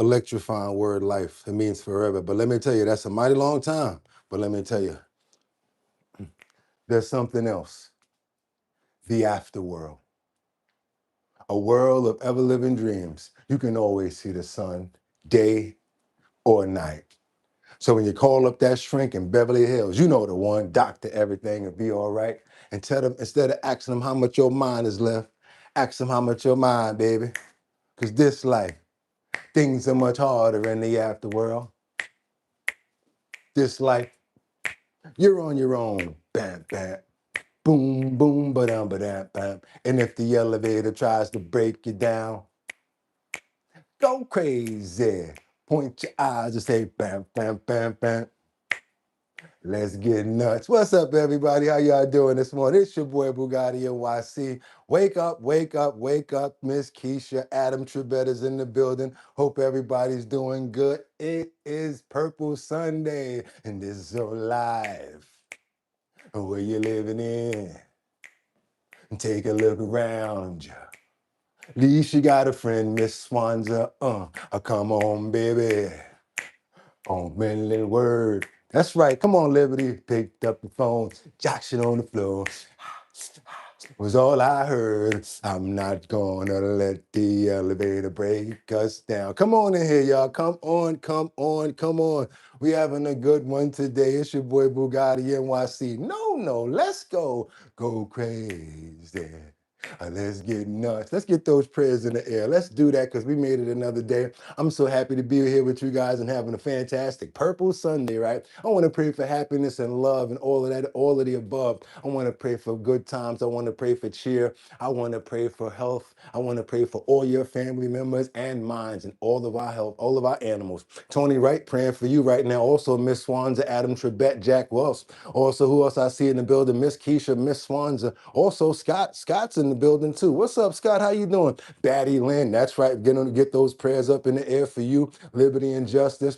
electrifying word, life. It means forever. But let me tell you, that's a mighty long time. But let me tell you, there's something else. The afterworld. A world of ever-living dreams. You can always see the sun, day or night. So when you call up that shrink in Beverly Hills, you know the one, doctor everything will be all right. And tell them, instead of asking them how much your mind is left, ask them how much your mind, baby. Because this life, things are much harder in the afterworld. This life, you're on your own. Bam, bam. Boom, boom, ba-dum, ba-dam, bam. And if the elevator tries to break you down, go crazy. Point your eyes and say, bam, bam, bam, bam. Let's get nuts. What's up, everybody? How y'all doing this morning? It's your boy Boogotti NYC. Wake up, wake up, wake up. Miss Keisha, Adam Trebetta's in the building. Hope everybody's doing good. It is Purple Sunday, and this is so live. Where you living in? Take a look around you. At least you got a friend, Miss Swanza. Come on, baby. On Manly Word. That's right. Come on, Liberty. Picked up the phone, joshing on the floor. Was all I heard. I'm not gonna let the elevator break us down. Come on in here, y'all. Come on, come on, come on. We having a good one today. It's your boy Boogotti NYC. No, let's go. Go crazy. Let's get nuts. Let's get those prayers in the air. Let's do that because we made it another day. I'm so happy to be here with you guys and having a fantastic Purple Sunday, right? I want to pray for happiness and love and all of that, all of the above. I want to pray for good times. I want to pray for cheer. I want to pray for health. I want to pray for all your family members and minds and all of our health, all of our animals. Tony Wright, praying for you right now. Also, Miss Swanza, Adam Trebet, Jack Wells. Also, who else I see in the building? Miss Keisha, Miss Swanza. Also, Scott. Scott's in the building too. What's up, Scott? How you doing? Batty Lynn, that's right. Get those prayers up in the air for you. Liberty and justice.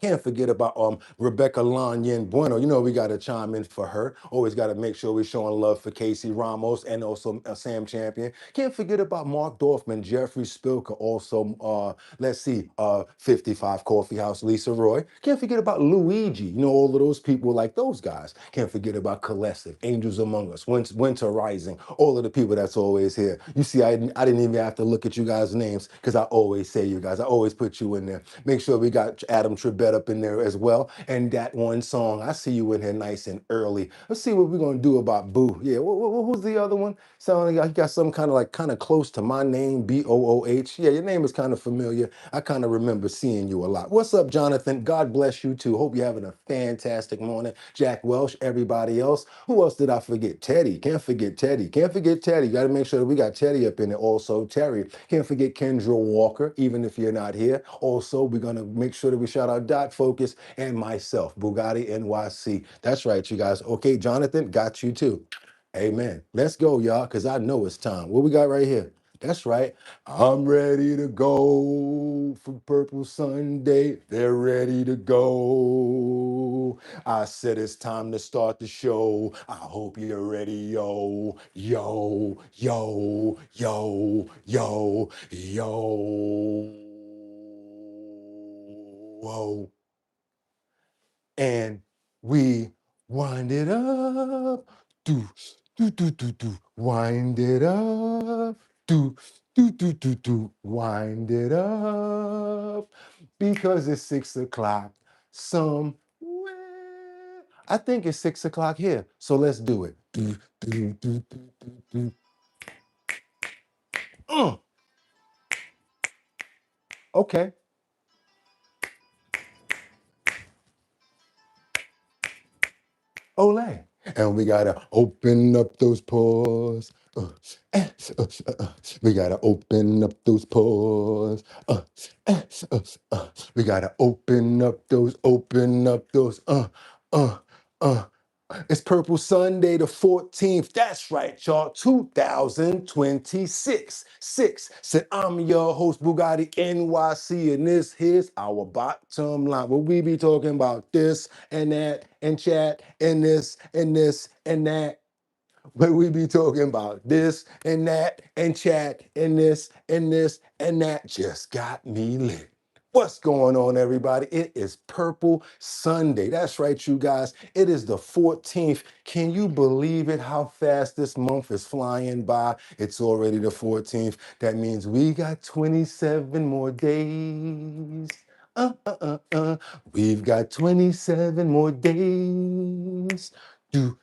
Can't forget about Rebecca Lanyen Bueno. You know we got to chime in for her. Always got to make sure we're showing love for Casey Ramos and also Sam Champion. Can't forget about Mark Dorfman, Jeffrey Spilker. Also, let's see, 55 Coffee House, Lisa Roy. Can't forget about Luigi. You know all of those people like those guys. Can't forget about Colessive, Angels Among Us, Winter Rising. All of the people that's always here. You see, I didn't even have to look at you guys' names because I always say you guys. I always put you in there. Make sure we got Adam Trebet up in there as well. And that one song, I see you in here nice and early. Let's see what we're going to do about Boo. Yeah, who's the other one? Sounding like you got some kind of close to my name, B-O-O-H. Yeah, your name is kind of familiar. I kind of remember seeing you a lot. What's up, Jonathan? God bless you too. Hope you're having a fantastic morning. Jack Welsh, everybody else. Who else did I forget? Teddy. Can't forget Teddy. Can't forget Teddy. Got to make sure that we got Teddy up in there also. Terry. Can't forget Kendra Walker, even if you're not here. Also, we're going to make sure that we shout out Dot Focus and myself, Boogotti NYC. That's right, you guys. Okay, Jonathan, got you too. Amen. Let's go, y'all, because I know it's time. What we got right here? That's right. I'm ready to go for Purple Sunday. They're ready to go. I said it's time to start the show. I hope you're ready, yo, yo, yo, yo, yo, yo. Whoa. And we wind it up. Do, do. Wind it up. Do. Wind it up. Because it's 6 o'clock somewhere. I think it's 6 o'clock here. So let's do it. Do. Okay. Olay. And we gotta open up those pores. We gotta open up those pores. We gotta open up those. It's Purple Sunday, the 14th. That's right, y'all. 2026. Said I'm your host, Boogotti NYC, and this here's our bottom line. Where we be talking about this and that and chat and this and this and that. But we be talking about this and that and chat and this and this and that. Just got me lit. What's going on, everybody? It is Purple Sunday. That's right, you guys. It is the 14th. Can you believe it? How fast this month is flying by? It's already the 14th. That means we got 27 more days. We've got 27 more days. Do.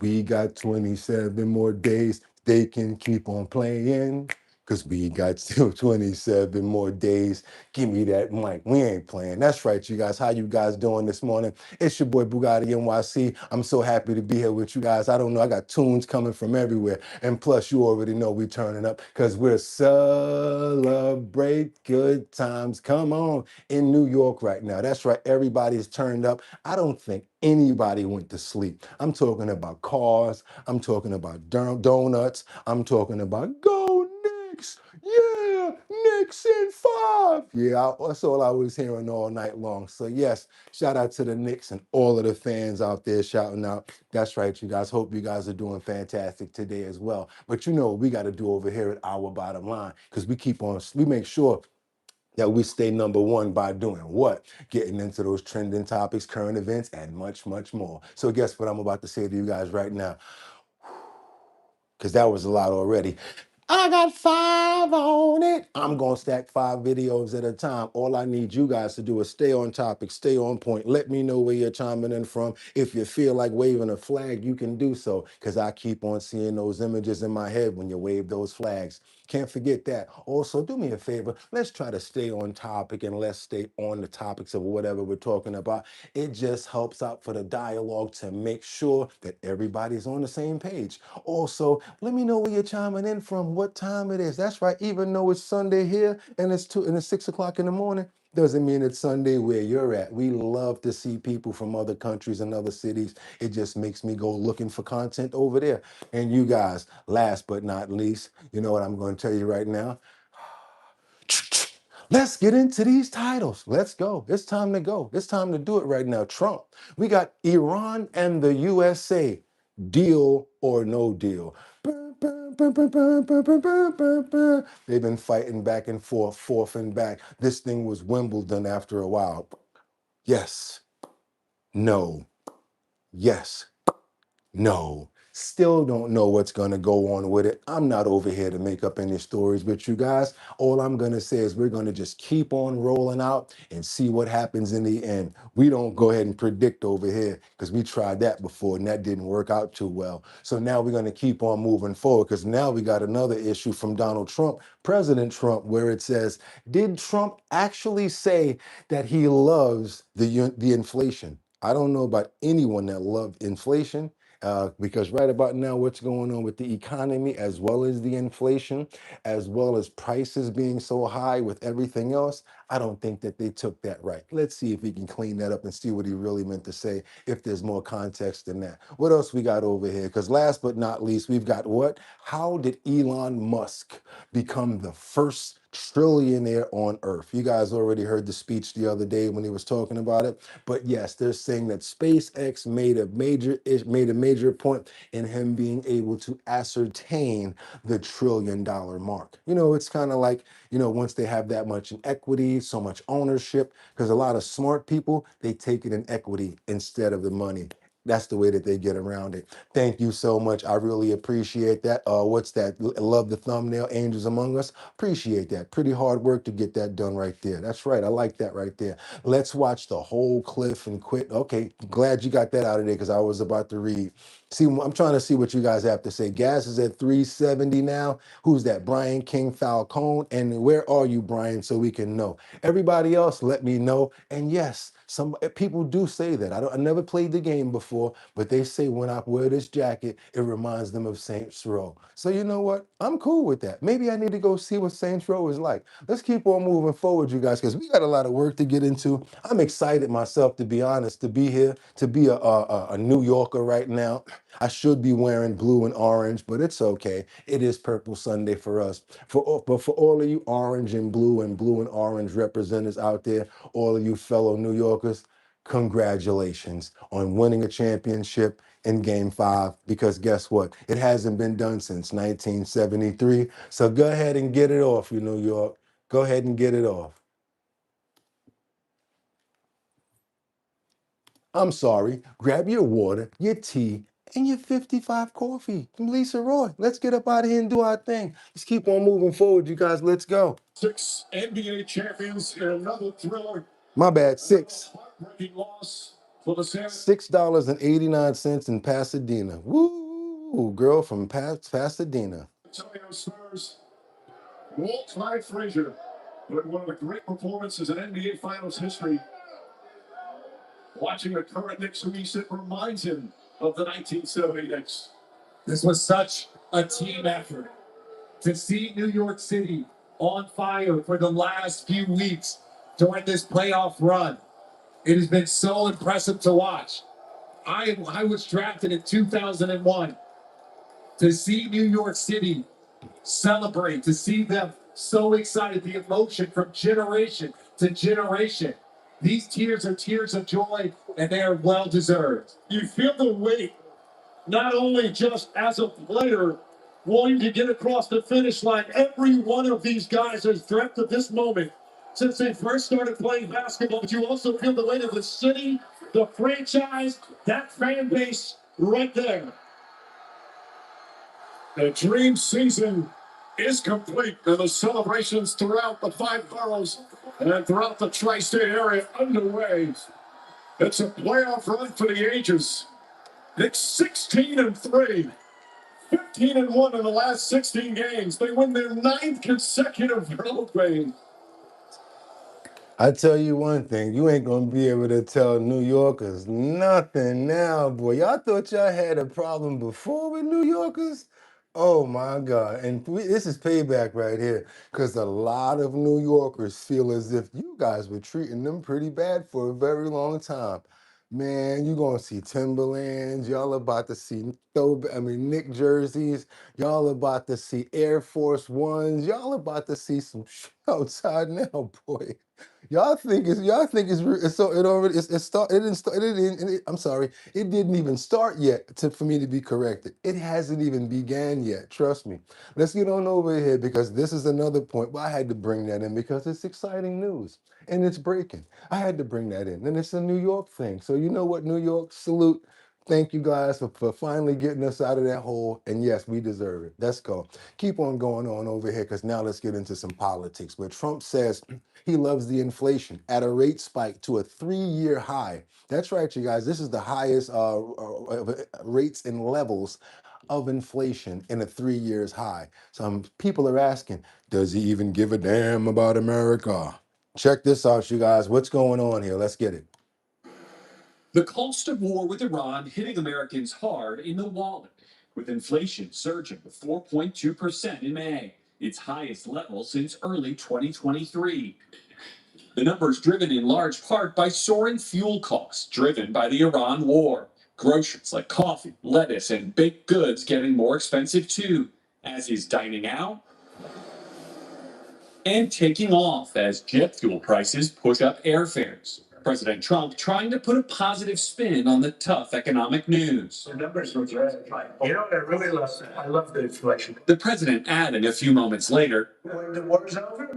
We got 27 more days. They can keep on playing. Because we got still 27 more days. Give me that mic. We ain't playing. That's right, you guys. How you guys doing this morning? It's your boy Boogotti NYC. I'm so happy to be here with you guys. I don't know. I got tunes coming from everywhere. And plus, you already know we turning up because we're celebrate good times. Come on. In New York right now. That's right. Everybody's turned up. I don't think anybody went to sleep. I'm talking about cars. I'm talking about donuts. I'm talking about go Knicks. Yeah, Knicks in 5. Yeah, that's all I was hearing all night long. So yes, shout out to the Knicks and all of the fans out there shouting out. That's right, you guys. Hope you guys are doing fantastic today as well. But you know what we got to do over here at Our Bottom Line, because we make sure that we stay number one by doing what? Getting into those trending topics, current events, and much, much more. So guess what I'm about to say to you guys right now? Because that was a lot already. I got 5 on it. I'm going to stack 5 videos at a time. All I need you guys to do is stay on topic, stay on point. Let me know where you're chiming in from. If you feel like waving a flag, you can do so, because I keep on seeing those images in my head when you wave those flags. Can't forget that. Also, do me a favor. Let's try to stay on topic and let's stay on the topics of whatever we're talking about. It just helps out for the dialogue to make sure that everybody's on the same page. Also, let me know where you're chiming in from, what time it is. That's right. Even though it's Sunday here and it's 6 o'clock in the morning, doesn't mean it's Sunday where you're at. We love to see people from other countries and other cities. It just makes me go looking for content over there. And you guys, last but not least, you know what I'm going to tell you right now? Let's get into these titles. Let's go. It's time to go. It's time to do it right now. Trump. We got Iran and the USA. Deal or no deal. They've been fighting back and forth and back. This thing was Wimbledon after a while. Yes. No. Yes. No. Still don't know what's going to go on with it. I'm not over here to make up any stories with you guys. All I'm going to say is we're going to just keep on rolling out and see what happens in the end. We don't go ahead and predict over here, because we tried that before and that didn't work out too well. So now we're going to keep on moving forward, because now we got another issue from Donald Trump, President Trump, where it says, did Trump actually say that he loves the inflation? I don't know about anyone that loved inflation. Because right about now, what's going on with the economy, as well as the inflation, as well as prices being so high with everything else, I don't think that they took that right. Let's see if we can clean that up and see what he really meant to say, if there's more context than that. What else we got over here? Because last but not least, we've got what? How did Elon Musk become the first trillionaire on earth? You guys already heard the speech the other day when he was talking about it. But yes, they're saying that SpaceX made a major point in him being able to ascertain the $1 trillion mark. You know, it's kind of like, you know, once they have that much in equity, so much ownership, because a lot of smart people, they take it in equity instead of the money. That's the way that they get around it. Thank you so much. I really appreciate that. What's that? Love the thumbnail, Angels Among Us. Appreciate that. Pretty hard work to get that done right there. That's right. I like that right there. Let's watch the whole cliff and quit. Okay, glad you got that out of there, because I was about to read. See, I'm trying to see what you guys have to say. Gas is at 370 now. Who's that? Brian King Falcone. And where are you, Brian, so we can know? Everybody else, let me know. And yes, some people do say that. I never played the game before, but they say when I wear this jacket, it reminds them of Saints Row. So you know what? I'm cool with that. Maybe I need to go see what Saints Row is like. Let's keep on moving forward, you guys, because we got a lot of work to get into. I'm excited myself, to be honest, to be here, to be a New Yorker right now. I should be wearing blue and orange, but it's okay. It is Purple Sunday for us. But for all of you orange and blue and orange representatives out there, all of you fellow New Yorkers, congratulations on winning a championship in Game 5, because guess what? It hasn't been done since 1973. So go ahead and get it off, you New York. Go ahead and get it off. I'm sorry, grab your water, your tea, and your 55 coffee from Lisa Roy. Let's get up out of here and do our thing. Let's keep on moving forward, you guys. Let's go. 6 NBA champions in another thriller. My bad, six. Heartbreaking loss for the San $6.89 in Pasadena. Woo, girl from Pasadena. Antonio Spurs. Walt Clyde Frazier with one of the great performances in NBA Finals history. Watching the current Knicks who he said reminds him of the 1970 Knicks. This was such a team effort. To see New York City on fire for the last few weeks during this playoff run, it has been so impressive to watch. I was drafted in 2001. To see New York City celebrate, to see them so excited, the emotion from generation to generation. These tears are tears of joy, and they are well deserved. You feel the weight, not only just as a player wanting to get across the finish line. Every one of these guys has dreamt of this moment since they first started playing basketball, but you also feel the weight of the city, the franchise, that fan base right there. The dream season is complete, and the celebrations throughout the 5 boroughs and throughout the tri-state area underway. It's a playoff run for the ages. It's 16-3, 15-1 in the last 16 games. They win their 9th consecutive road game. I tell you one thing, you ain't gonna be able to tell New Yorkers nothing now, boy. Y'all thought y'all had a problem before with New Yorkers? Oh my God. And this is payback right here, because a lot of New Yorkers feel as if you guys were treating them pretty bad for a very long time. Man, you're gonna see Timberlands, y'all about to see Nick jerseys, y'all about to see Air Force Ones, y'all about to see some outside now, boy. It's so it already it start it didn't start I'm sorry, it didn't even start yet for me to be corrected. It hasn't even began yet. Trust me. Let's get on over here, because this is another point. Well, I had to bring that in because it's exciting news and it's breaking. I had to bring that in, and it's a New York thing. So you know what, New York, salute. Thank you guys for finally getting us out of that hole. And yes, we deserve it. Let's go. Keep on going on over here, because now let's get into some politics, where Trump says he loves the inflation at a rate spike to a 3-year high. That's right, you guys. This is the highest rates and levels of inflation in a 3 years high. Some people are asking, does he even give a damn about America? Check this out, you guys. What's going on here? Let's get it. The cost of war with Iran hitting Americans hard in the wallet, with inflation surging to 4.2% in May, its highest level since early 2023. The numbers driven in large part by soaring fuel costs driven by the Iran war. Groceries like coffee, lettuce, and baked goods getting more expensive too, as is dining out and taking off as jet fuel prices push up airfares. President Trump trying to put a positive spin on the tough economic news. The numbers were great. You know what I really love? I love the inflation. The president adding a few moments later, When the war's over,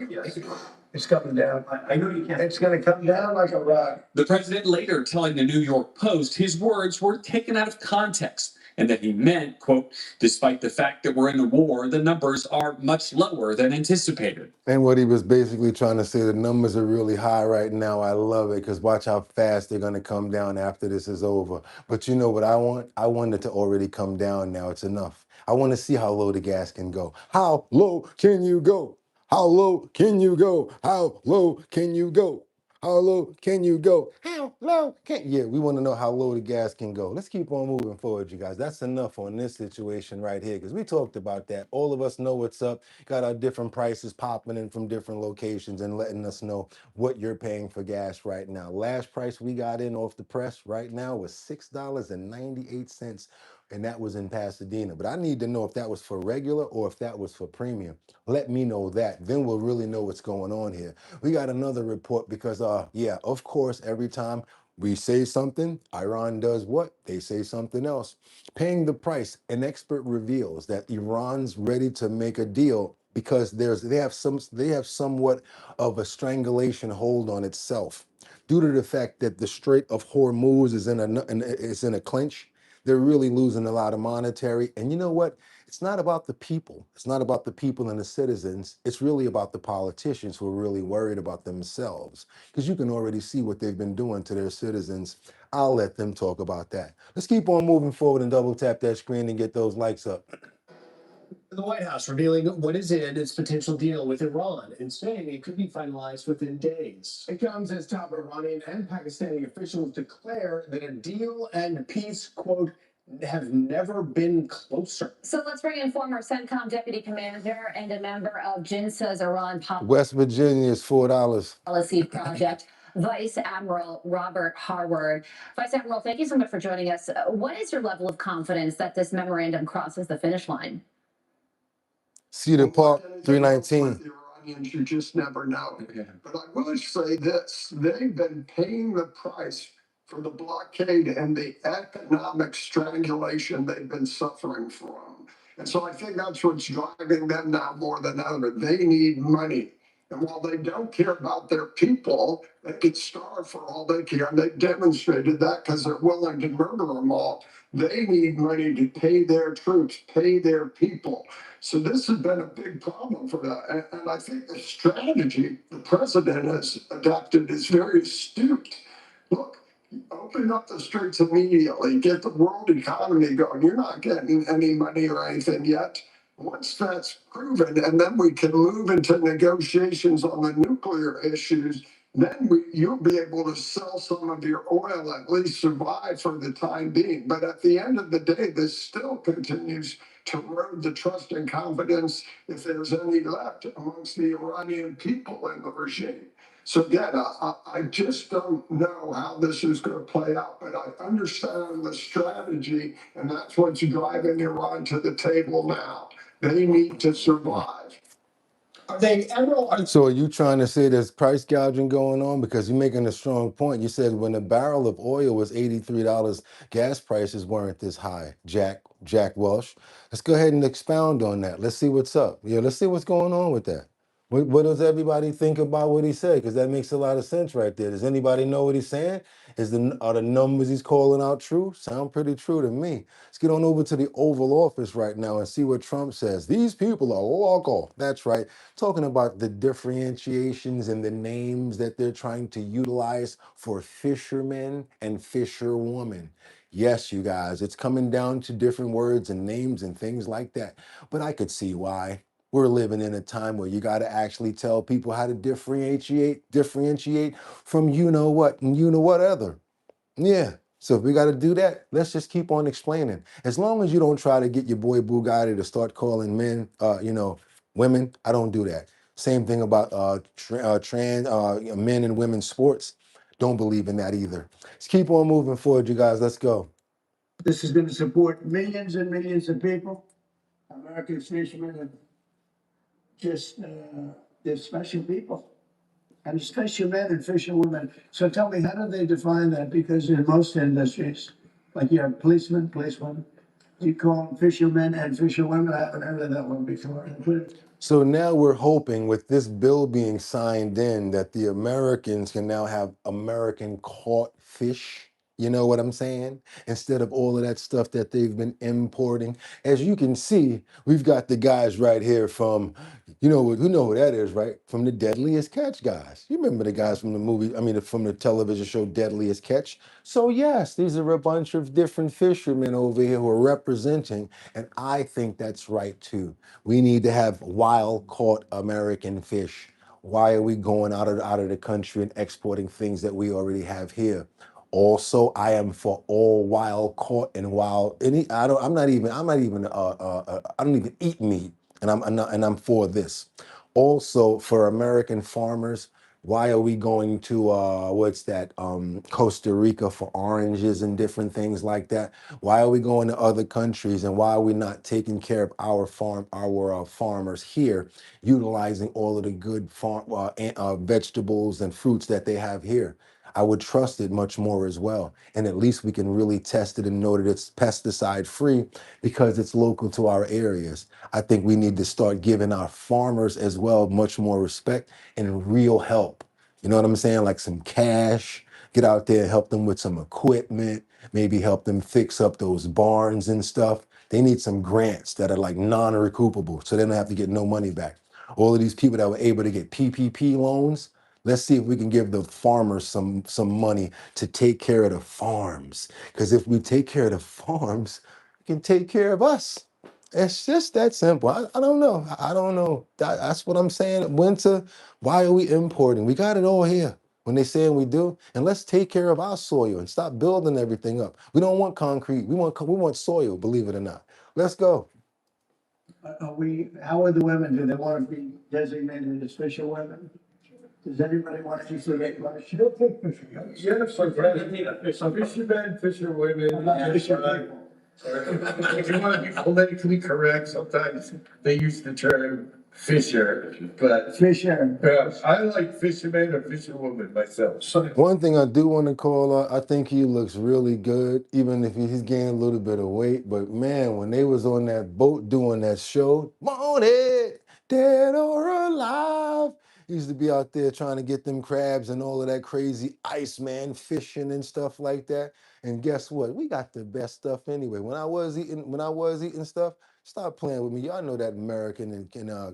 it's coming down. I know you can. It's going to come down like a rock. the president later telling the New York Post his words were taken out of context and that he meant, quote, despite the fact that we're in a war, the numbers are much lower than anticipated. And what he was basically trying to say, the numbers are really high right now. I love it, because watch how fast they're going to come down after this is over. But you know what I want? I want it to already come down now. It's enough. I want to see how low the gas can go. How low can you go? How low can you go? How low can you go? How low can you go? How low can Yeah, we want to know how low the gas can go. Let's keep on moving forward, you guys. That's enough on this situation right here, because we talked about that. All of us know what's up. Got our different prices popping in from different locations and letting us know what you're paying for gas right now. Last price we got in off the press right now was $6.98. And that was in Pasadena. But I need to know if that was for regular or if that was for premium. Let me know that. Then we'll really know what's going on here. We got another report because, yeah, of course, every time we say something, Iran does what? They say something else. Paying the price, an expert reveals that Iran's ready to make a deal because they have somewhat of a strangulation hold on itself due to the fact that the Strait of Hormuz is in a clinch. They're really losing a lot of monetary. And you know what? It's not about the people. It's not about the people and the citizens. It's really about the politicians who are really worried about themselves. Because you can already see what they've been doing to their citizens. I'll let them talk about that. Let's keep on moving forward and double tap that screen and get those likes up. The White House revealing what is in its potential deal with Iran and saying it could be finalized within days. It comes as top Iranian and Pakistani officials declare that a deal and peace, quote, have never been closer. So let's bring in former CENTCOM deputy commander and a member of JINSA's Iran West Virginia is $4. policy project, Vice Admiral Robert Harward. Vice Admiral, thank you so much for joining us. What is your level of confidence that this memorandum crosses the finish line? Cedar Park, 319. The Iranians, you just never know. But I will say this, they've been paying the price for the blockade and the economic strangulation they've been suffering from. And so I think that's what's driving them now more than ever. They need money. And while they don't care about their people, they could starve for all they care. And they've demonstrated that because they're willing to murder them all. They need money to pay their troops, pay their people. So this has been a big problem for them. And I think the strategy the president has adopted is very astute. Look, open up the streets immediately, get the world economy going. You're not getting any money or anything yet. Once that's proven, and then we can move into negotiations on the nuclear issues, then you'll be able to sell some of your oil, at least survive for the time being. But at the end of the day, this still continues to erode the trust and confidence, if there's any left, amongst the Iranian people and the regime. So again, I just don't know how this is going to play out, but I understand the strategy, and that's what's driving Iran to the table now. They need to survive. So are you trying to say there's price gouging going on? Because you're making a strong point. You said when a barrel of oil was $83, gas prices weren't this high, Jack Welsh. Let's go ahead and expound on that. Let's see what's up. Yeah, let's see what's going on with that. What does everybody think about what he said? Because that makes a lot of sense right there. Does anybody know what he's saying? Are the numbers he's calling out true? Sound pretty true to me. Let's get on over to the Oval Office right now and see what Trump says. These people are local. That's right. Talking about the differentiations and the names that they're trying to utilize for fishermen and fisherwomen. Yes, you guys, it's coming down to different words and names and things like that. But I could see why. We're living in a time where you got to actually tell people how to differentiate from you know what and you know what other. Yeah. So if we got to do that, let's just keep on explaining. As long as you don't try to get your boy Boogotti to start calling men, women, I don't do that. Same thing about trans men and women's sports. Don't believe in that either. Let's keep on moving forward, you guys. Let's go. This is going to support millions and millions of people, American fishermen, and just they're special people. And special men and fisherwomen. So tell me, how do they define that? Because in most industries, like you have policemen, policewomen, you call them fishermen and fisherwomen. I haven't heard of that one before. So now we're hoping with this bill being signed in that the Americans can now have American caught fish. You know what I'm saying? Instead of all of that stuff that they've been importing. As you can see, we've got the guys right here from, who know who that is, right? From the Deadliest Catch guys. You remember the guys from the movie, from the television show Deadliest Catch. So yes, these are a bunch of different fishermen over here who are representing, and I think that's right too. We need to have wild caught American fish. Why are we going out of the country and exporting things that we already have here? Also, I am for all wild caught and wild. I don't even eat meat, and I'm for this. Also, for American farmers, why are we going to Costa Rica for oranges and different things like that? Why are we going to other countries, and why are we not taking care of our farmers here, utilizing all of the good farm vegetables and fruits that they have here? I would trust it much more as well. And at least we can really test it and know that it's pesticide free because it's local to our areas. I think we need to start giving our farmers as well much more respect and real help. You know what I'm saying? Like some cash, get out there, help them with some equipment, maybe help them fix up those barns and stuff. They need some grants that are like non-recoupable so they don't have to get no money back. All of these people that were able to get PPP loans, let's see if we can give the farmers some money to take care of the farms. Because if we take care of the farms, we can take care of us. It's just that simple. I don't know. I don't know. That's what I'm saying. Winter, why are we importing? We got it all here when they saying we do. And let's take care of our soil and stop building everything up. We don't want concrete. We want soil, believe it or not. Let's go. How are the women? Do they want to be designated as fisher women? Does anybody want to see that question? She'll take fisher. Yeah, fishermen, fisherwomen, Fisher people. if you want to be politically correct, sometimes they use the term fisher, but Fisher. I like fisherman or fisherwoman myself. One thing I do want to call out, I think he looks really good, even if he's gained a little bit of weight. But man, when they was on that boat doing that show, wanted, dead or alive, he used to be out there trying to get them crabs and all of that crazy Iceman fishing and stuff like that. And guess what? We got the best stuff anyway. When I was eating stuff, stop playing with me. Y'all know that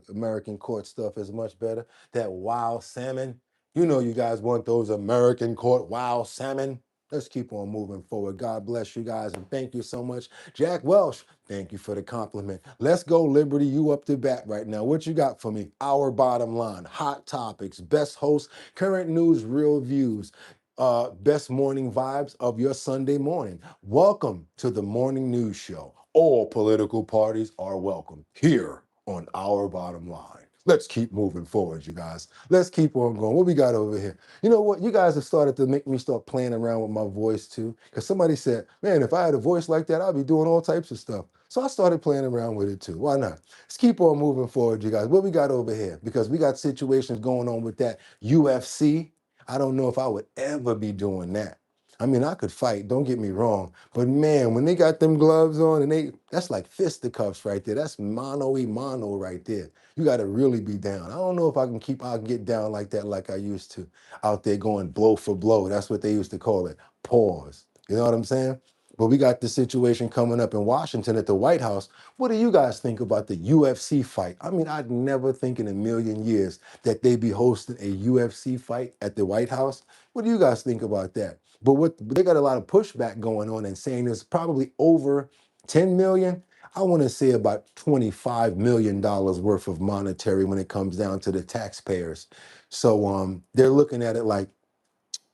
American court stuff is much better. That wild salmon. You know you guys want those American caught wild salmon. Let's keep on moving forward. God bless you guys and thank you so much. Jack Welsh, thank you for the compliment. Let's go, Liberty. You up to bat right now. What you got for me? Our bottom line, hot topics, best host, current news, real views, best morning vibes of your Sunday morning. Welcome to the morning news show. All political parties are welcome here on Our Bottom Line. Let's keep moving forward, you guys. Let's keep on going. What we got over here? You know what? You guys have started to make me start playing around with my voice too. Because somebody said, man, if I had a voice like that, I'd be doing all types of stuff. So I started playing around with it too. Why not? Let's keep on moving forward, you guys. What we got over here? Because we got situations going on with that UFC. I don't know if I would ever be doing that. I mean, I could fight, don't get me wrong. But man, when they got them gloves on and that's like fisticuffs right there. That's mano y mano right there. You got to really be down. I don't know if I can get down like that like I used to out there going blow for blow. That's what they used to call it. Pause. You know what I'm saying? But we got this situation coming up in Washington at the White House. What do you guys think about the UFC fight? I mean, I'd never think in a million years that they'd be hosting a UFC fight at the White House. What do you guys think about that? But they got a lot of pushback going on and saying there's probably over 10 million. I want to say about $25 million worth of monetary when it comes down to the taxpayers. So they're looking at it like,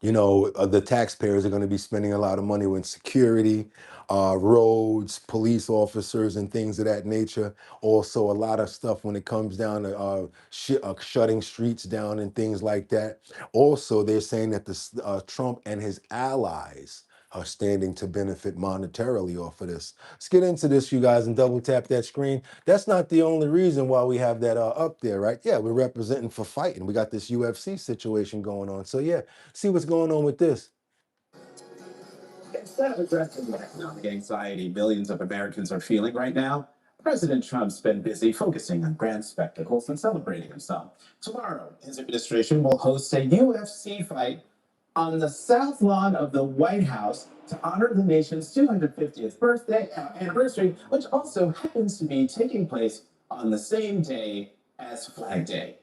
the taxpayers are going to be spending a lot of money with security, roads, police officers, and things of that nature. Also, a lot of stuff when it comes down to shutting streets down and things like that. Also, they're saying that Trump and his allies are standing to benefit monetarily off of this. Let's get into this, you guys, and double tap that screen. That's not the only reason why we have that up there, right? Yeah, we're representing for fighting. We got this UFC situation going on. So yeah, see what's going on with this. Instead of addressing the economic anxiety millions of Americans are feeling right now, President Trump's been busy focusing on grand spectacles and celebrating himself. Tomorrow, his administration will host a UFC fight on the South Lawn of the White House to honor the nation's 250th birthday anniversary, which also happens to be taking place on the same day as Flag Day.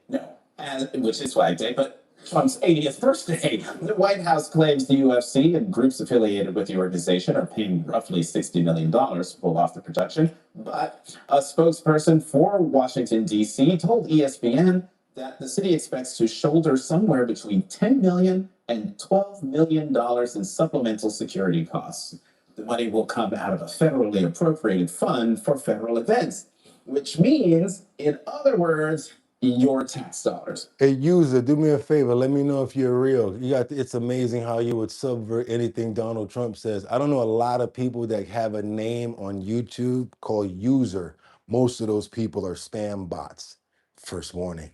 Which is Flag Day, but Trump's 80th birthday. The White House claims the UFC and groups affiliated with the organization are paying roughly $60 million to pull off the production. But a spokesperson for Washington, D.C. told ESPN that the city expects to shoulder somewhere between $10 million and $12 million in supplemental security costs. The money will come out of a federally appropriated fund for federal events, which means, in other words, your tax dollars. Hey, user, do me a favor. Let me know if you're real. It's amazing how you would subvert anything Donald Trump says. I don't know a lot of people that have a name on YouTube called user. Most of those people are spam bots. First warning.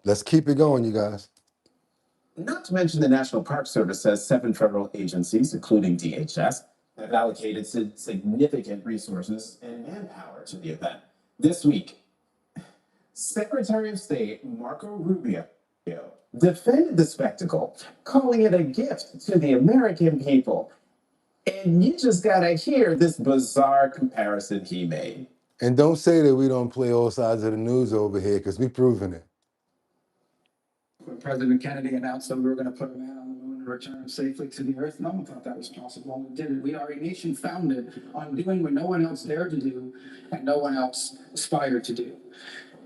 Let's keep it going, you guys. Not to mention the National Park Service says 7 federal agencies, including DHS, have allocated significant resources and manpower to the event. This week, Secretary of State Marco Rubio defended the spectacle, calling it a gift to the American people. And you just gotta hear this bizarre comparison he made. And don't say that we don't play all sides of the news over here, because we've proven it. When President Kennedy announced that we were going to put a man on the moon and return him safely to the earth, no one thought that was possible, and we did it. We are a nation founded on doing what no one else dared to do and no one else aspired to do.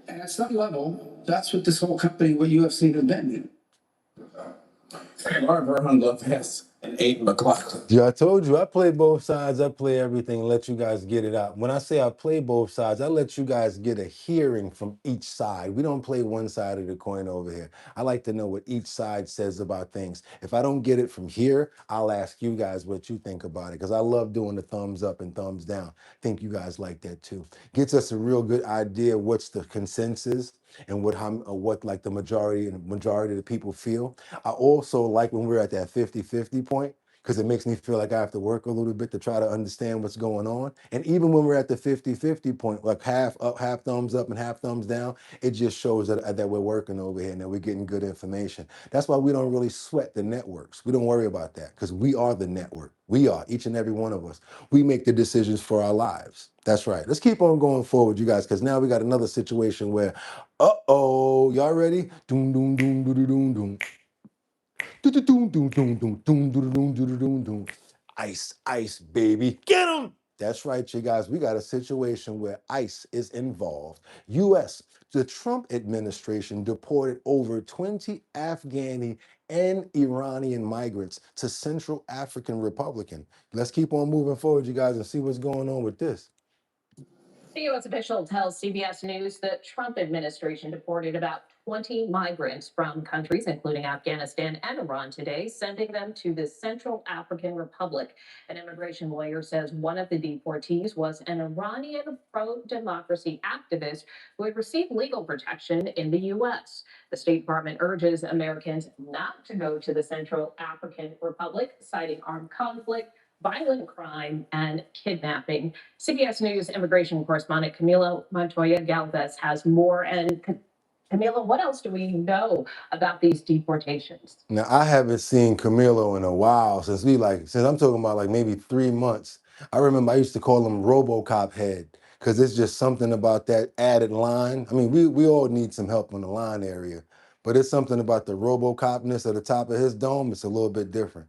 And at some level, that's what this whole company, what you have seen, has been. Laura Vernon Lopez and Aiden McLaughlin. Yeah, I told you, I play both sides. I play everything, let you guys get it out. When I say I play both sides, I let you guys get a hearing from each side. We don't play one side of the coin over here. I like to know what each side says about things. If I don't get it from here, I'll ask you guys what you think about it, because I love doing the thumbs up and thumbs down. I think you guys like that too. Gets us a real good idea what's the consensus and what like the majority of the people feel. I also like when we're at that 50-50 point, because it makes me feel like I have to work a little bit to try to understand what's going on. And even when we're at the 50-50 point, like half up, half thumbs up and half thumbs down, it just shows that we're working over here and that we're getting good information. That's why we don't really sweat the networks. We don't worry about that, because we are the network. We are, each and every one of us. We make the decisions for our lives. That's right. Let's keep on going forward, you guys, because now we got another situation where, uh-oh, y'all ready? Doom, doom, doom, doom, doom, doom. Ice, ice, baby. Get him! That's right, you guys. We got a situation where ICE is involved. U.S., the Trump administration deported over 20 Afghani and Iranian migrants to Central African Republic. Let's keep on moving forward, you guys, and see what's going on with this. The U.S. official tells CBS News the Trump administration deported about 20 migrants from countries including Afghanistan and Iran today, sending them to the Central African Republic. An immigration lawyer says one of the deportees was an Iranian pro-democracy activist who had received legal protection in the U.S. The State Department urges Americans not to go to the Central African Republic, citing armed conflict, violent crime, and kidnapping. CBS News immigration correspondent Camilo Montoya Galvez has more. And Camilo, what else do we know about these deportations? Now, I haven't seen Camilo in a while, since I'm talking about like maybe 3 months. I remember I used to call him RoboCop head, because it's just something about that added line. I mean, we all need some help on the line area, but it's something about the RoboCopness at the top of his dome. It's a little bit different.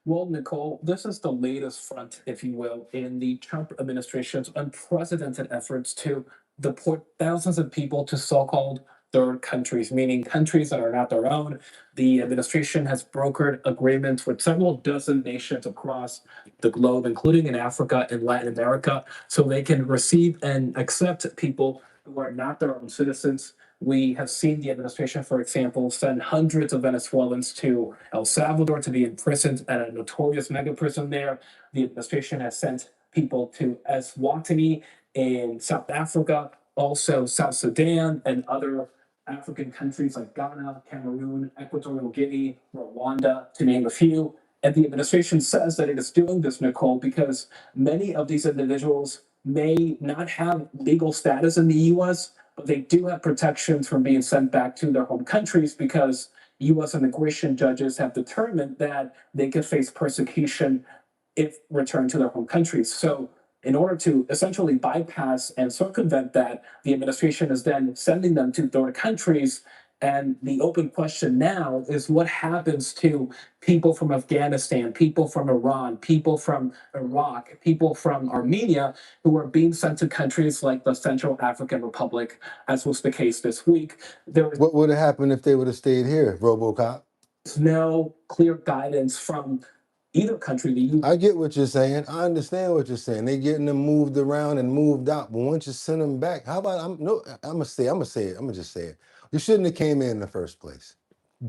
Well, Nicole, this is the latest front, if you will, in the Trump administration's unprecedented efforts to deport thousands of people to so-called third countries, meaning countries that are not their own. The administration has brokered agreements with several dozen nations across the globe, including in Africa and Latin America, so they can receive and accept people who are not their own citizens. We have seen the administration, for example, send hundreds of Venezuelans to El Salvador to be imprisoned at a notorious mega prison there. The administration has sent people to Eswatini in South Africa, also South Sudan, and other African countries like Ghana, Cameroon, Equatorial Guinea, Rwanda, to name a few. And the administration says that it is doing this, Nicole, because many of these individuals may not have legal status in the US, but they do have protections from being sent back to their home countries because US immigration judges have determined that they could face persecution if returned to their home countries. So in order to essentially bypass and circumvent that, the administration is then sending them to third countries. And the open question now is what happens to people from Afghanistan, people from Iran, people from Iraq, people from Armenia who are being sent to countries like the Central African Republic, as was the case this week. There What would have happened if they would have stayed here, RoboCop? is no clear guidance from either country. I get what you're saying. I understand what you're saying. They're getting them moved around and moved out. But once you send them back, how about I'm gonna say it. I'm gonna just say it. You shouldn't have came in the first place.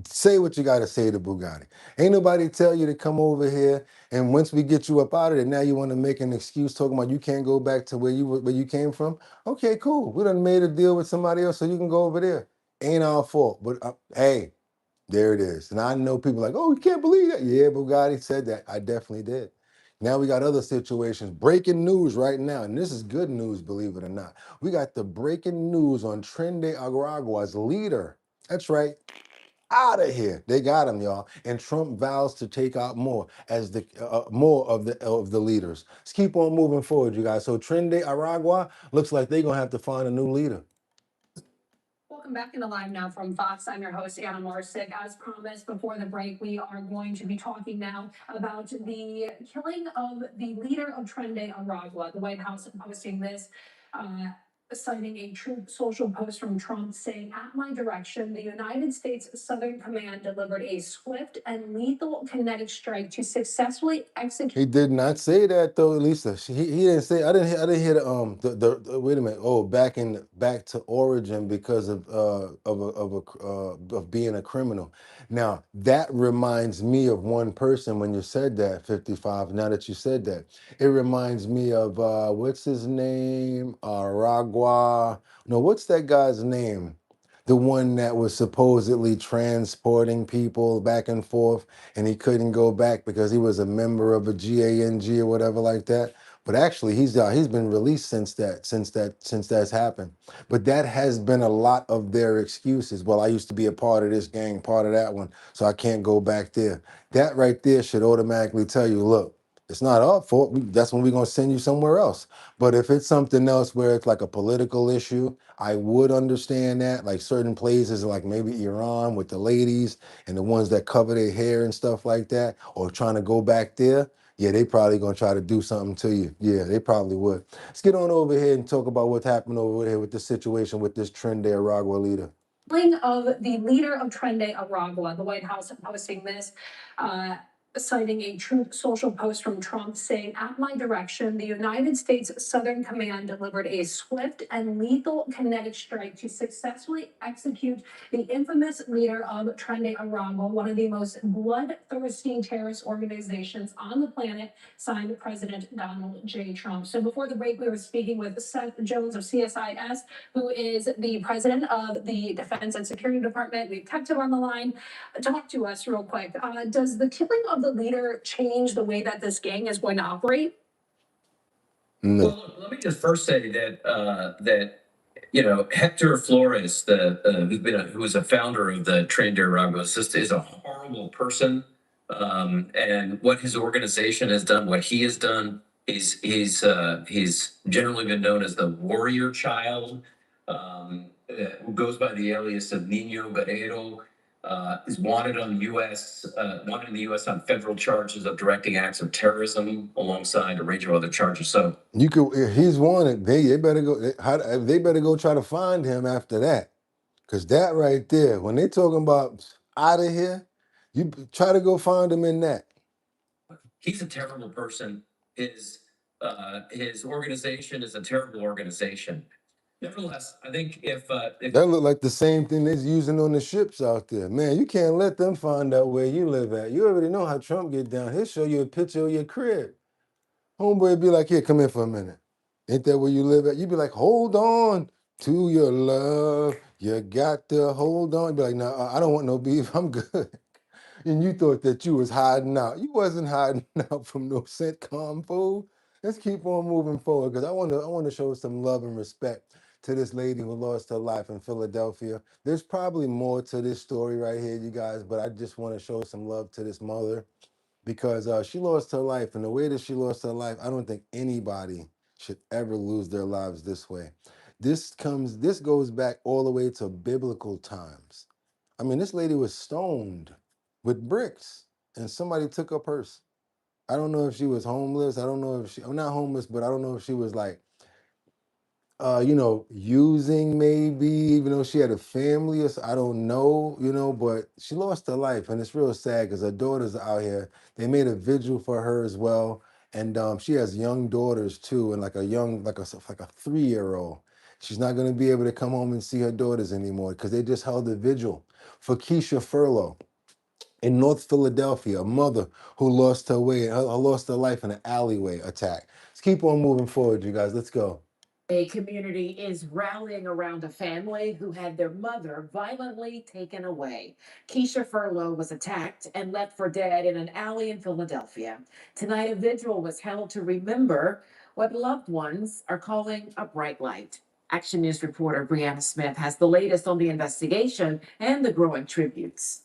Say what you gotta say to Boogotti. Ain't nobody tell you to come over here. And once we get you up out of there, now you want to make an excuse talking about you can't go back to where you came from. Okay, cool. We done made a deal with somebody else, so you can go over there. Ain't our fault. But hey, There it is. And I know people like, oh, you can't believe that. Yeah, Bugatti said that. I definitely did. Now we got other situations. Breaking news right now. And this is good news, believe it or not. We got the breaking news on Tren de Aragua's leader. That's right. Out of here. They got him, y'all. And Trump vows to take out more as the more of the leaders. Let's keep on moving forward, you guys. So Tren de Aragua looks like they're gonna have to find a new leader. Welcome back into Live Now from Fox. I'm your host, Anna Marsick. As promised before the break, we are going to be talking now about the killing of the leader of Tren de Aragua. The White House posting this, citing a Truth Social post from Trump saying, "At my direction, the United States Southern Command delivered a swift and lethal kinetic strike to successfully execute." He did not say that though, Lisa. He didn't say. I didn't hear the wait a minute. Oh, back to origin because of being a criminal. Now that reminds me of one person when you said that 55. Now that you said that, it reminds me of what's his name? Aragua. No, what's that guy's name? The one that was supposedly transporting people back and forth, and he couldn't go back because he was a member of a GANG or whatever like that. But actually, he's been released since that's happened. But that has been a lot of their excuses. Well, I used to be a part of this gang, part of that one, so I can't go back there. That right there should automatically tell you, look, it's not our fault. That's when we're gonna send you somewhere else. But if it's something else where it's like a political issue, I would understand that. Like certain places, like maybe Iran with the ladies and the ones that cover their hair and stuff like that, or trying to go back there. Yeah, they probably gonna try to do something to you. Yeah, they probably would. Let's get on over here and talk about what's happening over here with the situation with this Tren de Aragua leader. Of the leader of Tren de Aragua, the White House posting this, citing a Truth Social post from Trump saying, "At my direction, the United States Southern Command delivered a swift and lethal kinetic strike to successfully execute the infamous leader of Tren de Aragua, one of the most bloodthirsty terrorist organizations on the planet," signed President Donald J. Trump. So before the break, we were speaking with Seth Jones of CSIS, who is the president of the Defense and Security Department. We've kept him on the line. Talk to us real quick. Does the killing of the leader change the way that this gang is going to operate? No. Well, look, let me just first say that Hector Flores, who was a founder of the Tren de Aragua, is a horrible person, and what his organization has done, what he has done, he's generally been known as the warrior child, who goes by the alias of Nino Guerrero. Is wanted wanted in the U.S. on federal charges of directing acts of terrorism, alongside a range of other charges. So you could, if he's wanted, they better go. They better go try to find him after that, because that right there, when they talking about out of here, you try to go find him in that. he's a terrible person. His organization is a terrible organization. Nevertheless, I think if that look like the same thing they're using on the ships out there. Man, you can't let them find out where you live at. You already know how Trump get down. He'll show you a picture of your crib. Homeboy be like, here, come here for a minute. Ain't that where you live at? You be like, hold on to your love. You got to hold on. Be like, no, I don't want no beef. I'm good. And you thought that you was hiding out. You wasn't hiding out from no sitcom fool. Let's keep on moving forward, because I want to show some love and respect to this lady who lost her life in Philadelphia. There's probably more to this story right here, you guys, but I just want to show some love to this mother, because she lost her life, and the way that she lost her life, I don't think anybody should ever lose their lives this way. This goes back all the way to biblical times. I mean, this lady was stoned with bricks, and somebody took her purse. I don't know if she was homeless. I don't know if I'm not homeless, but I don't know if she was like, using, maybe, even though she had a family, or I don't know, but she lost her life, and it's real sad because her daughters are out here. They made a vigil for her as well, and she has young daughters too, and like a 3-year-old. She's not going to be able to come home and see her daughters anymore because they just held a vigil for Keisha Furlow in North Philadelphia, a mother who lost her life in an alleyway attack. Let's keep on moving forward, you guys. Let's go. A community is rallying around a family who had their mother violently taken away. Keisha Furlow was attacked and left for dead in an alley in Philadelphia. Tonight, a vigil was held to remember what loved ones are calling a bright light. Action News reporter Brianna Smith has the latest on the investigation and the growing tributes.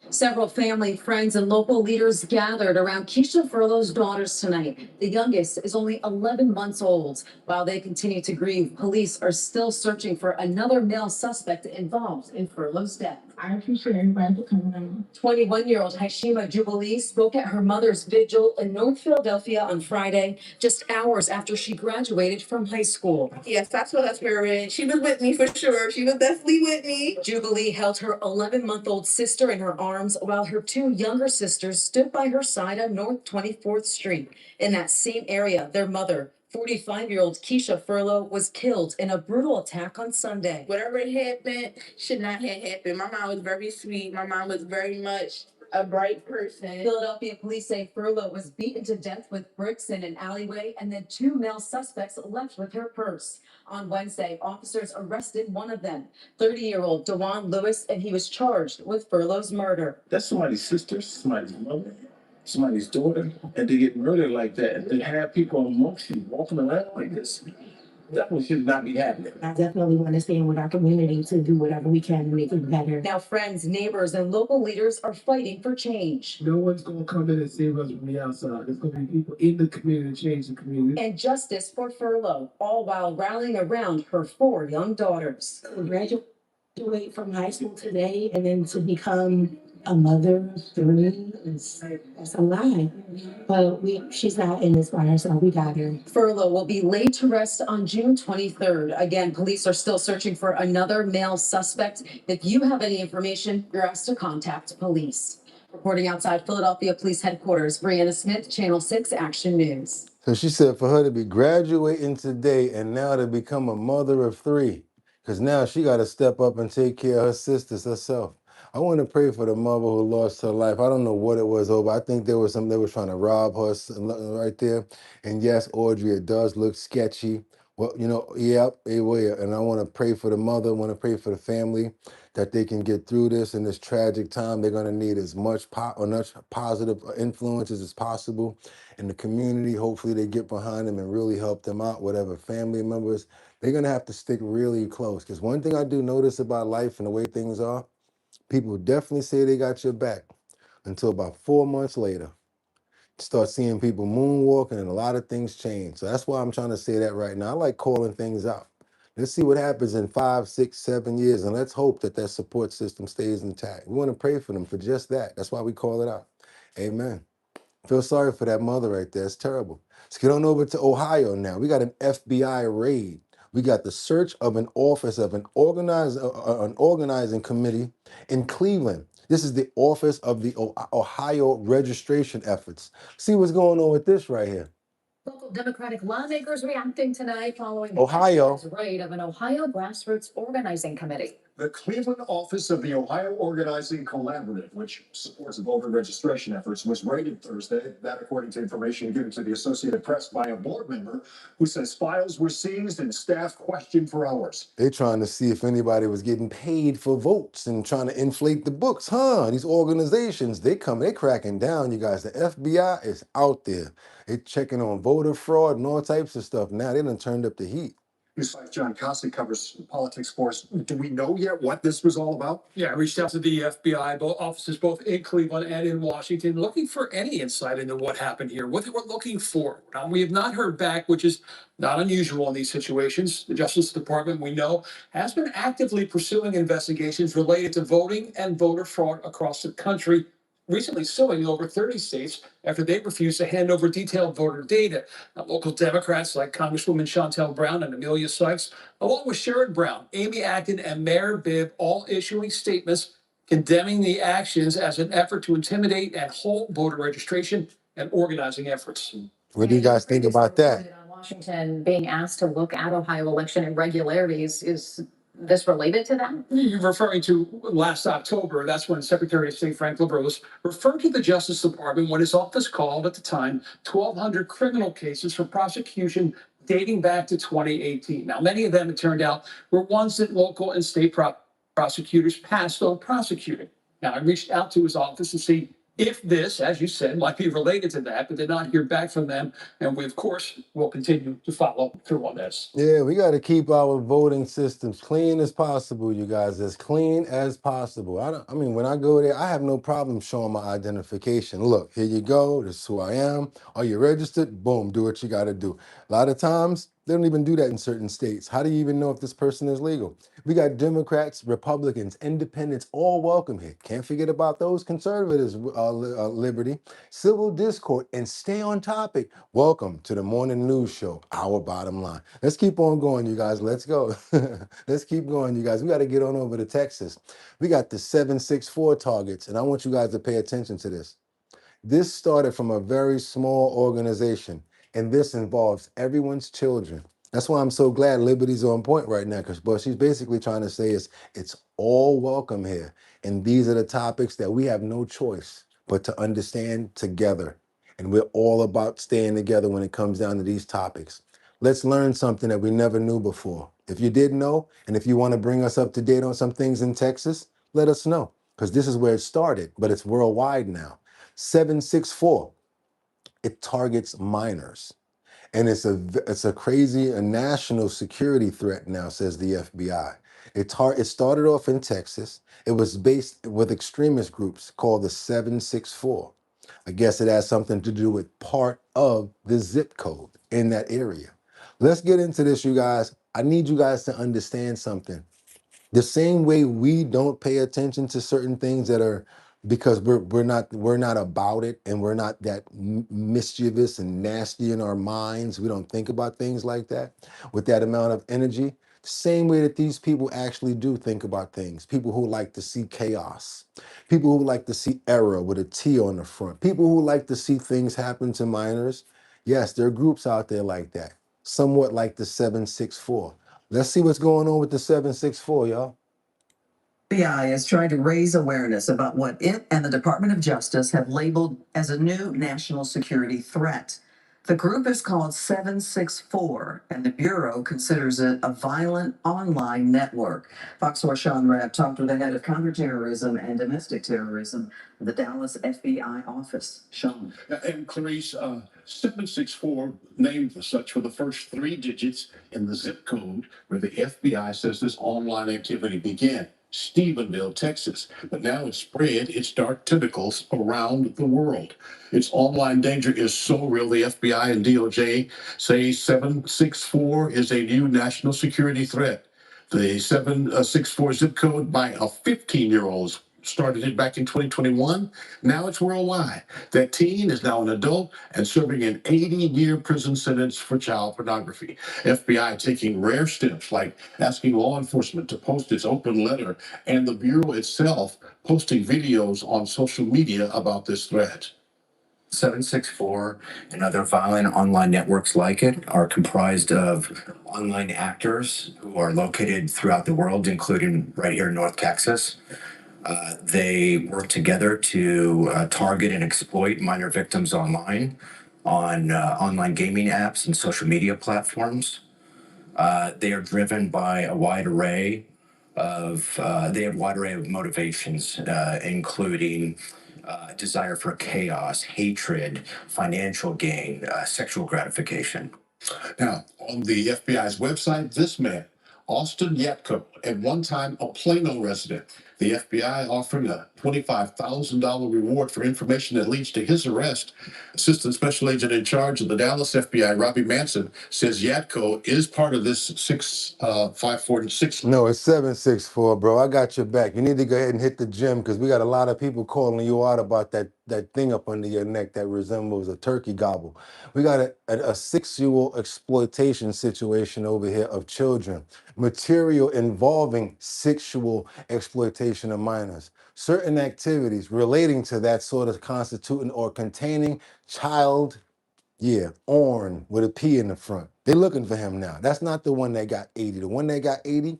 Several family, friends, and local leaders gathered around Keisha Furlow's daughters tonight. The youngest is only 11 months old. While they continue to grieve, police are still searching for another male suspect involved in Furlow's death. I appreciate everybody for coming on. 21-year-old Hashima Jubilee spoke at her mother's vigil in North Philadelphia on Friday, just hours after she graduated from high school. Yes, that's what that's spirit. She was with me for sure. She was definitely with me. Jubilee held her 11-month-old sister in her arms while her two younger sisters stood by her side on North 24th Street. In that same area, their mother, 45-year-old Keisha Furlow, was killed in a brutal attack on Sunday. Whatever happened should not have happened. My mom was very sweet. My mom was very much a bright person. Philadelphia police say Furlow was beaten to death with bricks in an alleyway, and then two male suspects left with her purse. On Wednesday, officers arrested one of them, 30-year-old DeJuan Lewis, and he was charged with Furlow's murder. That's somebody's sister, somebody's mother, somebody's daughter, and to get murdered like that, and to have people amongst you walking around like this, that one should not be happening. I definitely want to stand with our community to do whatever we can to make it better. Now, friends, neighbors, and local leaders are fighting for change. No one's going to come in and save us from the outside. There's going to be people in the community to change the community. And justice for Furlow, all while rallying around her four young daughters. Graduate from high school today and then to become a mother of three that's a lot. But she's not in this by herself. We got her. Furlow will be laid to rest on June 23rd. Again, police are still searching for another male suspect. If you have any information, you're asked to contact police. Reporting outside Philadelphia Police Headquarters, Brianna Smith, Channel 6 Action News. So she said for her to be graduating today and now to become a mother of three, because now she got to step up and take care of her sisters herself. I want to pray for the mother who lost her life. I don't know what it was over. I think there was something they were trying to rob her right there. And yes, Audrey, it does look sketchy. Well, you know, yep, it will. And I want to pray for the mother. I want to pray for the family that they can get through this in this tragic time. They're going to need as much positive influences as possible in the community. Hopefully they get behind them and really help them out, whatever family members. They're going to have to stick really close. Because one thing I do notice about life and the way things are, people definitely say they got your back until about 4 months later. Start seeing people moonwalking and a lot of things change. So that's why I'm trying to say that right now. I like calling things out. Let's see what happens in 5, 6, 7 years, and let's hope that that support system stays intact. We want to pray for them for just that. That's why we call it out. Amen. Feel sorry for that mother right there. It's terrible. Let's get on over to Ohio now. We got an FBI raid. We got the search of an office of an organizing committee in Cleveland. This is the office of the Ohio registration efforts. See what's going on with this right here. Local Democratic lawmakers reacting tonight following the Ohio raid of an Ohio grassroots organizing committee. The Cleveland office of the Ohio Organizing Collaborative, which supports voter registration efforts, was raided Thursday. That, according to information given to the Associated Press by a board member who says files were seized and staff questioned for hours. They're trying to see if anybody was getting paid for votes and trying to inflate the books. These organizations, they cracking down, you guys. The FBI is out there. They're checking on voter fraud and all types of stuff. Now they done turned up the heat. News 5 John Cossey covers politics for us. Do we know yet what this was all about? Yeah, I reached out to the FBI, both offices, both in Cleveland and in Washington, looking for any insight into what happened here, what they were looking for. Now, we have not heard back, which is not unusual in these situations. The Justice Department, we know, has been actively pursuing investigations related to voting and voter fraud across the country, recently suing over 30 states after they refused to hand over detailed voter data. Now, local Democrats like Congresswoman Shontel Brown and Amelia Sykes, along with Sherrod Brown, Amy Acton, and Mayor Bibb, all issuing statements condemning the actions as an effort to intimidate and halt voter registration and organizing efforts. What do you guys think about that? Washington being asked to look at Ohio election irregularities, is this related to that? You're referring to last October. That's when Secretary of State Frank LaRose referred to the Justice Department when his office called at the time 1,200 criminal cases for prosecution dating back to 2018. Now, many of them, it turned out, were ones that local and state prosecutors passed on prosecuting. Now, I reached out to his office to see if this, as you said, might be related to that, but did not hear back from them. And we, of course, will continue to follow through on this. Yeah, we got to keep our voting systems clean as possible, you guys, as clean as possible. I mean, when I go there, I have no problem showing my identification. Look, here you go. This is who I am. Are you registered? Boom, do what you got to do. A lot of times, they don't even do that in certain states. How do you even know if this person is legal? We got Democrats, Republicans, Independents, all welcome here. Can't forget about those conservatives, Liberty, civil discord, and stay on topic. Welcome to the morning news show, Our Bottom Line. Let's keep on going, you guys. Let's go. Let's keep going, you guys. We got to get on over to Texas. We got the 764 targets, and I want you guys to pay attention to this. This started from a very small organization, and this involves everyone's children. That's why I'm so glad Liberty's on point right now, because what she's basically trying to say is it's all welcome here. And these are the topics that we have no choice but to understand together. And we're all about staying together when it comes down to these topics. Let's learn something that we never knew before. If you didn't know, and if you want to bring us up to date on some things in Texas, let us know, because this is where it started, but it's worldwide now. 764, it targets minors. And it's a crazy, a national security threat now, says the FBI. It started off in Texas. It was based with extremist groups called the 764. I guess it has something to do with part of the zip code in that area. Let's get into this, you guys. I need you guys to understand something. The same way we don't pay attention to certain things that are because we're not about it, and we're not that mischievous and nasty in our minds. We don't think about things like that with that amount of energy. Same way that these people actually do think about things. People who like to see chaos, people who like to see error with a T on the front, people who like to see things happen to minors. Yes, there are groups out there like that, somewhat like the 764. Let's see what's going on with the 764, y'all. FBI is trying to raise awareness about what it and the Department of Justice have labeled as a new national security threat. The group is called 764, and the Bureau considers it a violent online network. Fox 4 Sean Rabb talked with the head of counterterrorism and domestic terrorism of the Dallas FBI office. Sean. And Clarice, 764 named as such for the first three digits in the zip code where the FBI says this online activity began. Stephenville, Texas, but now it's spread its dark tentacles around the world. Its online danger is so real, the FBI and DOJ say 764 is a new national security threat. The 764 zip code by a 15-year-old started it back in 2021. Now it's worldwide. That teen is now an adult and serving an 80-year prison sentence for child pornography. FBI taking rare steps like asking law enforcement to post its open letter, and the Bureau itself posting videos on social media about this threat. 764 and other violent online networks like it are comprised of online actors who are located throughout the world, including right here in North Texas. They work together to target and exploit minor victims online on online gaming apps and social media platforms. They are driven by a wide array of motivations, including desire for chaos, hatred, financial gain, sexual gratification. Now, on the FBI's website, this man, Austin Yatko, at one time a Plano resident. The FBI offering a $25,000 reward for information that leads to his arrest. Assistant Special Agent in charge of the Dallas FBI, Robbie Manson, says Yatko is part of this 546. No, it's 764, bro. I got your back. You need to go ahead and hit the gym, because we got a lot of people calling you out about that thing up under your neck that resembles a turkey gobble. We got a sexual exploitation situation over here of children. Material involving sexual exploitation of minors. Certain activities relating to that sort of constituting or containing child. Yeah, Orn with a P in the front. They're looking for him now. That's not the one that got 80. The one that got 80,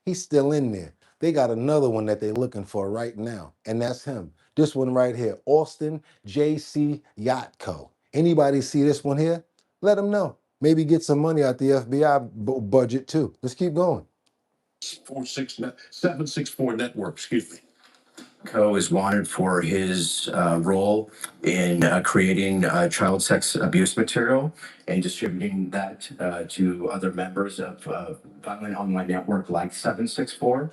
he's still in there. They got another one that they're looking for right now, and that's him. This one right here, Austin J.C. Yatko. Anybody see this one here? Let them know. Maybe get some money out the FBI budget too. Let's keep going. 764 network, excuse me. Co is wanted for his role in creating child sex abuse material and distributing that to other members of violent online network like 764.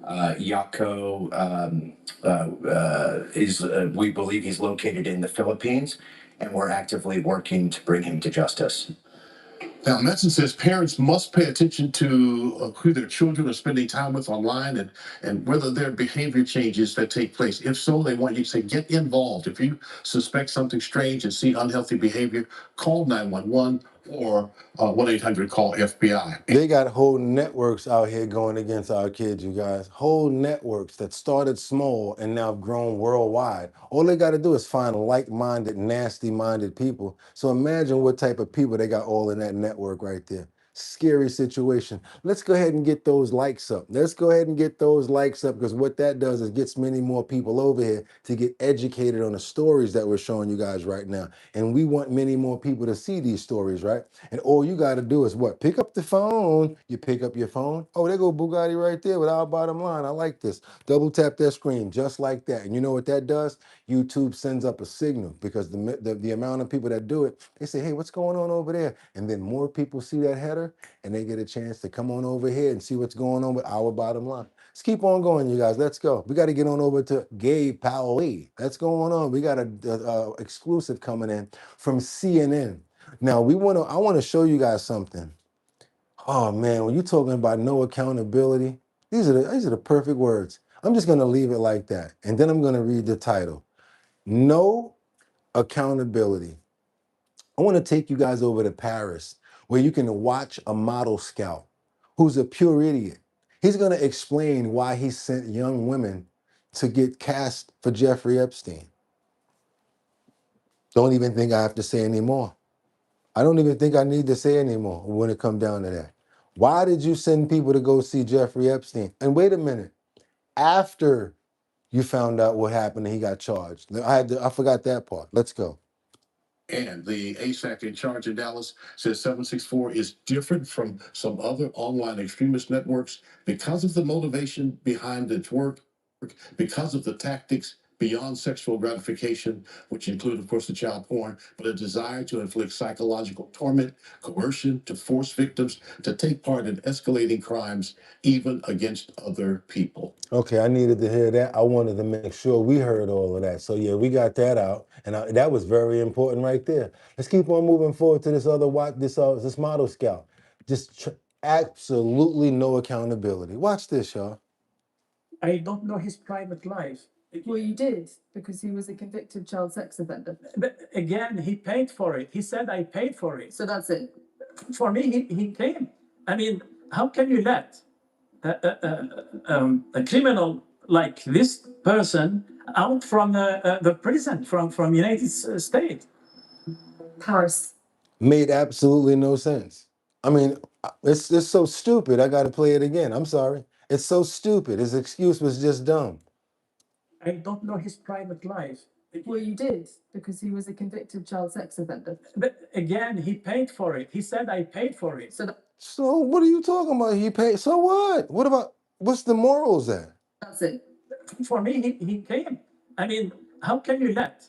Yako we believe he's located in the Philippines, and we're actively working to bring him to justice. Now, Metzen says parents must pay attention to who their children are spending time with online and whether there are behavior changes that take place. If so, they want you to say, get involved. If you suspect something strange and see unhealthy behavior, call 911 or 1-800-CALL FBI. They got whole networks out here going against our kids, you guys. Whole networks that started small and now have grown worldwide. All they got to do is find like-minded, nasty-minded people. So imagine what type of people they got all in that network right there. Scary situation. Let's go ahead and get those likes up. Let's go ahead and get those likes up, because what that does is gets many more people over here to get educated on the stories that we're showing you guys right now. And we want many more people to see these stories, right? And all you got to do is what? Pick up the phone. You pick up your phone. Oh, there go Boogotti right there with our bottom line. I like this. Double tap that screen just like that. And you know what that does? YouTube sends up a signal, because the amount of people that do it, they say, hey, what's going on over there? And then more people see that header and they get a chance to come on over here and see what's going on with our bottom line. Let's keep on going, you guys. Let's go. We got to get on over to Gabe Powell. That's going on. We got a exclusive coming in from CNN. Now I want to show you guys something. Oh man, when you're talking about no accountability, these are the perfect words. I'm just gonna leave it like that, and then I'm gonna read the title. No accountability. I want to take you guys over to Paris, where you can watch a model scout who's a pure idiot. He's gonna explain why he sent young women to get cast for Jeffrey Epstein. Don't even think I have to say anymore. I don't even think I need to say anymore when it comes down to that. Why did you send people to go see Jeffrey Epstein? And wait a minute, after you found out what happened and he got charged. I forgot that part. Let's go. And the ASAC in charge in Dallas says 764 is different from some other online extremist networks because of the motivation behind its work, because of the tactics beyond sexual gratification, which include, of course, the child porn, but a desire to inflict psychological torment, coercion, to force victims to take part in escalating crimes, even against other people. Okay, I needed to hear that. I wanted to make sure we heard all of that. So yeah, we got that out, and that was very important right there. Let's keep on moving forward to this other this model scout. Just absolutely no accountability. Watch this, y'all. I don't know his private life. Well, you did, because he was a convicted child sex offender. But again, he paid for it. He said, I paid for it. So that's it. For me, he came. I mean, how can you let a criminal like this person out from the prison, from United States? Paris. Made absolutely no sense. I mean, it's so stupid. I got to play it again. I'm sorry. It's so stupid. His excuse was just dumb. I don't know his private life. Well, you did, because he was a convicted child sex offender. But again, he paid for it. He said, I paid for it. So what are you talking about? He paid. So what? What's the morals there? That's it. For me, he came. I mean, how can you let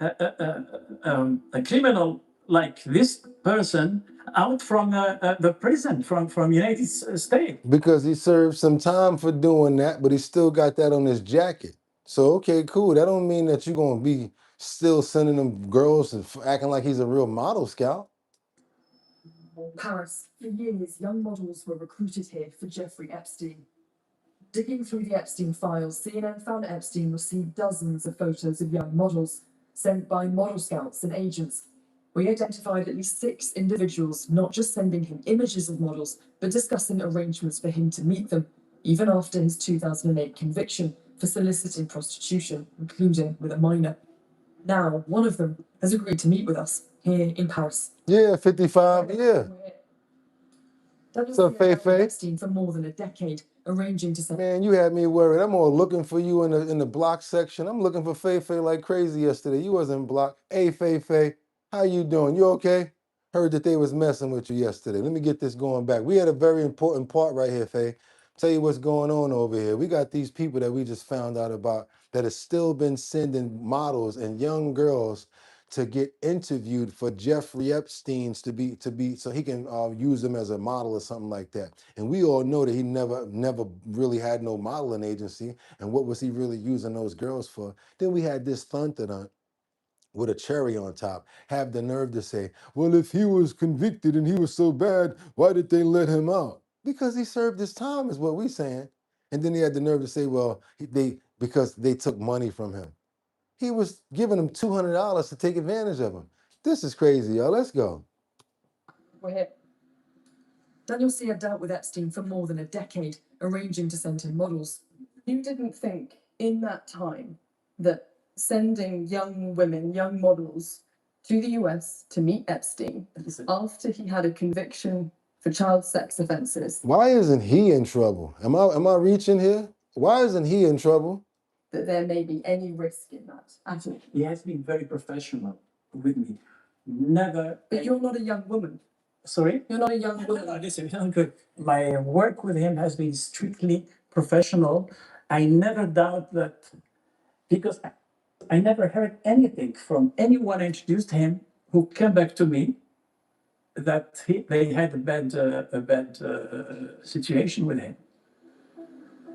a criminal like this person out from the prison, from United States? Because he served some time for doing that, but he still got that on his jacket. So, okay, cool. That don't mean that you're going to be still sending them girls and acting like he's a real model scout. Paris. For years, young models were recruited here for Jeffrey Epstein. Digging through the Epstein files, CNN found Epstein received dozens of photos of young models sent by model scouts and agents. We identified at least 6 individuals, not just sending him images of models, but discussing arrangements for him to meet them, even after his 2008 conviction for soliciting prostitution, including with a minor. Now, one of them has agreed to meet with us here in Paris. Yeah, 55, yeah. So, Faye? Epstein for more than a decade, arranging to send. Man, you had me worried. I'm all looking for you in the block section. I'm looking for Faye like crazy yesterday. You wasn't blocked. Hey, Faye, how you doing? You okay? Heard that they was messing with you yesterday. Let me get this going back. We had a very important part right here, Faye. Tell you what's going on over here. We got these people that we just found out about that has still been sending models and young girls to get interviewed for Jeffrey Epstein's to be so he can use them as a model or something like that. And we all know that he never really had no modeling agency. And what was he really using those girls for? Then we had this thunder with a cherry on top, have the nerve to say, well, if he was convicted and he was so bad, why did they let him out? Because he served his time, is what we're saying. And then he had the nerve to say, well, because they took money from him. He was giving them $200 to take advantage of him. This is crazy, y'all. Let's go. We're here. Daniel C. had dealt with Epstein for more than a decade, arranging to send him models. You didn't think in that time that sending young women, young models, to the US to meet Epstein after he had a conviction for child sex offenses, Why isn't he in trouble? Am I reaching here? Why isn't he in trouble? that there may be any risk in that at all? He has been very professional with me. Never. But you're not a young woman. Sorry? You're not a young woman. Listen, good. My work with him has been strictly professional. I never doubt that, because I never heard anything from anyone introduced him who came back to me that they had a bad situation with him.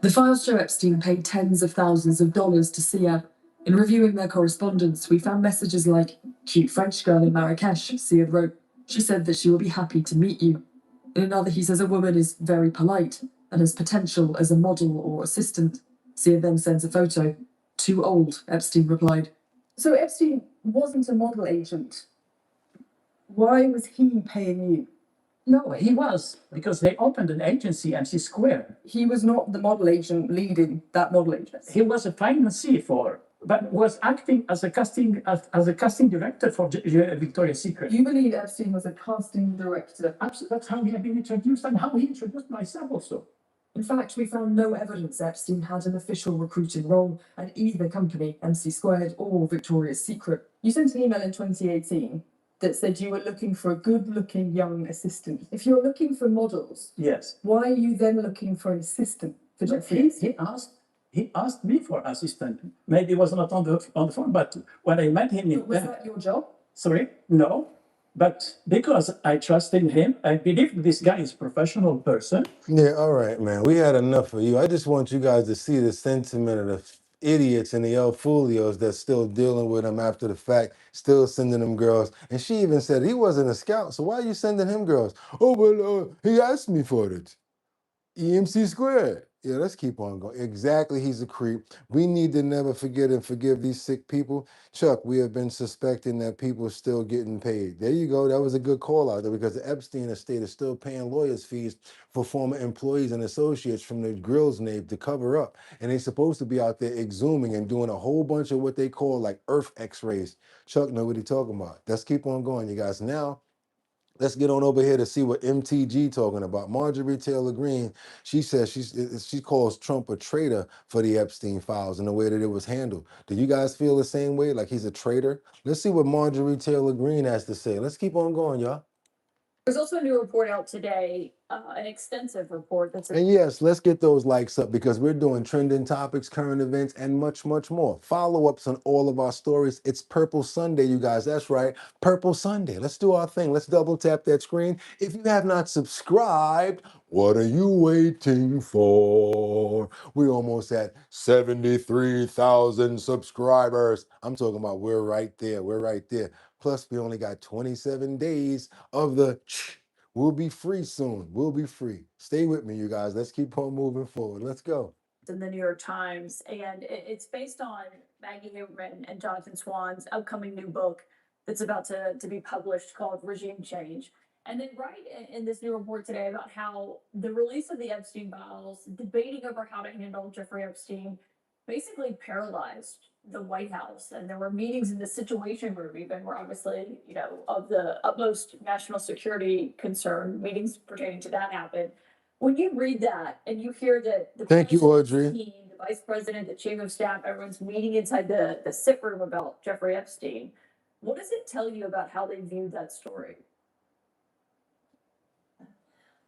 The files show Epstein paid tens of thousands of dollars to see her. In reviewing their correspondence, we found messages like, cute French girl in Marrakesh, Siad wrote. She said that she will be happy to meet you. In another, he says a woman is very polite and has potential as a model or assistant. Siad then sends a photo. Too old, Epstein replied. So Epstein wasn't a model agent. Why was he paying you? No, he was, because they opened an agency, MC Square. He was not the model agent leading that model agency. He was a financier for, but was acting as a casting director for Victoria's Secret. You believe Epstein was a casting director? Absolutely, that's how he had been introduced and how he introduced myself also. In fact, we found no evidence Epstein had an official recruiting role at either company, MC Squared or Victoria's Secret. You sent an email in 2018 that said you were looking for a good-looking young assistant. If you're looking for models, yes, why are you then looking for an assistant for Jeffrey? He asked me for assistant. Maybe it was not on the phone, but when I met him, was that your job? Sorry, no. But because I trust in him, I believe this guy is a professional person. Yeah, all right, man. We had enough of you. I just want you guys to see the sentiment of the idiots and the El Fulios that's still dealing with him after the fact, still sending them girls. And she even said he wasn't a scout, so why are you sending him girls? Oh, well, he asked me for it. EMC squared. Yeah, let's keep on going. Exactly, he's a creep. We need to never forget and forgive these sick people. Chuck, we have been suspecting that people are still getting paid. There you go. That was a good call out there, because the Epstein estate is still paying lawyers' fees for former employees and associates from the Grills name to cover up. And they're supposed to be out there exhuming and doing a whole bunch of what they call like earth x-rays. Chuck know what he's talking about. Let's keep on going, you guys. Now, let's get on over here to see what MTG talking about. Marjorie Taylor Greene, she says she calls Trump a traitor for the Epstein files and the way that it was handled. Do you guys feel the same way, like he's a traitor? Let's see what Marjorie Taylor Greene has to say. Let's keep on going, y'all. There's also a new report out today, an extensive report that's. And yes, let's get those likes up, because we're doing trending topics, current events, and much, much more. Follow-ups on all of our stories. It's Purple Sunday, you guys. That's right, Purple Sunday. Let's do our thing. Let's double tap that screen. If you have not subscribed, what are you waiting for? We're almost at 73,000 subscribers. I'm talking about we're right there. We're right there. Plus, we only got 27 days of the... We'll be free soon. We'll be free. Stay with me, you guys. Let's keep on moving forward. Let's go. In the New York Times, and it's based on Maggie Haberman and Jonathan Swan's upcoming new book that's about to be published called Regime Change. And then in this new report today about how the release of the Epstein files, debating over how to handle Jeffrey Epstein, basically paralyzed the White House. And there were meetings in the Situation Room even where obviously, of the utmost national security concern, meetings pertaining to that happened. When you read that and you hear that the Thank you, Audrey. team, the vice president, the chief of staff, everyone's meeting inside the sit room about Jeffrey Epstein, what does it tell you about how they viewed that story?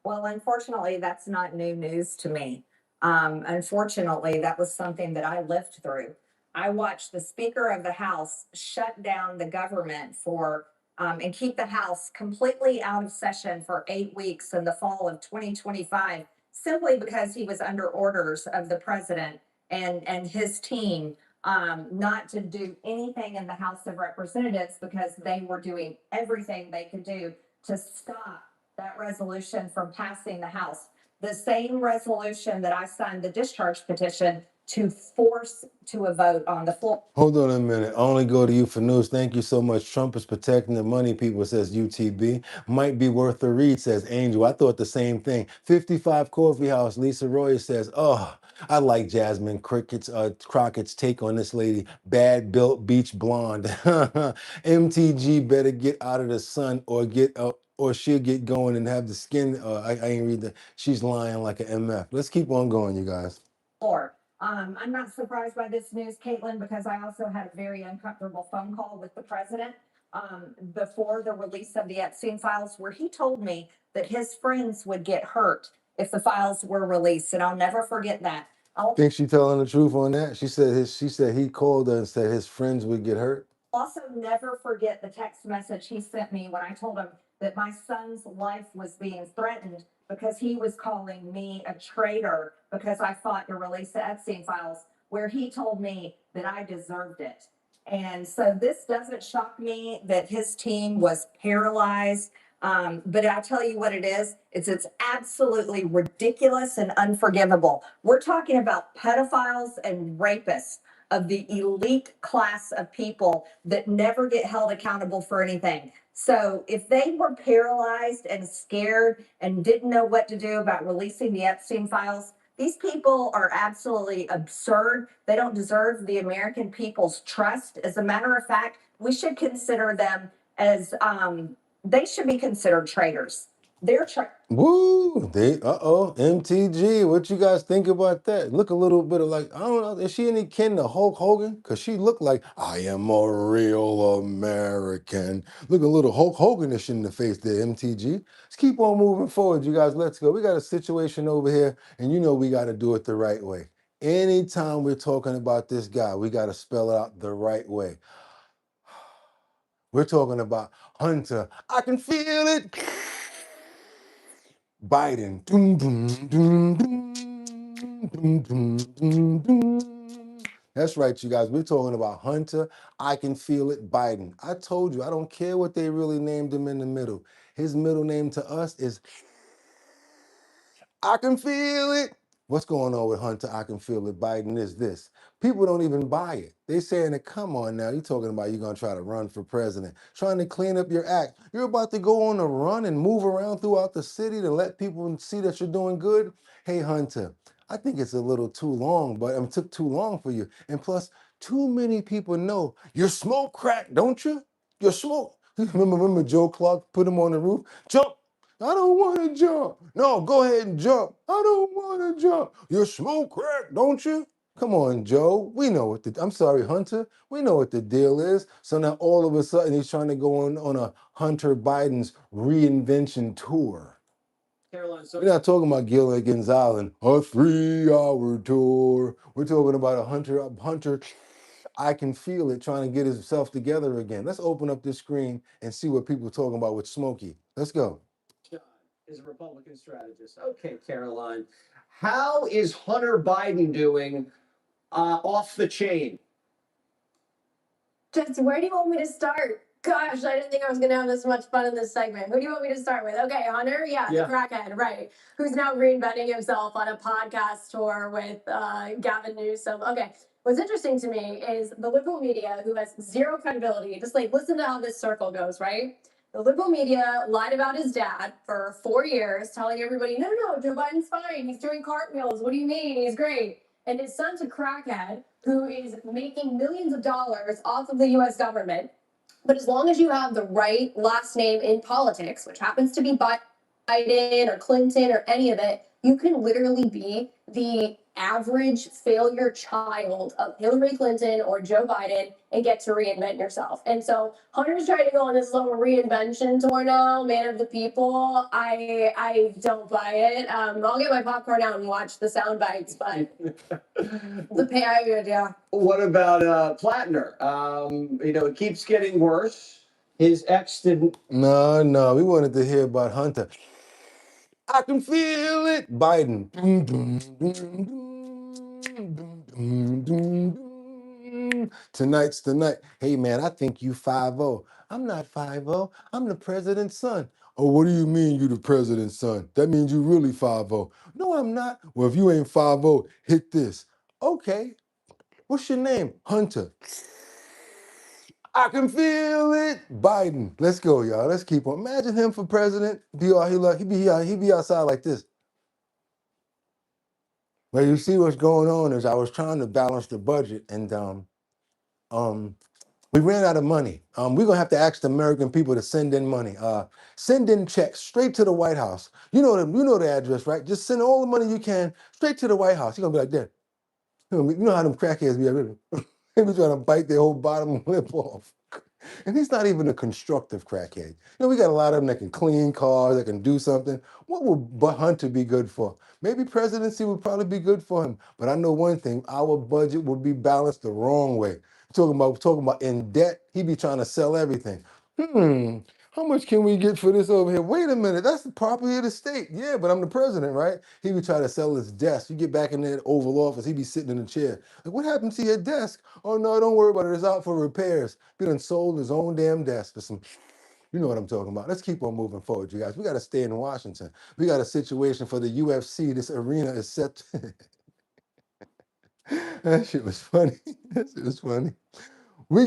Well, unfortunately, that's not new news to me. Unfortunately, that was something that I lived through. I watched the Speaker of the House shut down the government for and keep the House completely out of session for 8 weeks in the fall of 2025, simply because he was under orders of the president and his team not to do anything in the House of Representatives because they were doing everything they could do to stop that resolution from passing the House. The same resolution that I signed the discharge petition to force to a vote on the floor. Hold on a minute. I only go to you for news. Thank you so much. Trump is protecting the money people, says UTB. Might be worth a read, says Angel. I thought the same thing. 55 Coffee House, Lisa Roy says, oh, I like Jasmine Crockett's take on this lady. Bad built beach blonde. MTG better get out of the sun or she'll get going and have the skin. I ain't read that. She's lying like an MF. Let's keep on going, you guys. Or I'm not surprised by this news, Caitlin, because I also had a very uncomfortable phone call with the president before the release of the Epstein files, where he told me that his friends would get hurt if the files were released, and I'll never forget that. Think she telling the truth on that? She said he called her and said his friends would get hurt. Also, never forget the text message he sent me when I told him that my son's life was being threatened because he was calling me a traitor because I fought to release the Epstein files, where he told me that I deserved it. And so this doesn't shock me that his team was paralyzed. But I'll tell you what it is. It's absolutely ridiculous and unforgivable. We're talking about pedophiles and rapists of the elite class of people that never get held accountable for anything. So if they were paralyzed and scared and didn't know what to do about releasing the Epstein files, these people are absolutely absurd. They don't deserve the American people's trust. As a matter of fact, we should consider them as they should be considered traitors. Woo! MTG. What you guys think about that? Look a little bit of like, I don't know, is she any kin to Hulk Hogan? Because she looked like, I am a real American. Look a little Hulk Hoganish in the face there, MTG. Let's keep on moving forward, you guys. Let's go. We got a situation over here, and you know we got to do it the right way. Anytime we're talking about this guy, we got to spell it out the right way. We're talking about Hunter. I can feel it. Biden. Doom, doom, doom, doom, doom, doom, doom, doom. That's right, you guys. We're talking about Hunter. I can feel it. Biden. I told you, I don't care what they really named him in the middle. His middle name to us is I can feel it. What's going on with Hunter? I can feel it. Biden is this. People don't even buy it. They saying that, come on now, you're talking about you're going to try to run for president, trying to clean up your act. You're about to go on a run and move around throughout the city to let people see that you're doing good. Hey, Hunter, I think it's a little too long, but it took too long for you. And plus, too many people know you smoke crack, don't you? You smoke. Remember Joe Clark put him on the roof? Jump. I don't want to jump. No, go ahead and jump. I don't want to jump. You smoke crack, don't you? Come on, Joe. We know what I'm sorry, Hunter. We know what the deal is. So now all of a sudden he's trying to go on a Hunter Biden's reinvention tour. Caroline, so We're not talking about Gilligan's Island, a 3-hour tour. We're talking about a Hunter. I can feel it trying to get himself together again. Let's open up this screen and see what people are talking about with Smokey. Let's go. Is a Republican strategist. Okay, Caroline. How is Hunter Biden doing off the chain? Just where do you want me to start? Gosh, I didn't think I was going to have this much fun in this segment. Who do you want me to start with? Okay, Hunter, yeah. The crackhead, right, who's now reinventing himself on a podcast tour with Gavin Newsom. Okay, what's interesting to me is the liberal media, who has zero credibility, just like listen to how this circle goes, right? The liberal media lied about his dad for 4 years, telling everybody, no, Joe Biden's fine. He's doing cartwheels. What do you mean? He's great. And his son's a crackhead who is making millions of dollars off of the U.S. government. But as long as you have the right last name in politics, which happens to be Biden or Clinton or any of it, you can literally be the average failure child of Hillary Clinton or Joe Biden and get to reinvent yourself. And so Hunter's trying to go on this little reinvention tour now, man of the people. I don't buy it. I'll get my popcorn out and watch the sound bites, but yeah. What about Plattner? It keeps getting worse. His ex didn't. No, we wanted to hear about Hunter. I can feel it. Biden. Tonight's the night. Hey man, I think you 5-0. I'm not 5-0. I'm the president's son. Oh, what do you mean you the president's son? That means you really 5-0. No, I'm not. Well, if you ain't 5-0, hit this. Okay. What's your name? Hunter. I can feel it. Biden. Let's go, y'all. Let's keep on. Imagine him for president. He'd be outside like this. Well, you see what's going on is I was trying to balance the budget, and we ran out of money. We're gonna have to ask the American people to send in money. Send in checks straight to the White House. You know the address, right? Just send all the money you can straight to the White House. You're gonna be like that. You know how them crackheads be. They be trying to bite their whole bottom lip off. And he's not even a constructive crackhead. We got a lot of them that can clean cars, that can do something. What would Hunter be good for? Maybe presidency would probably be good for him. But I know one thing, our budget would be balanced the wrong way. Talking about in debt, he'd be trying to sell everything. How much can we get for this over here? Wait a minute, that's the property of the state. Yeah, but I'm the president, right? He would try to sell his desk. You get back in that Oval Office, he'd be sitting in a chair. Like, what happened to your desk? Oh no, don't worry about it. It's out for repairs. He done sold his own damn desk for some. You know what I'm talking about. Let's keep on moving forward, you guys. We got to stay in Washington. We got a situation for the UFC. This arena is set. That shit was funny. That shit was funny. We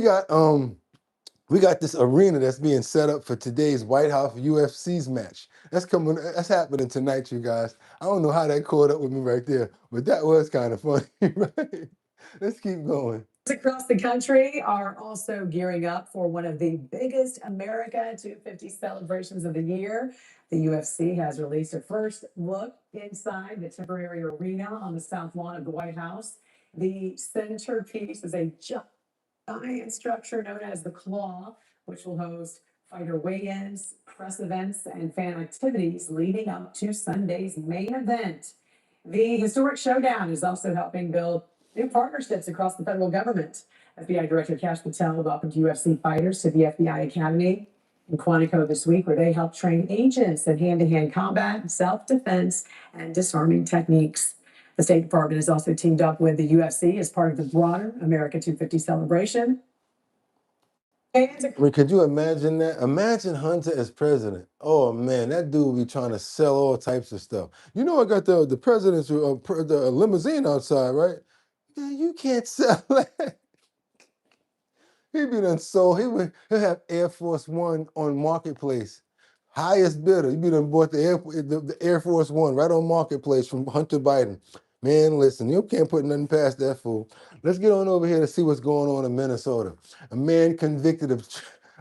got this arena that's being set up for today's White House UFC's match. That's happening tonight, you guys. I don't know how that caught up with me right there, but that was kind of funny, right? Let's keep going. Across the country are also gearing up for one of the biggest America 250 celebrations of the year. The UFC has released a first look inside the temporary arena on the south lawn of the White House. The centerpiece is a giant structure known as the Claw, which will host fighter weigh-ins, press events, and fan activities leading up to Sunday's main event. The historic showdown is also helping build new partnerships across the federal government. FBI Director Kash Patel welcomed UFC fighters to the FBI Academy in Quantico this week, where they help train agents in hand-to-hand combat, self-defense, and disarming techniques. The State Department has also teamed up with the UFC as part of the broader America 250 celebration. Could you imagine that? Imagine Hunter as president. Oh man, that dude would be trying to sell all types of stuff. I got the president's the limousine outside, right? Yeah, you can't sell that. He'd be done sold. He'll have Air Force One on Marketplace. Highest bidder. He'd be done bought the Air Force One right on Marketplace from Hunter Biden. Man, listen, you can't put nothing past that fool. Let's get on over here to see what's going on in Minnesota. A man convicted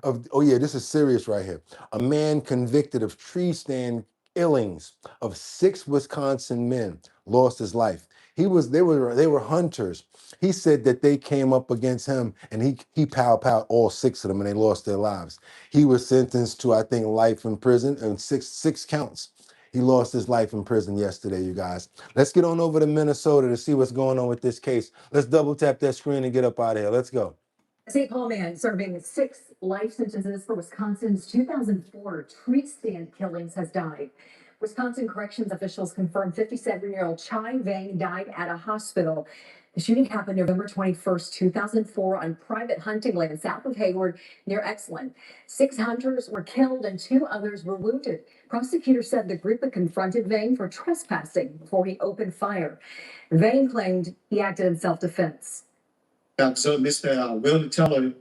oh yeah, this is serious right here. A man convicted of tree stand killings of 6 Wisconsin men lost his life. They were hunters. He said that they came up against him and he pow-powed all 6 of them and they lost their lives. He was sentenced to, I think, life in prison and six counts. He lost his life in prison yesterday, you guys. Let's get on over to Minnesota to see what's going on with this case. Let's double tap that screen and get up out of here. Let's go. A St. Paul man serving 6 life sentences for Wisconsin's 2004 tree stand killings has died. Wisconsin corrections officials confirmed 57-year-old Chai Vang died at a hospital. The shooting happened November 21st, 2004 on private hunting land south of Hayward near Exland. 6 hunters were killed and 2 others were wounded. Prosecutors said the group had confronted Vang for trespassing before he opened fire. Vang claimed he acted in self-defense. So Mr. Will Teller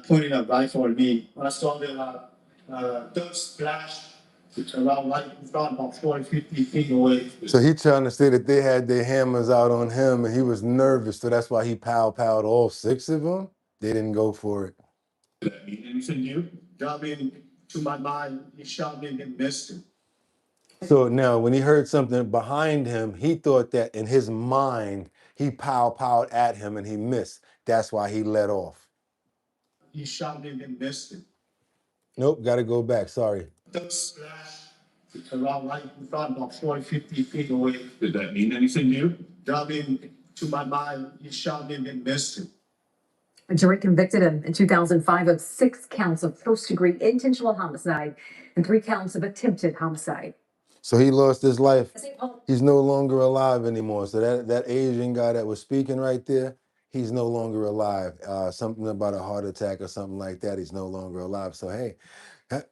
pointed a rifle at me. When I saw the dog splash, it's around right in front, about 40, 50 feet away. So he trying to say that they had their hammers out on him and he was nervous, so that's why he pow-powed all 6 of them? They didn't go for it. And he said, you got me into my mind, he shot me and missed him. So now when he heard something behind him, he thought that in his mind, he powed at him and he missed. That's why he let off. He shot me and missed it. Nope, got to go back. Sorry. Those splash around right in front, about 40, 50 feet away. Did that mean anything to you? Driving to my mind, he shot me and missed it. A jury convicted him in 2005 of 6 counts of first-degree intentional homicide and 3 counts of attempted homicide. So he lost his life. He's no longer alive anymore. So that Asian guy that was speaking right there, he's no longer alive. Something about a heart attack or something like that. He's no longer alive. So hey,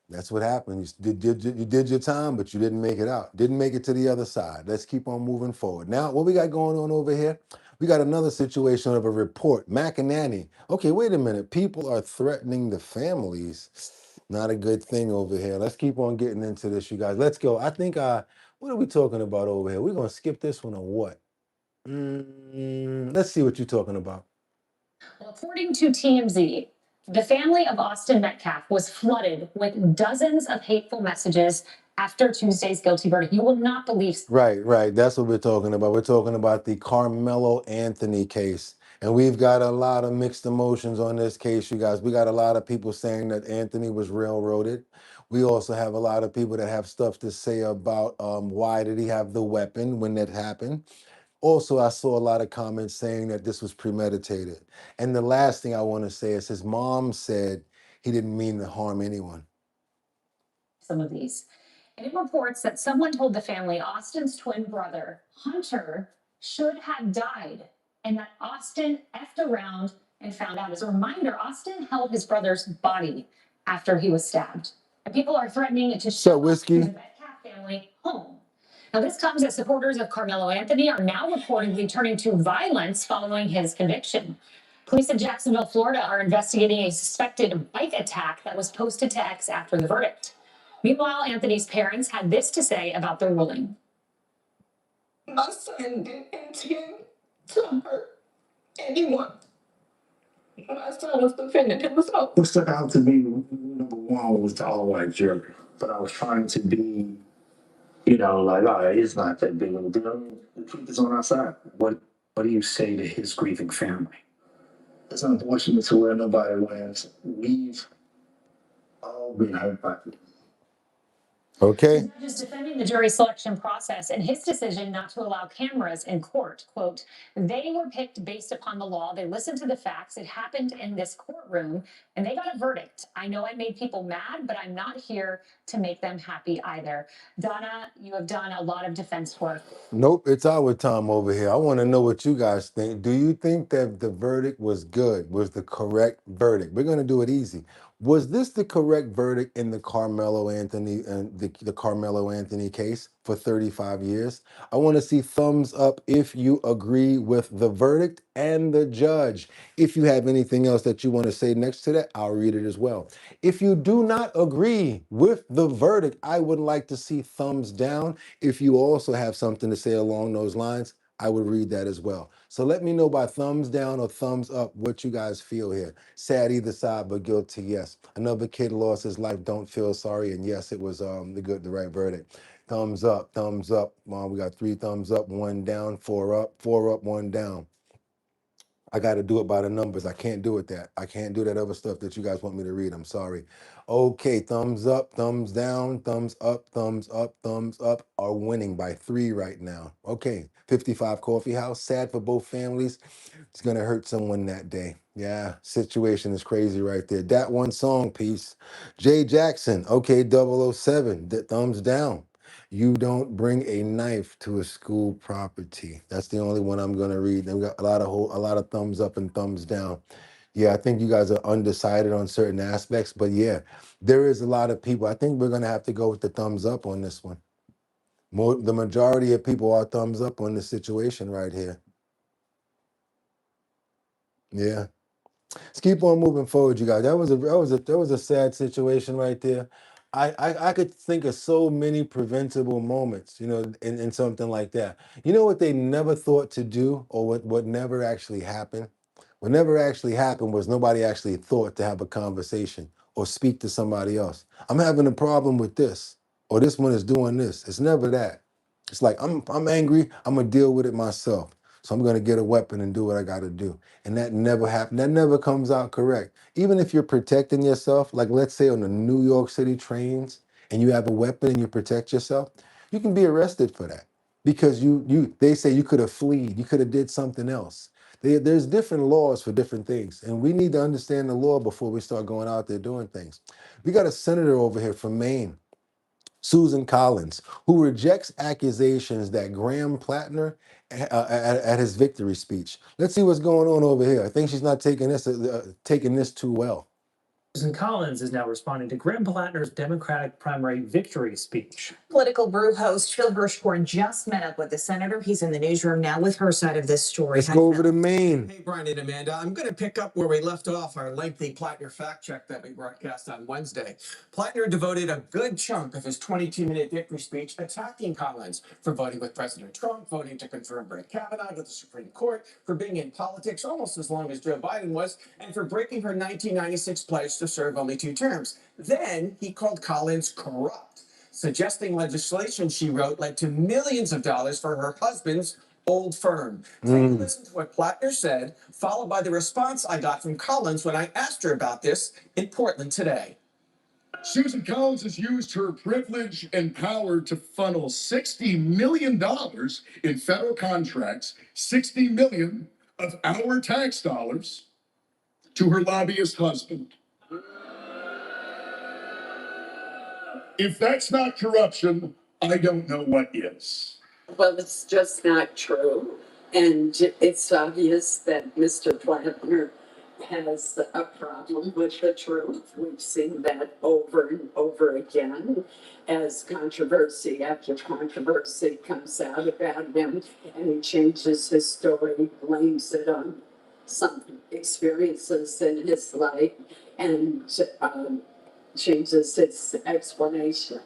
that's what happened. You did your time, but you didn't make it out. Didn't make it to the other side. Let's keep on moving forward. Now, what we got going on over here? We got another situation of a report. McEnany. Okay, wait a minute. People are threatening the families. Not a good thing over here. Let's keep on getting into this, you guys. Let's go. I think, what are we talking about over here? We're going to skip this one or what? Let's see what you're talking about. Well, according to TMZ, the family of Austin Metcalf was flooded with dozens of hateful messages after Tuesday's guilty verdict. You will not believe. Right. That's what we're talking about. We're talking about the Carmelo Anthony case. And we've got a lot of mixed emotions on this case, you guys. We got a lot of people saying that Anthony was railroaded. We also have a lot of people that have stuff to say about why did he have the weapon when that happened. Also, I saw a lot of comments saying that this was premeditated. And the last thing I want to say is his mom said he didn't mean to harm anyone. Some of these. And it reports that someone told the family Austin's twin brother, Hunter, should have died, and that Austin effed around and found out. As a reminder, Austin held his brother's body after he was stabbed. And people are threatening to shut Whiskey? the Metcalf family home. Now, this comes as supporters of Carmelo Anthony are now reportedly turning to violence following his conviction. Police in Jacksonville, Florida are investigating a suspected bike attack that was posted to X after the verdict. Meanwhile, Anthony's parents had this to say about the ruling. My son didn't intend to hurt anyone. My son was defending himself. What stuck out to me, number one, was the all-white jury. But I was trying to be, like, all right, it's not that big of a deal. The truth is on our side. What do you say to his grieving family? It's unfortunate to where nobody wins. We've all been hurt by it. Okay. Just defending the jury selection process and his decision not to allow cameras in court. Quote, they were picked based upon the law. They listened to the facts. It happened in this courtroom and they got a verdict. I know I made people mad, but I'm not here to make them happy either. Donna, you have done a lot of defense work. Nope, it's our time over here. I want to know what you guys think. Do you think that the verdict was good? Was the correct verdict? We're going to do it easy. Was this the correct verdict in the Carmelo Anthony and the Carmelo Anthony case for 35 years? I want to see thumbs up if you agree with the verdict and the judge. If you have anything else that you want to say next to that, I'll read it as well. If you do not agree with the verdict, I would like to see thumbs down. If you also have something to say along those lines, I would read that as well. So let me know by thumbs down or thumbs up what you guys feel here. Sad either side, but guilty, yes. Another kid lost his life, don't feel sorry, and yes, it was the right verdict. Thumbs up, thumbs up. We got 3 thumbs up, 1 down, 4 up, 1 down. I got to do it by the numbers. I can't do it that. I can't do that other stuff that you guys want me to read. I'm sorry. Okay, thumbs up, thumbs down, thumbs up, thumbs up, thumbs up are winning by 3 right now. Okay, 55 Coffee House. Sad for both families. It's going to hurt someone that day. Yeah, situation is crazy right there. That one song piece. Jay Jackson. Okay, 007. Thumbs down. You don't bring a knife to a school property. That's the only one I'm going to read. Then we got a lot of thumbs up and thumbs down. Yeah, I think you guys are undecided on certain aspects, but yeah, there is a lot of people. I think we're going to have to go with the thumbs up on this one. The majority of people are thumbs up on this situation right here. Yeah. Let's keep on moving forward, you guys. That was a sad situation right there. I could think of so many preventable moments, in something like that. You know what they never thought to do, or what never actually happened? What never actually happened was nobody actually thought to have a conversation or speak to somebody else. I'm having a problem with this. or this one is doing this. It's never that. It's like I'm angry. I'm gonna deal with it myself. So I'm gonna get a weapon and do what I gotta do. And that never happened. That never comes out correct. Even if you're protecting yourself, like let's say on the New York City trains, and you have a weapon and you protect yourself, you can be arrested for that because they say you could have fled, you could have did something else. There's different laws for different things, and we need to understand the law before we start going out there doing things. We got a senator over here from Maine, Susan Collins, who rejects accusations that Graham Plattner at his victory speech. Let's see what's going on over here. I think she's not taking this too well. Susan Collins is now responding to Graham Plattner's Democratic primary victory speech. Political Brew host Phil Hirschhorn just met up with the senator. He's in the newsroom now with her side of this story. Let's go over to Maine. Hey, Brian and Amanda, I'm going to pick up where we left off our lengthy Plattner fact check that we broadcast on Wednesday. Plattner devoted a good chunk of his 22-minute victory speech attacking Collins for voting with President Trump, voting to confirm Brett Kavanaugh to the Supreme Court, for being in politics almost as long as Joe Biden was, and for breaking her 1996 pledge to serve only 2 terms. Then he called Collins corrupt, suggesting legislation she wrote led to millions of dollars for her husband's old firm. Take a listen to what Plattner said, followed by the response I got from Collins when I asked her about this in Portland today. Susan Collins has used her privilege and power to funnel $60 million in federal contracts, $60 million of our tax dollars, to her lobbyist husband. If that's not corruption, I don't know what is. Well, it's just not true. And it's obvious that Mr. Plattner has a problem with the truth. We've seen that over and over again as controversy after controversy comes out about him, and he changes his story, blames it on some experiences in his life, and changes his explanation.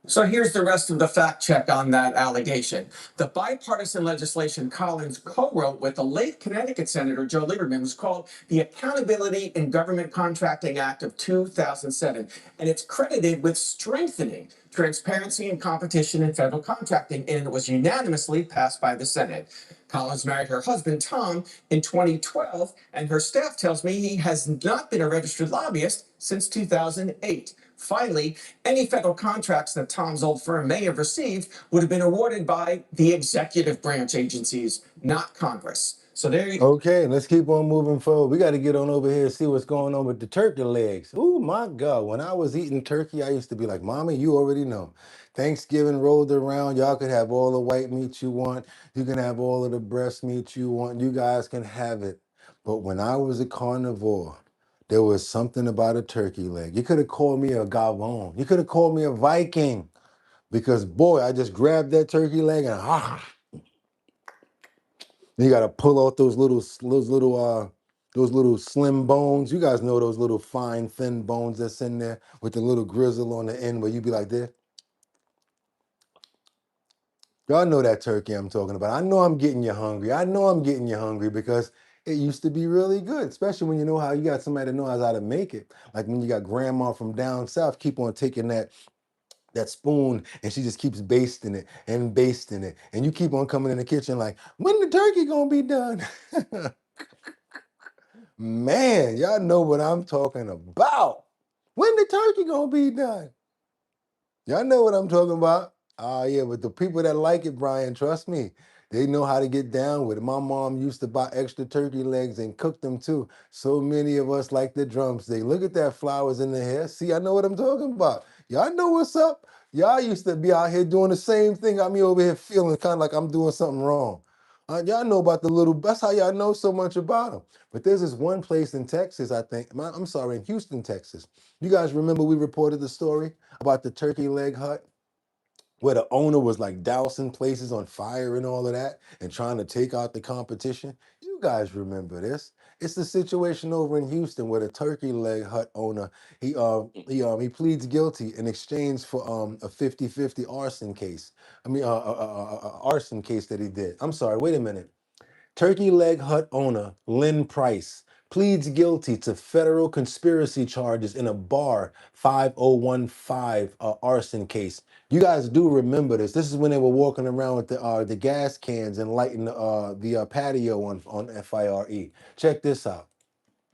So here's the rest of the fact check on that allegation. The bipartisan legislation Collins co-wrote with the late Connecticut Senator Joe Lieberman was called the Accountability in Government Contracting Act of 2007, and it's credited with strengthening transparency and competition in federal contracting, and it was unanimously passed by the Senate. Collins married her husband, Tom, in 2012, and her staff tells me he has not been a registered lobbyist since 2008. Finally, any federal contracts that Tom's old firm may have received would have been awarded by the executive branch agencies, not Congress. So there you go. Okay, let's keep on moving forward. We got to get on over here and see what's going on with the turkey legs. Oh my God, when I was eating turkey, I used to be like, Mommy, you already know. Thanksgiving rolled around, y'all could have all the white meat you want. You can have all of the breast meat you want. You guys can have it. But when I was a carnivore, there was something about a turkey leg. You could have called me a Gavon. You could have called me a Viking. Because boy, I just grabbed that turkey leg and you got to pull out those little slim bones. You guys know those little fine, thin bones that's in there with the little grizzle on the end where you be like this. Y'all know that turkey I'm talking about. I know I'm getting you hungry. I know I'm getting you hungry because it used to be really good, especially when you know how you got somebody that knows how to make it. Like when you got grandma from down south, keep on taking that spoon and she just keeps basting it. And you keep on coming in the kitchen like, when the turkey gonna be done? Man, y'all know what I'm talking about. When the turkey gonna be done? Y'all know what I'm talking about. Oh yeah, but the people that like it, Brian, trust me, they know how to get down with it. My mom used to buy extra turkey legs and cook them too. So many of us like the drumstick. Look at that flowers in the hair. See, I know what I'm talking about. Y'all know what's up. Y'all used to be out here doing the same thing. Got me over here feeling kind of like I'm doing something wrong. Y'all know about the little, that's how y'all know so much about them. But there's this one place in Texas, I think, I'm sorry, in Houston, Texas. You guys remember we reported the story about the turkey leg hut where the owner was like dousing places on fire and all of that and trying to take out the competition? You guys remember this. It's the situation over in Houston where the turkey leg hut owner, he pleads guilty in exchange for a 50-50 arson case. Arson case that he did. I'm sorry, wait a minute. Turkey leg hut owner Lynn Price pleads guilty to federal conspiracy charges in a bar 5015 arson case. You guys do remember this. This is when they were walking around with the gas cans and lighting the patio on FIRE. Check this out.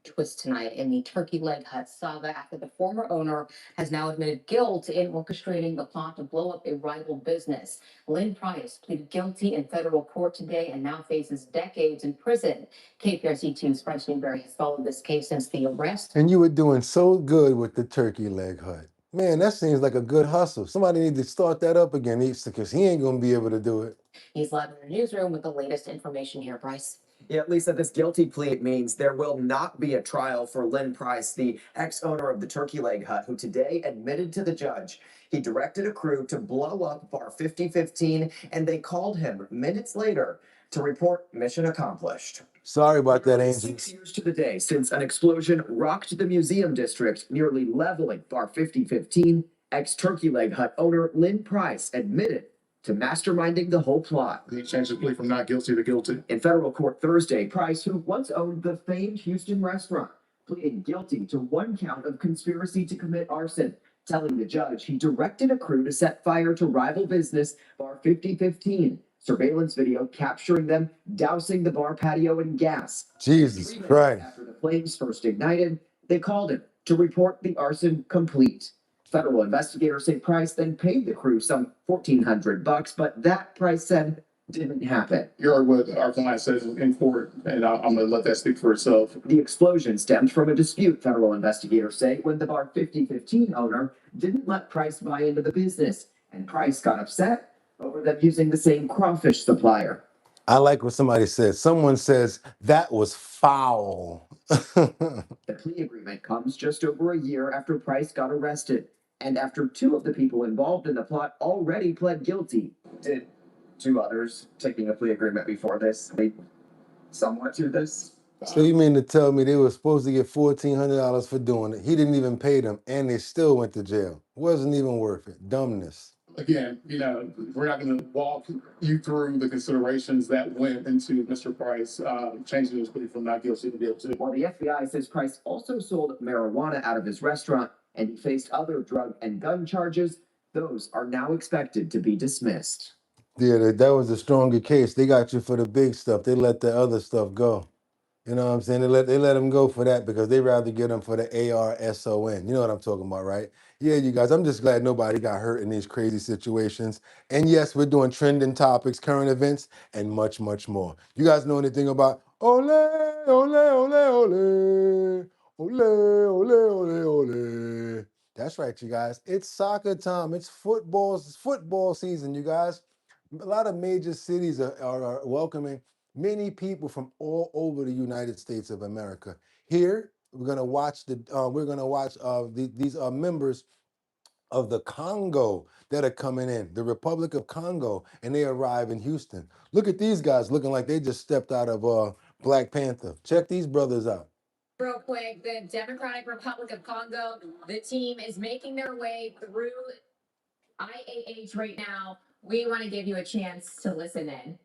Twist tonight in the turkey leg hut saga after the former owner has now admitted guilt in orchestrating the plot to blow up a rival business. Lynn Price pleaded guilty in federal court today and now faces decades in prison. KPRC2's Bryce Newberry has followed this case since the arrest. And you were doing so good with the turkey leg hut. Man, that seems like a good hustle. Somebody need to start that up again because he ain't going to be able to do it. He's live in the newsroom with the latest information here, Bryce. Yeah, Lisa, this guilty plea means there will not be a trial for Lynn Price, the ex-owner of the Turkey Leg Hut, who today admitted to the judge he directed a crew to blow up Bar 5015, and they called him minutes later to report mission accomplished. Sorry about that, Angel. 6 years to the day since an explosion rocked the museum district, nearly leveling Bar 5015, ex-Turkey Leg Hut owner Lynn Price admitted to masterminding the whole plot. He changed his plea from not guilty to guilty. In federal court Thursday, Price, who once owned the famed Houston restaurant, pleaded guilty to one count of conspiracy to commit arson, telling the judge he directed a crew to set fire to rival business Bar 5015. Surveillance video capturing them dousing the bar patio in gas. Jesus 3 minutes Christ. after the flames first ignited, they called him to report the arson complete. Federal investigators say Price then paid the crew some $1,400, but that, Price said, didn't happen. You heard what our client says in court, and I'm going to let that speak for itself. The explosion stemmed from a dispute, federal investigators say, when the Bar 5015 owner didn't let Price buy into the business, and Price got upset over them using the same crawfish supplier. I like what somebody said. Someone says, that was foul. The plea agreement comes just over a year after Price got arrested, and after 2 of the people involved in the plot already pled guilty. Did 2 others taking a plea agreement before this lead somewhat to this? So you mean to tell me they were supposed to get $1,400 for doing it? He didn't even pay them, and they still went to jail. Wasn't even worth it. Dumbness. Again, we're not going to walk you through the considerations that went into Mr. Price changing his plea from not guilty to guilty. While the FBI says Price also sold marijuana out of his restaurant and he faced other drug and gun charges, those are now expected to be dismissed. Yeah, that was a stronger case. They got you for the big stuff. They let the other stuff go. You know what I'm saying? They let them go for that because they rather get them for the ARSON. You know what I'm talking about, right? Yeah, you guys, I'm just glad nobody got hurt in these crazy situations. And yes, we're doing trending topics, current events, and much, much more. You guys know anything about ole, ole, ole, ole, ole, ole, ole, ole. That's right, you guys. It's soccer time. It's football season, you guys. A lot of major cities are welcoming many people from all over the United States of America. Here, we're gonna watch these members of the Congo that are coming in, the Republic of Congo, and they arrive in Houston. Look at these guys looking like they just stepped out of Black Panther. Check these brothers out. Real quick, the Democratic Republic of Congo, the team is making their way through IAH right now. We want to give you a chance to listen in.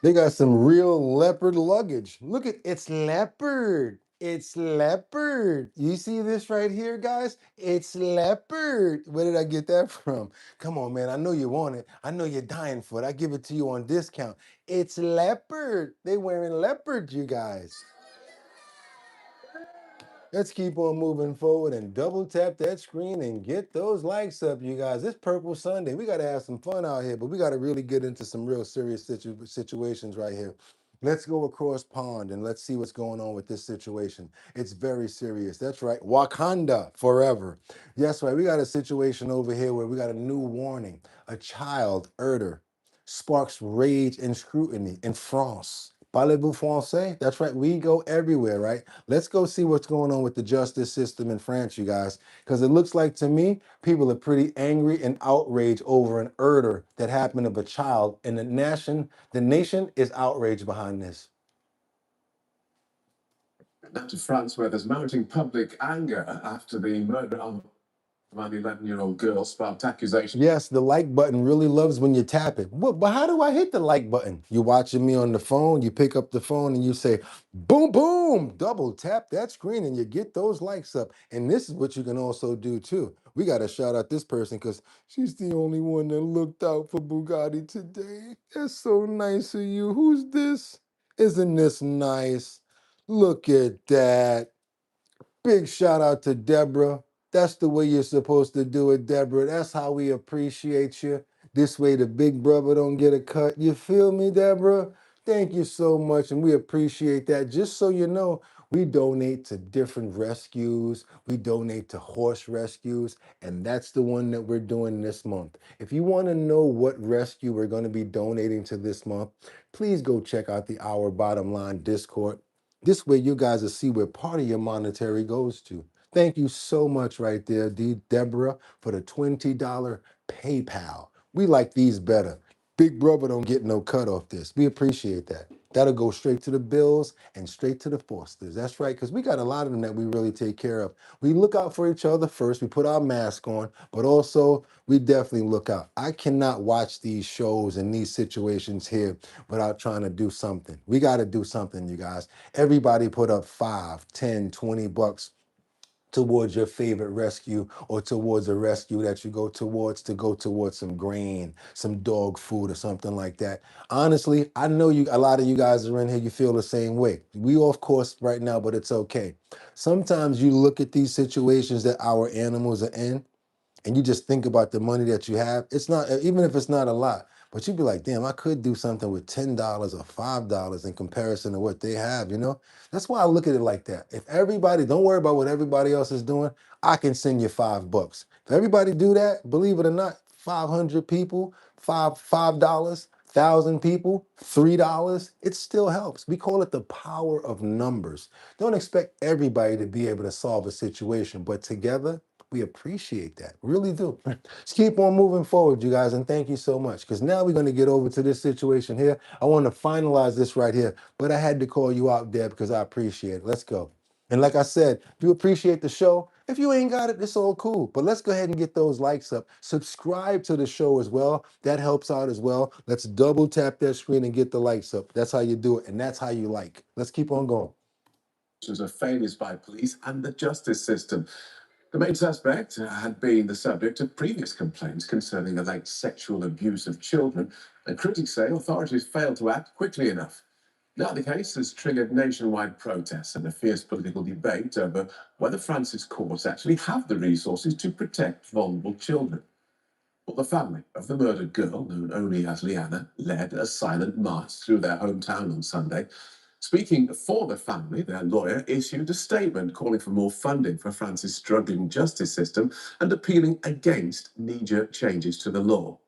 They got some real leopard luggage. Look at it's leopard. It's leopard. You see this right here, guys? It's leopard. Where did I get that from? Come on, man. I know you want it. I know you're dying for it. I give it to you on discount. It's leopard. They wearing leopard, you guys. Let's keep on moving forward and double tap that screen and get those likes up, you guys. It's Purple Sunday. We got to have some fun out here, but we got to really get into some real serious situations right here. Let's go across pond and let's see what's going on with this situation. It's very serious. That's right. Wakanda forever. Yes, right. We got a situation over here where we got a new warning. A child murder sparks rage and scrutiny in France. Parlez-vous français? That's right. We go everywhere, right? Let's go see what's going on with the justice system in France, you guys, because it looks like to me people are pretty angry and outraged over an murder that happened of a child, and the nation is outraged behind this. Now to France, where there's mounting public anger after the murder of an 11-year-old girl sparked accusations. Yes, the like button really loves when you tap it. But how do I hit the like button? You're watching me on the phone, you pick up the phone and you say, boom, boom, double tap that screen and you get those likes up. And this is what you can also do too. We got to shout out this person because she's the only one that looked out for Boogotti today. That's so nice of you. Who's this? Isn't this nice? Look at that. Big shout out to Deborah. That's the way you're supposed to do it, Deborah. That's how we appreciate you. This way the big brother don't get a cut. You feel me, Deborah? Thank you so much, and we appreciate that. Just so you know, we donate to different rescues. We donate to horse rescues, and that's the one that we're doing this month. If you want to know what rescue we're going to be donating to this month, please go check out the Our Bottom Line Discord. This way you guys will see where part of your monetary goes to. Thank you so much right there, Deborah, for the $20 PayPal. We like these better. Big brother don't get no cut off this. We appreciate that. That'll go straight to the Bills and straight to the Forsters. That's right, because we got a lot of them that we really take care of. We look out for each other first. We put our mask on, but also we definitely look out. I cannot watch these shows and these situations here without trying to do something. We got to do something, you guys. Everybody put up 5, 10, 20 bucks towards your favorite rescue or towards a rescue that you go towards some grain, some dog food or something like that. Honestly, I know a lot of you guys are in here, you feel the same way. We off course right now, but it's okay. Sometimes you look at these situations that our animals are in and you just think about the money that you have. It's not, even if it's not a lot, but you'd be like, damn, I could do something with $10 or $5 in comparison to what they have, you know? That's why I look at it like that. If everybody, don't worry about what everybody else is doing, I can send you $5. If everybody do that, believe it or not, 500 people, $5, 1,000 people, $3, it still helps. We call it the power of numbers. Don't expect everybody to be able to solve a situation, but together, we appreciate that, really do. Let's keep on moving forward, you guys, and thank you so much. Because now we're going to get over to this situation here. I want to finalize this right here, but I had to call you out, Deb, because I appreciate it. Let's go. And like I said, if you appreciate the show, if you ain't got it, it's all cool. But let's go ahead and get those likes up. Subscribe to the show as well. That helps out as well. Let's double tap that screen and get the likes up. That's how you do it, and that's how you like. Let's keep on going. Of failures by police and the justice system. The main suspect had been the subject of previous complaints concerning alleged sexual abuse of children, and critics say authorities failed to act quickly enough. Now, the case has triggered nationwide protests and a fierce political debate over whether France's courts actually have the resources to protect vulnerable children. Well, the family of the murdered girl, known only as Liana, led a silent march through their hometown on Sunday. Speaking for the family, their lawyer issued a statement calling for more funding for France's struggling justice system and appealing against knee-jerk changes to the law.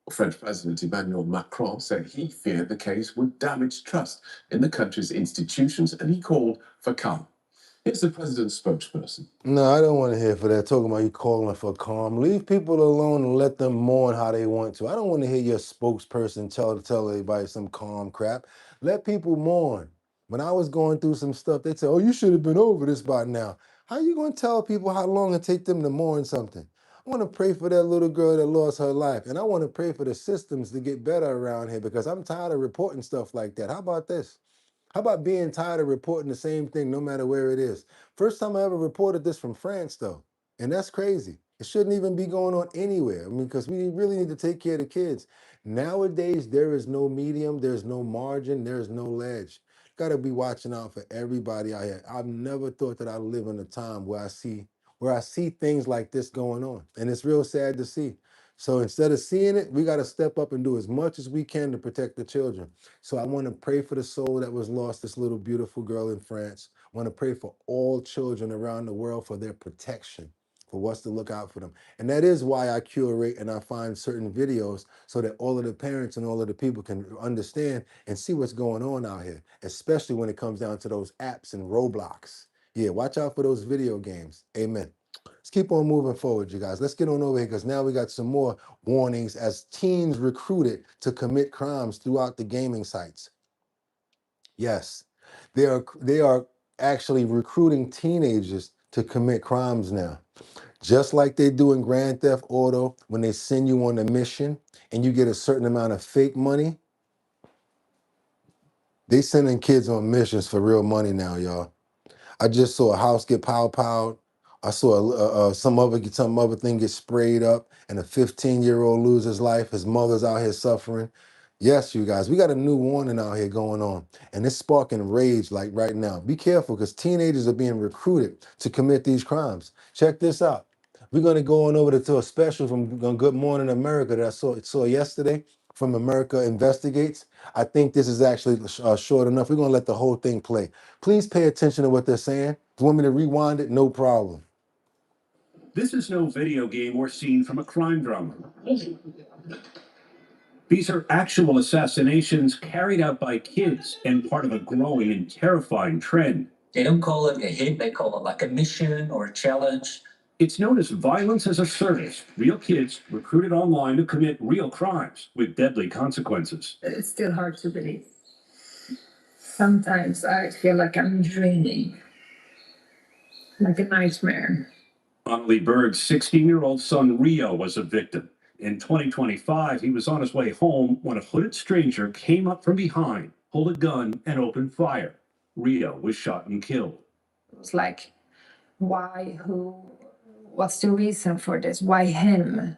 French President Emmanuel Macron said he feared the case would damage trust in the country's institutions, and he called for calm. Here's the president's spokesperson. No, I don't want to hear for that. Talking about you calling for calm. Leave people alone and let them mourn how they want to. I don't want to hear your spokesperson tell everybody some calm crap. Let people mourn. When I was going through some stuff, they said, "Oh, you should have been over this by now." How you going to tell people how long it take them to mourn something? I want to pray for that little girl that lost her life, and I want to pray for the systems to get better around here because I'm tired of reporting stuff like that. How about this? How about being tired of reporting the same thing no matter where it is? First time I ever reported this from France, though, and that's crazy. It shouldn't even be going on anywhere. I mean, because we really need to take care of the kids. Nowadays, there is no medium, there's no margin, there's no ledge. Got to be watching out for everybody out here. I've never thought that I'd live in a time where I see things like this going on, and it's real sad to see. So instead of seeing it, we got to step up and do as much as we can to protect the children. So I want to pray for the soul that was lost, this little beautiful girl in France. I want to pray for all children around the world for their protection, for what's to look out for them. And that is why I curate and I find certain videos so that all of the parents and all of the people can understand and see what's going on out here, especially when it comes down to those apps and Roblox. Yeah, watch out for those video games. Amen. Let's keep on moving forward, you guys. Let's get on over here because now we got some more warnings as teens recruited to commit crimes throughout the gaming sites. Yes, they are actually recruiting teenagers to commit crimes now. Just like they do in Grand Theft Auto when they send you on a mission and you get a certain amount of fake money, they sending kids on missions for real money now, y'all. I just saw a house get pow-powed. I saw some other thing get sprayed up, and a 15-year-old lose his life. His mother's out here suffering. Yes, you guys, we got a new warning out here going on, and it's sparking rage like right now. Be careful, because teenagers are being recruited to commit these crimes. Check this out. We're going to go on over to a special from Good Morning America that I saw yesterday from America Investigates. I think this is actually short enough. We're going to let the whole thing play. Please pay attention to what they're saying. If you want me to rewind it, no problem. This is no video game or scene from a crime drama. These are actual assassinations carried out by kids and part of a growing and terrifying trend. They don't call it a hit, they call it like a mission or a challenge. It's known as violence as a service. Real kids recruited online to commit real crimes with deadly consequences. It's still hard to believe. Sometimes I feel like I'm dreaming, like a nightmare. Annalie Berg's 16-year-old son Rio was a victim. In 2025, he was on his way home when a hooded stranger came up from behind, pulled a gun, and opened fire. Rio was shot and killed. It was like, why, who, what's the reason for this? Why him?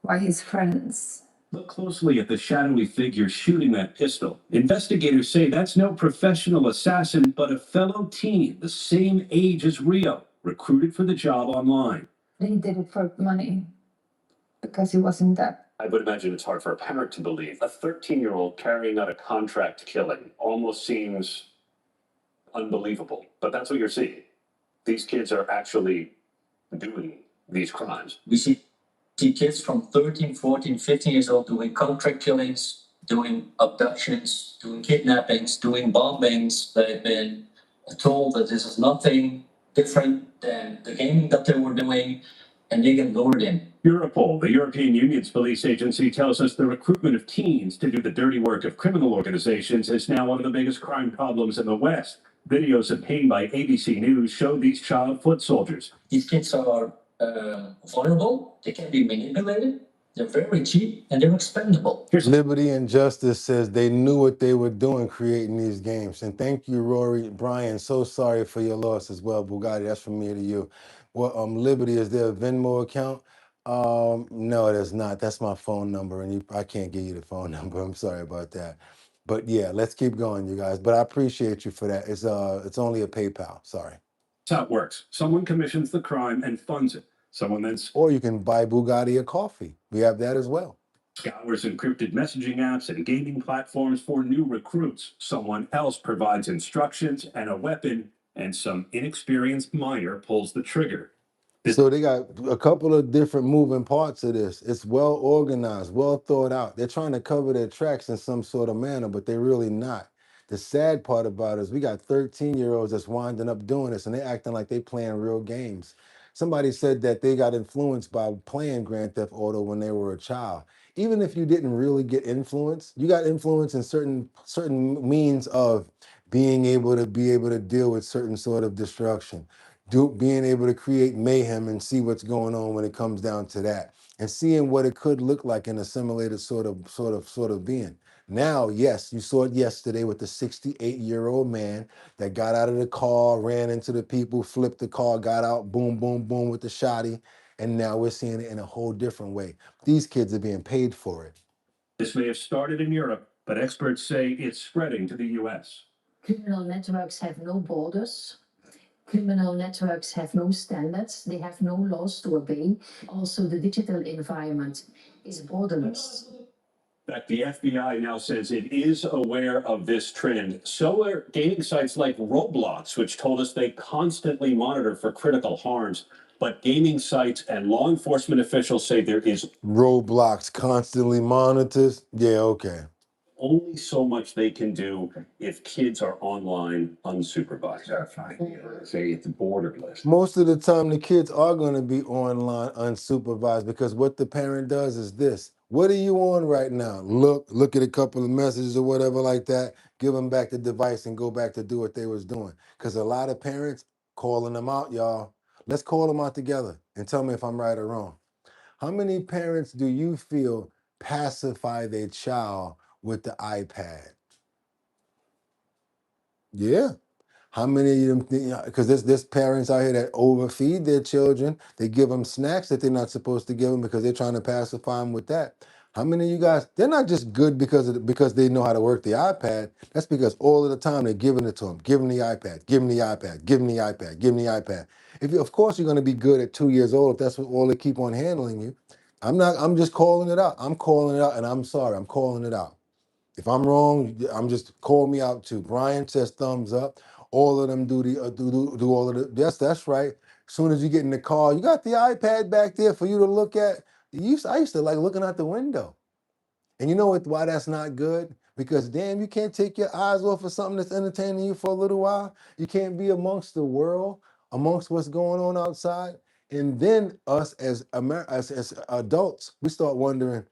Why his friends? Look closely at the shadowy figure shooting that pistol. Investigators say that's no professional assassin, but a fellow teen the same age as Rio, recruited for the job online. He did it for money because he was in debt. I would imagine it's hard for a parent to believe. A 13-year-old carrying out a contract killing almost seems unbelievable, but that's what you're seeing. These kids are actually doing these crimes. We see kids from 13, 14, 15 years old doing contract killings, doing abductions, doing kidnappings, doing bombings. They've been told that this is nothing different than the gaming that they were doing, and they get lured in. Europol, the European Union's police agency, tells us the recruitment of teens to do the dirty work of criminal organizations is now one of the biggest crime problems in the West. Videos obtained by ABC News show these child foot soldiers. These kids are vulnerable, they can be manipulated, they're very cheap, and they're expendable. Liberty and Justice says they knew what they were doing creating these games. And thank you, Rory. Brian, so sorry for your loss as well. Boogotti, that's from me to you. Well, Liberty, is there a Venmo account? No, there's not. That's my phone number, and I can't give you the phone number. I'm sorry about that. But yeah, let's keep going, you guys. But I appreciate you for that. It's only a PayPal. Sorry. That's how it works. Someone commissions the crime and funds it. Someone then Or you can buy Boogotti a coffee. We have that as well. scours encrypted messaging apps and gaming platforms for new recruits. Someone else provides instructions and a weapon, and some inexperienced minor pulls the trigger. So they got a couple of different moving parts of this. It's well organized, well thought out. They're trying to cover their tracks in some sort of manner, but they're really not. The sad part about it is we got 13-year-olds that's winding up doing this, and they're acting like they playing real games. Somebody said that they got influenced by playing Grand Theft Auto when they were a child. Even if you didn't really get influence, you got influence in certain means of being able to deal with certain sort of destruction. Being able to create mayhem and see what's going on when it comes down to that, and seeing what it could look like in a simulated sort of being. Now, yes, you saw it yesterday with the 68-year-old man that got out of the car, ran into the people, flipped the car, got out, boom, boom, boom with the shotty, and now we're seeing it in a whole different way. These kids are being paid for it. This may have started in Europe, but experts say it's spreading to the US. Criminal networks have no borders. Criminal networks have no standards. They have no laws to obey. Also, the digital environment is borderless. In fact, the FBI now says it is aware of this trend. So are gaming sites like Roblox, which told us they constantly monitor for critical harms. But gaming sites and law enforcement officials say there is Roblox constantly monitors. Yeah, okay. only so much they can do if kids are online unsupervised. Say it's borderless. Most of the time, the kids are going to be online unsupervised because what the parent does is this. What are you on right now? Look at a couple of messages or whatever like that. Give them back the device and go back to do what they was doing. Because a lot of parents calling them out, y'all. Let's call them out together and tell me if I'm right or wrong. How many parents do you feel pacify their child with the iPad? Yeah. How many of them? Because there's parents out here that overfeed their children. They give them snacks that they're not supposed to give them because they're trying to pacify them with that. How many of you guys? They're not just good because they know how to work the iPad. That's because all of the time they're giving it to them. Give them the iPad. Give them the iPad. Give them the iPad. Give them the iPad. Of course you're going to be good at 2 years old if that's what all they keep on handling you. I'm not. I'm just calling it out. I'm calling it out, and I'm sorry. I'm calling it out. If I'm wrong, I'm just call me out too. Brian says thumbs up. All of them do all of the. Yes, that's right. As soon as you get in the car, you got the iPad back there for you to look at. I used to like looking out the window. And you know why that's not good? Because damn, you can't take your eyes off of something that's entertaining you for a little while. You can't be amongst the world, amongst what's going on outside. And then us as as adults, we start wondering,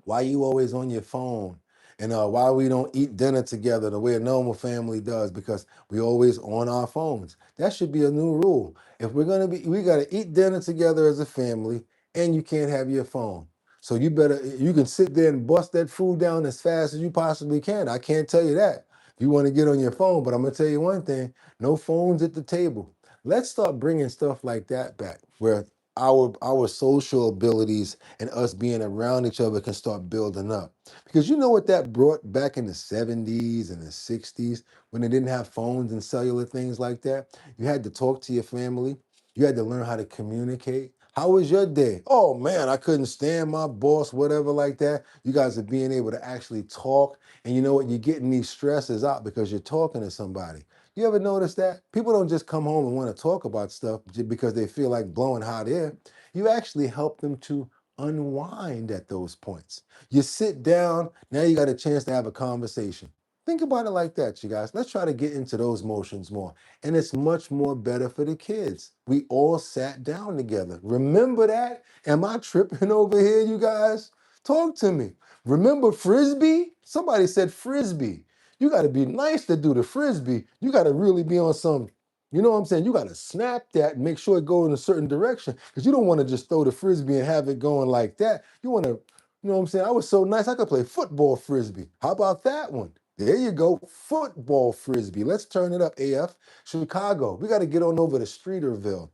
why you always on your phone? And why we don't eat dinner together the way a normal family does, because we always on our phones. That should be a new rule. If we're gonna be, we gotta eat dinner together as a family, and you can't have your phone. So you can sit there and bust that food down as fast as you possibly can. I can't tell you that. You want to get on your phone, but I'm gonna tell you one thing: no phones at the table. Let's start bringing stuff like that back, where our social abilities and us being around each other can start building up. Because you know what that brought back in the 70s and the 60s when they didn't have phones and cellular things like that? You had to talk to your family. You had to learn how to communicate. How was your day? Oh man, I couldn't stand my boss, whatever like that. You guys are being able to actually talk. And you know what? You're getting these stresses out because you're talking to somebody. You ever notice that? People don't just come home and want to talk about stuff because they feel like blowing hot air. You actually help them to unwind at those points. You sit down, now you got a chance to have a conversation. Think about it like that, you guys. Let's try to get into those motions more. And it's much more better for the kids. We all sat down together. Remember that? Am I tripping over here, you guys? Talk to me. Remember Frisbee? Somebody said Frisbee. You got to be nice to do the Frisbee. You got to really be on some, you know what I'm saying? You got to snap that and make sure it goes in a certain direction, because you don't want to just throw the Frisbee and have it going like that. You want to, you know what I'm saying? I was so nice, I could play football Frisbee. How about that one? There you go, football Frisbee. Let's turn it up, AF. Chicago, we got to get on over to Streeterville,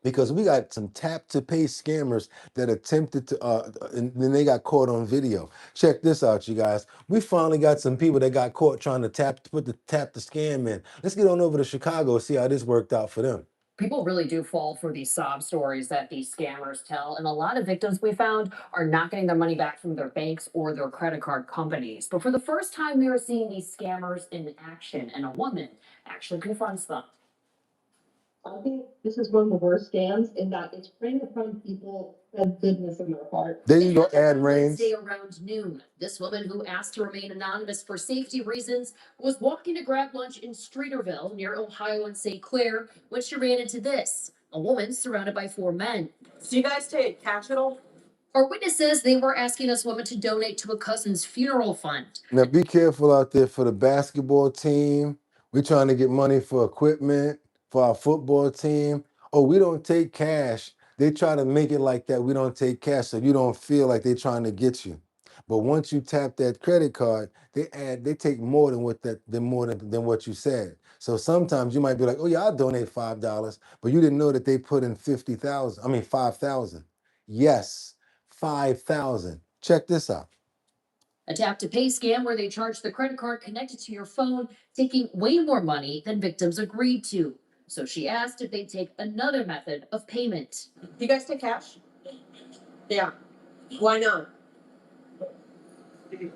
because we got some tap to pay scammers that attempted to and then they got caught on video. Check this out, you guys. We finally got some people that got caught trying to tap the scam in. Let's get on over to Chicago and see how this worked out for them. People really do fall for these sob stories that these scammers tell. And a lot of victims we found are not getting their money back from their banks or their credit card companies. But for the first time, we are seeing these scammers in action, and a woman actually confronts them. I think this is one of the worst scams in that it's preying upon people who have goodness in their heart. There you go, ad rains. Wednesday around noon, this woman, who asked to remain anonymous for safety reasons, was walking to grab lunch in Streeterville near Ohio and St. Clair when she ran into this, a woman surrounded by 4 men. So you guys take cash at all? Our witnesses, they were asking this woman to donate to a cousin's funeral fund. Now be careful out there for the basketball team. We're trying to get money for equipment for our football team. Oh, we don't take cash. They try to make it like that. We don't take cash, so you don't feel like they're trying to get you. But once you tap that credit card, they take more than what you said. So sometimes you might be like, oh yeah, I'll donate $5, but you didn't know that they put in 5,000. Yes, 5,000. Check this out. A tap to pay scam where they charge the credit card connected to your phone, taking way more money than victims agreed to. So she asked if they'd take another method of payment. Do you guys take cash? Yeah. Why not?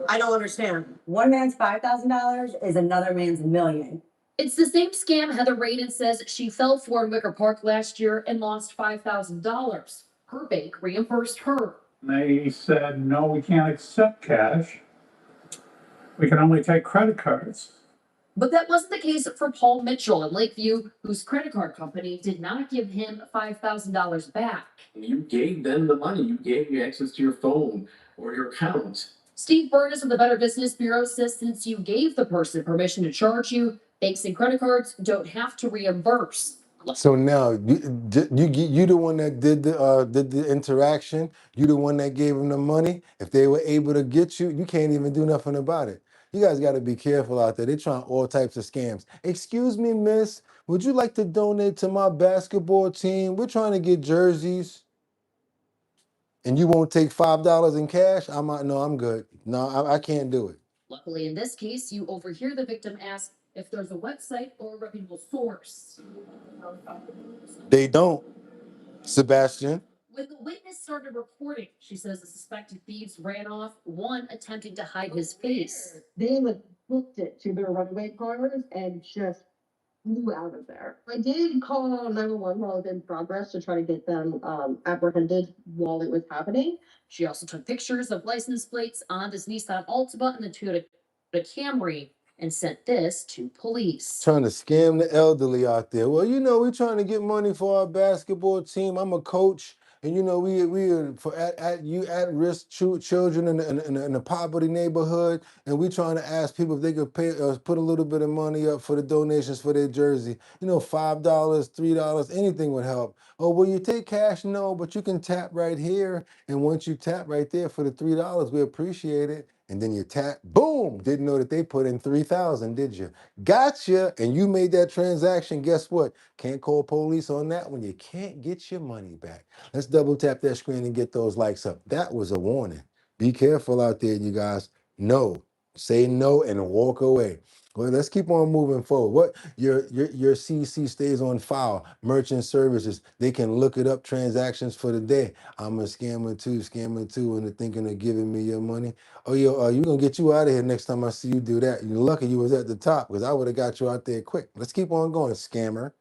I don't understand. One man's $5,000 is another man's $1 million. It's the same scam Heather Radin says she fell for in Wicker Park last year and lost $5,000. Her bank reimbursed her. They said, no, we can't accept cash. We can only take credit cards. But that wasn't the case for Paul Mitchell in Lakeview, whose credit card company did not give him $5,000 back. You gave them the money. You gave me access to your phone or your account. Steve Burtis of the Better Business Bureau says since you gave the person permission to charge you, banks and credit cards don't have to reimburse. So now you the one that did the interaction. You the one that gave them the money. If they were able to get you, you can't even do nothing about it. You guys got to be careful out there. They're trying all types of scams. Excuse me, miss, would you like to donate to my basketball team? We're trying to get jerseys. And you won't take $5 in cash? No, I'm good. No, I can't do it. Luckily, in this case, you overhear the victim ask if there's a website or a reputable source. They don't, Sebastian. When the witness started reporting, she says the suspected thieves ran off, one attempting to hide his face. They like booked it to their runaway cars and just flew out of there. I did call 911 while it was in progress to try to get them apprehended while it was happening. She also took pictures of license plates on this Nissan Altima and the Toyota Camry and sent this to police. Trying to scam the elderly out there. Well, you know, we're trying to get money for our basketball team. I'm a coach, and you know, we are for at risk children in a poverty neighborhood, and we trying to ask people if they could pay put a little bit of money up for the donations for their jersey. You know, $5, $3, anything would help. Oh, will you take cash? No, but you can tap right here, and once you tap right there for the $3, we appreciate it. And then you tap, boom! Didn't know that they put in 3,000, did you? Gotcha. And you made that transaction. Guess what? Can't call police on that one. You can't get your money back. Let's double tap that screen and get those likes up. That was a warning. Be careful out there, you guys. No. Say no and walk away. Well, let's keep on moving forward. What your CC stays on file. Merchant services, they can look it up. Transactions for the day. I'm a scammer too, and they're thinking of giving me your money. Oh, yo, you gonna get you out of here next time I see you do that. You're lucky you was at the top because I would have got you out there quick. Let's keep on going, scammer.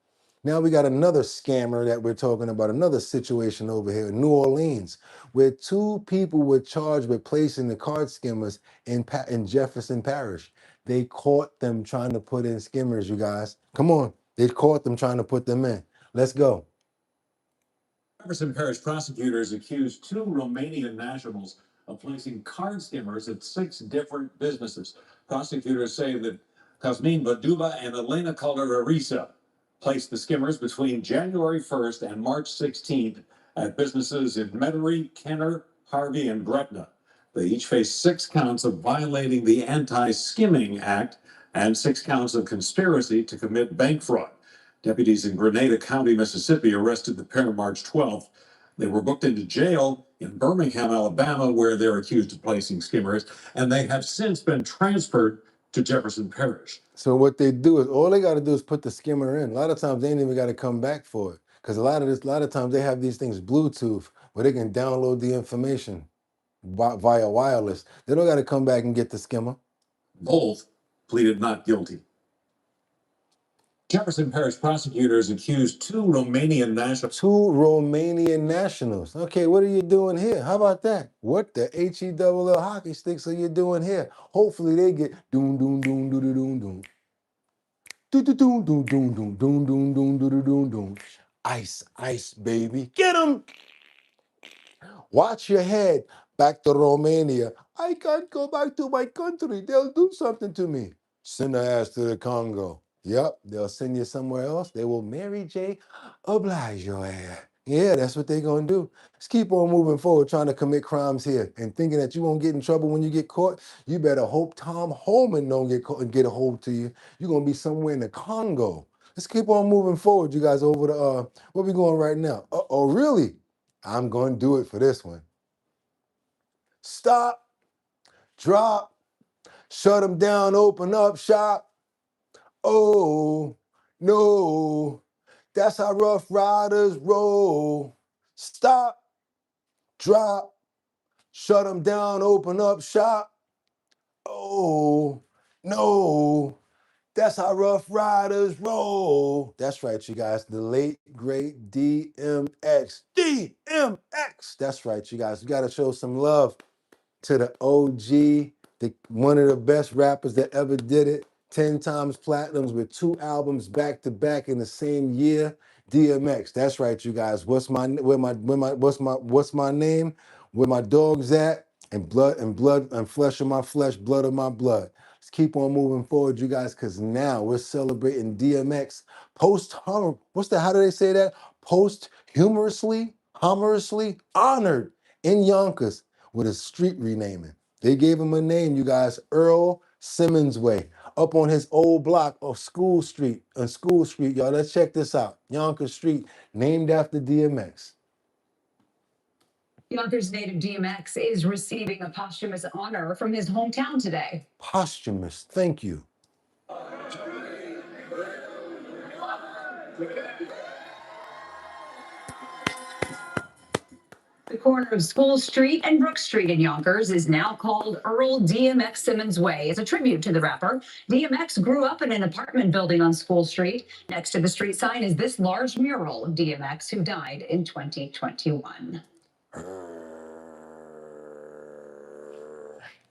Now we got another scammer that we're talking about, another situation over here in New Orleans, where two people were charged with placing the card skimmers in Jefferson Parish. They caught them trying to put in skimmers, you guys. Come on. They caught them trying to put them in. Let's go. Jefferson Parish prosecutors accused two Romanian nationals of placing card skimmers at 6 different businesses. Prosecutors say that Cosmin Baduba and Elena Calderarisa placed the skimmers between January 1st and March 16th at businesses in Metairie, Kenner, Harvey, and Gretna. They each face 6 counts of violating the Anti-Skimming Act and 6 counts of conspiracy to commit bank fraud. Deputies in Grenada County, Mississippi, arrested the pair March 12th. They were booked into jail in Birmingham, Alabama, where they're accused of placing skimmers, and they have since been transferred to Jefferson Parish. So what they do is all they got to do is put the skimmer in. A lot of times they ain't even got to come back for it because a lot of times they have these things Bluetooth where they can download the information via wireless. They don't got to come back and get the skimmer. Both pleaded not guilty. Jefferson Parish prosecutors accused two Romanian nationals. Okay, what are you doing here? How about that? What the HELL hockey sticks are you doing here? Hopefully they get doom doom doom doom doom doom. Doom doom doom doom doom doom doom doom doom doom doom. Ice, ice, baby. Get him! Watch your head. Back to Romania. I can't go back to my country. They'll do something to me. Send her ass to the Congo. Yep, they'll send you somewhere else. They will Mary J. oblige your ass. Yeah, that's what they're going to do. Let's keep on moving forward, trying to commit crimes here and thinking that you won't get in trouble when you get caught. You better hope Tom Holman don't get caught and get a hold to you. You're going to be somewhere in the Congo. Let's keep on moving forward, you guys, over to, where we going right now? Oh, really? I'm going to do it for this one. Stop, drop, shut them down, open up shop. Oh, no, that's how Rough Riders roll. Stop, drop, shut them down, open up shop. Oh, no, That's how Rough Riders roll. That's right, you guys. The late, great DMX. DMX. That's right, you guys. We got to show some love to the OG, one of the best rappers that ever did it. 10 times platinums with 2 albums back to back in the same year. DMX. That's right, you guys. What's my name? Where my dog's at? And blood and flesh of my flesh, blood of my blood. Let's keep on moving forward, you guys, because now we're celebrating DMX how do they say that? Humorously honored in Yonkers with a street renaming. They gave him a name, you guys, Earl Simmons Way, up on his old block of School Street. On School Street, y'all, let's check this out. Yonkers Street, named after DMX. Yonkers native DMX is receiving a posthumous honor from his hometown today. Posthumous, thank you. The corner of School Street and Brook Street in Yonkers is now called Earl DMX Simmons Way. As a tribute to the rapper, DMX grew up in an apartment building on School Street. Next to the street sign is this large mural of DMX, who died in 2021.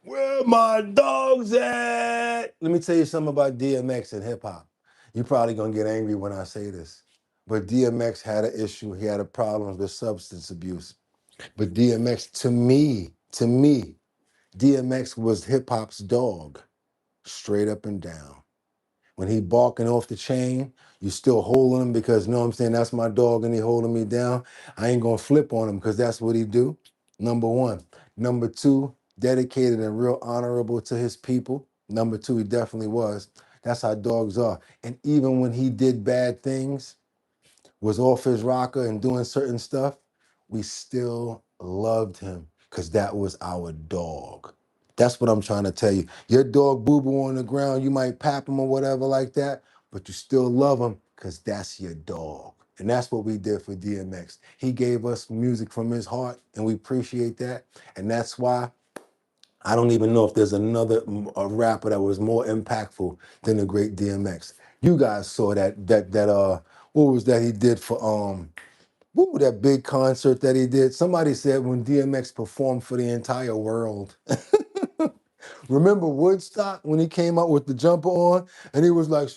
Where my dogs at? Let me tell you something about DMX and hip hop. You're probably gonna get angry when I say this, but DMX had an issue. He had a problem with substance abuse. But DMX, to me, DMX was hip hop's dog, straight up and down. When he barking off the chain, you still holding him because, you know what I'm saying, that's my dog and he holding me down. I ain't gonna flip on him because that's what he do, number one. Number two, dedicated and real honorable to his people. Number two, he definitely was. That's how dogs are. And even when he did bad things, was off his rocker and doing certain stuff, we still loved him because that was our dog. That's what I'm trying to tell you. Your dog boo-boo on the ground, you might pap him or whatever like that, but you still love him because that's your dog. And that's what we did for DMX. He gave us music from his heart, and we appreciate that. And that's why I don't even know if there's a rapper that was more impactful than the great DMX. You guys saw that what was that he did for that big concert that he did? Somebody said when DMX performed for the entire world. Remember Woodstock when he came out with the jumper on and he was like,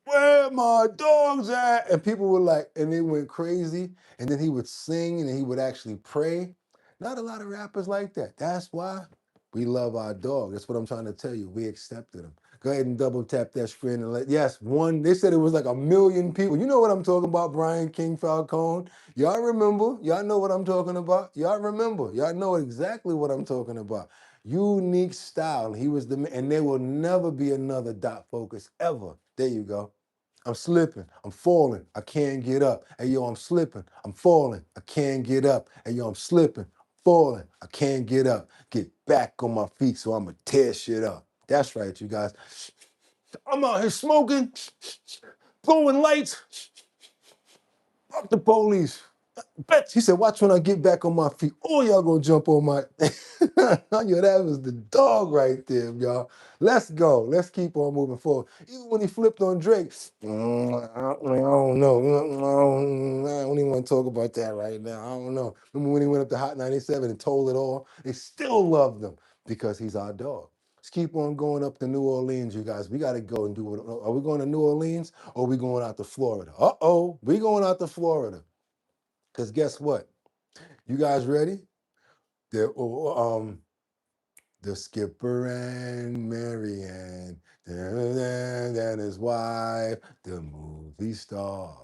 where my dogs at? And people were like, and they went crazy. And then he would sing and he would actually pray. Not a lot of rappers like that. That's why we love our dog. That's what I'm trying to tell you. We accepted him. Go ahead and double tap that screen and they said it was like 1 million people. You know what I'm talking about, Brian King Falcone. Y'all remember? Y'all know what I'm talking about? Y'all remember? Y'all know exactly what I'm talking about. Unique style. He was and there will never be another Dot Focus ever. There you go. I'm slipping, I'm falling, I can't get up. Hey yo, I'm slipping, I'm falling, I can't get up. Hey yo, I'm slipping, falling, I can't get up. Get back on my feet so I'ma tear shit up. That's right, you guys. I'm out here smoking, blowing lights. Fuck the police. He said, watch when I get back on my feet. Oh, y'all gonna jump on my... Yo, that was the dog right there, y'all. Let's go. Let's keep on moving forward. Even when he flipped on Drake, I don't know. I don't even want to talk about that right now. I don't know. Remember when he went up to Hot 97 and told it all? They still loved him because he's our dog. Let's keep on going up to New Orleans, you guys. We got to go and do it. Are we going to New Orleans or are we going out to Florida? Uh-oh, we going out to Florida. Because guess what? You guys ready? The skipper and Marianne, and his wife, the movie star,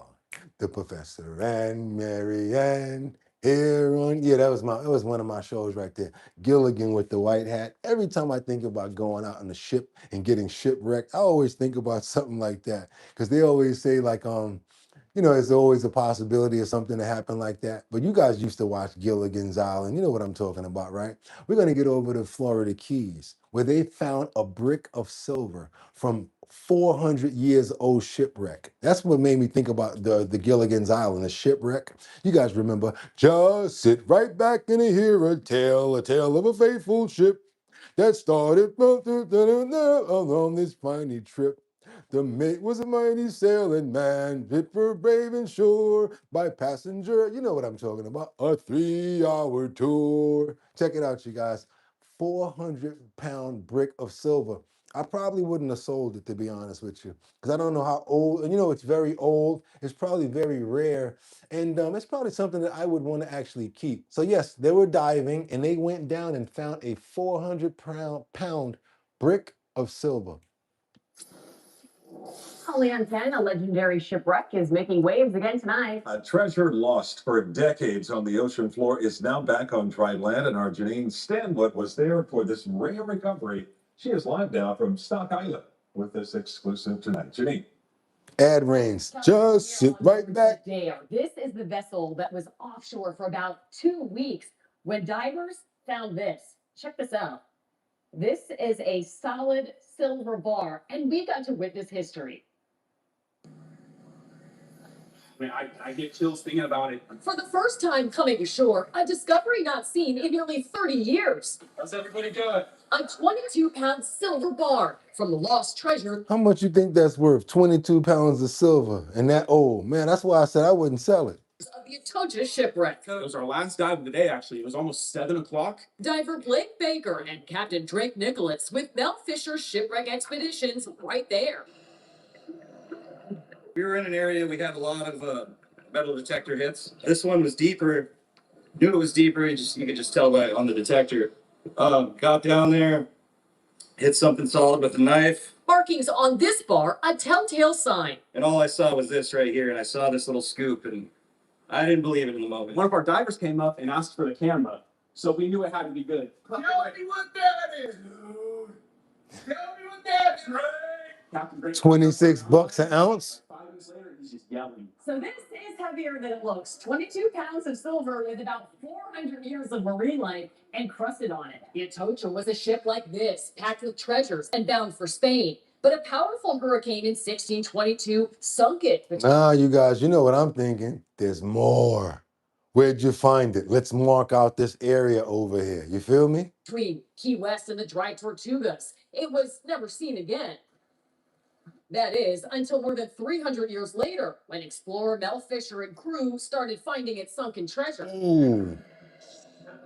the professor and Marianne. That was one of my shows right there. Gilligan with the white hat. Every time I think about going out on the ship and getting shipwrecked, I always think about something like that. Because they always say like, there's always a possibility of something to happen like that. But you guys used to watch Gilligan's Island. You know what I'm talking about, right? We're going to get over to Florida Keys, where they found a brick of silver from 400 years old shipwreck. That's what made me think about the Gilligan's Island, the shipwreck. You guys remember, just sit right back and hear a tale of a faithful ship that started on this piney trip. The mate was a mighty sailing man, fit for brave and sure, by passenger. You know what I'm talking about. A 3-hour tour. Check it out, you guys. 400-pound brick of silver. I probably wouldn't have sold it, to be honest with you, because I don't know how old, and you know, it's very old. It's probably very rare, and it's probably something that I would want to actually keep. So yes, they were diving, and they went down and found a 400-pound brick of silver. Holly on 10, a legendary shipwreck is making waves again tonight. A treasure lost for decades on the ocean floor is now back on dry land, and our Janine Stanwood was there for this rare recovery. She is live now from Stock Island with this exclusive tonight. Janine. Ad rains. Just sit right back. This is the vessel that was offshore for about 2 weeks when divers found this. Check this out. This is a solid silver bar, and we got to witness history. I mean, I get chills thinking about it. For the first time coming ashore, a discovery not seen in nearly 30 years. How's everybody doing? A 22-pound silver bar from the lost treasure. How much you think that's worth? 22 pounds of silver and that old. Man, that's why I said I wouldn't sell it. Of the Atocha shipwreck. It was our last dive of the day, actually. It was almost 7 o'clock. Diver Blake Baker and Captain Drake Nicholas with Mel Fisher Shipwreck Expeditions right there. We were in an area, we had a lot of metal detector hits. This one was deeper. Knew it was deeper, you could just tell by on the detector. Got down there, hit something solid with a knife. Markings on this bar, a telltale sign. And all I saw was this right here, and I saw this little scoop, and I didn't believe it in the moment. One of our divers came up and asked for the camera, so we knew it had to be good. Tell me what that is, dude. Tell me what that's, Ray. 26 bucks an ounce. 5 minutes later, he's just yelling. So this is heavier than it looks. 22 pounds of silver with about 400 years of marine life encrusted on it. The Atocha was a ship like this, packed with treasures and bound for Spain. But a powerful hurricane in 1622 sunk it. Ah, you guys, you know what I'm thinking. There's more. Where'd you find it? Let's mark out this area over here. You feel me? Between Key West and the Dry Tortugas. It was never seen again. That is, until more than 300 years later, when explorer Mel Fisher and crew started finding its sunken treasure. Ooh.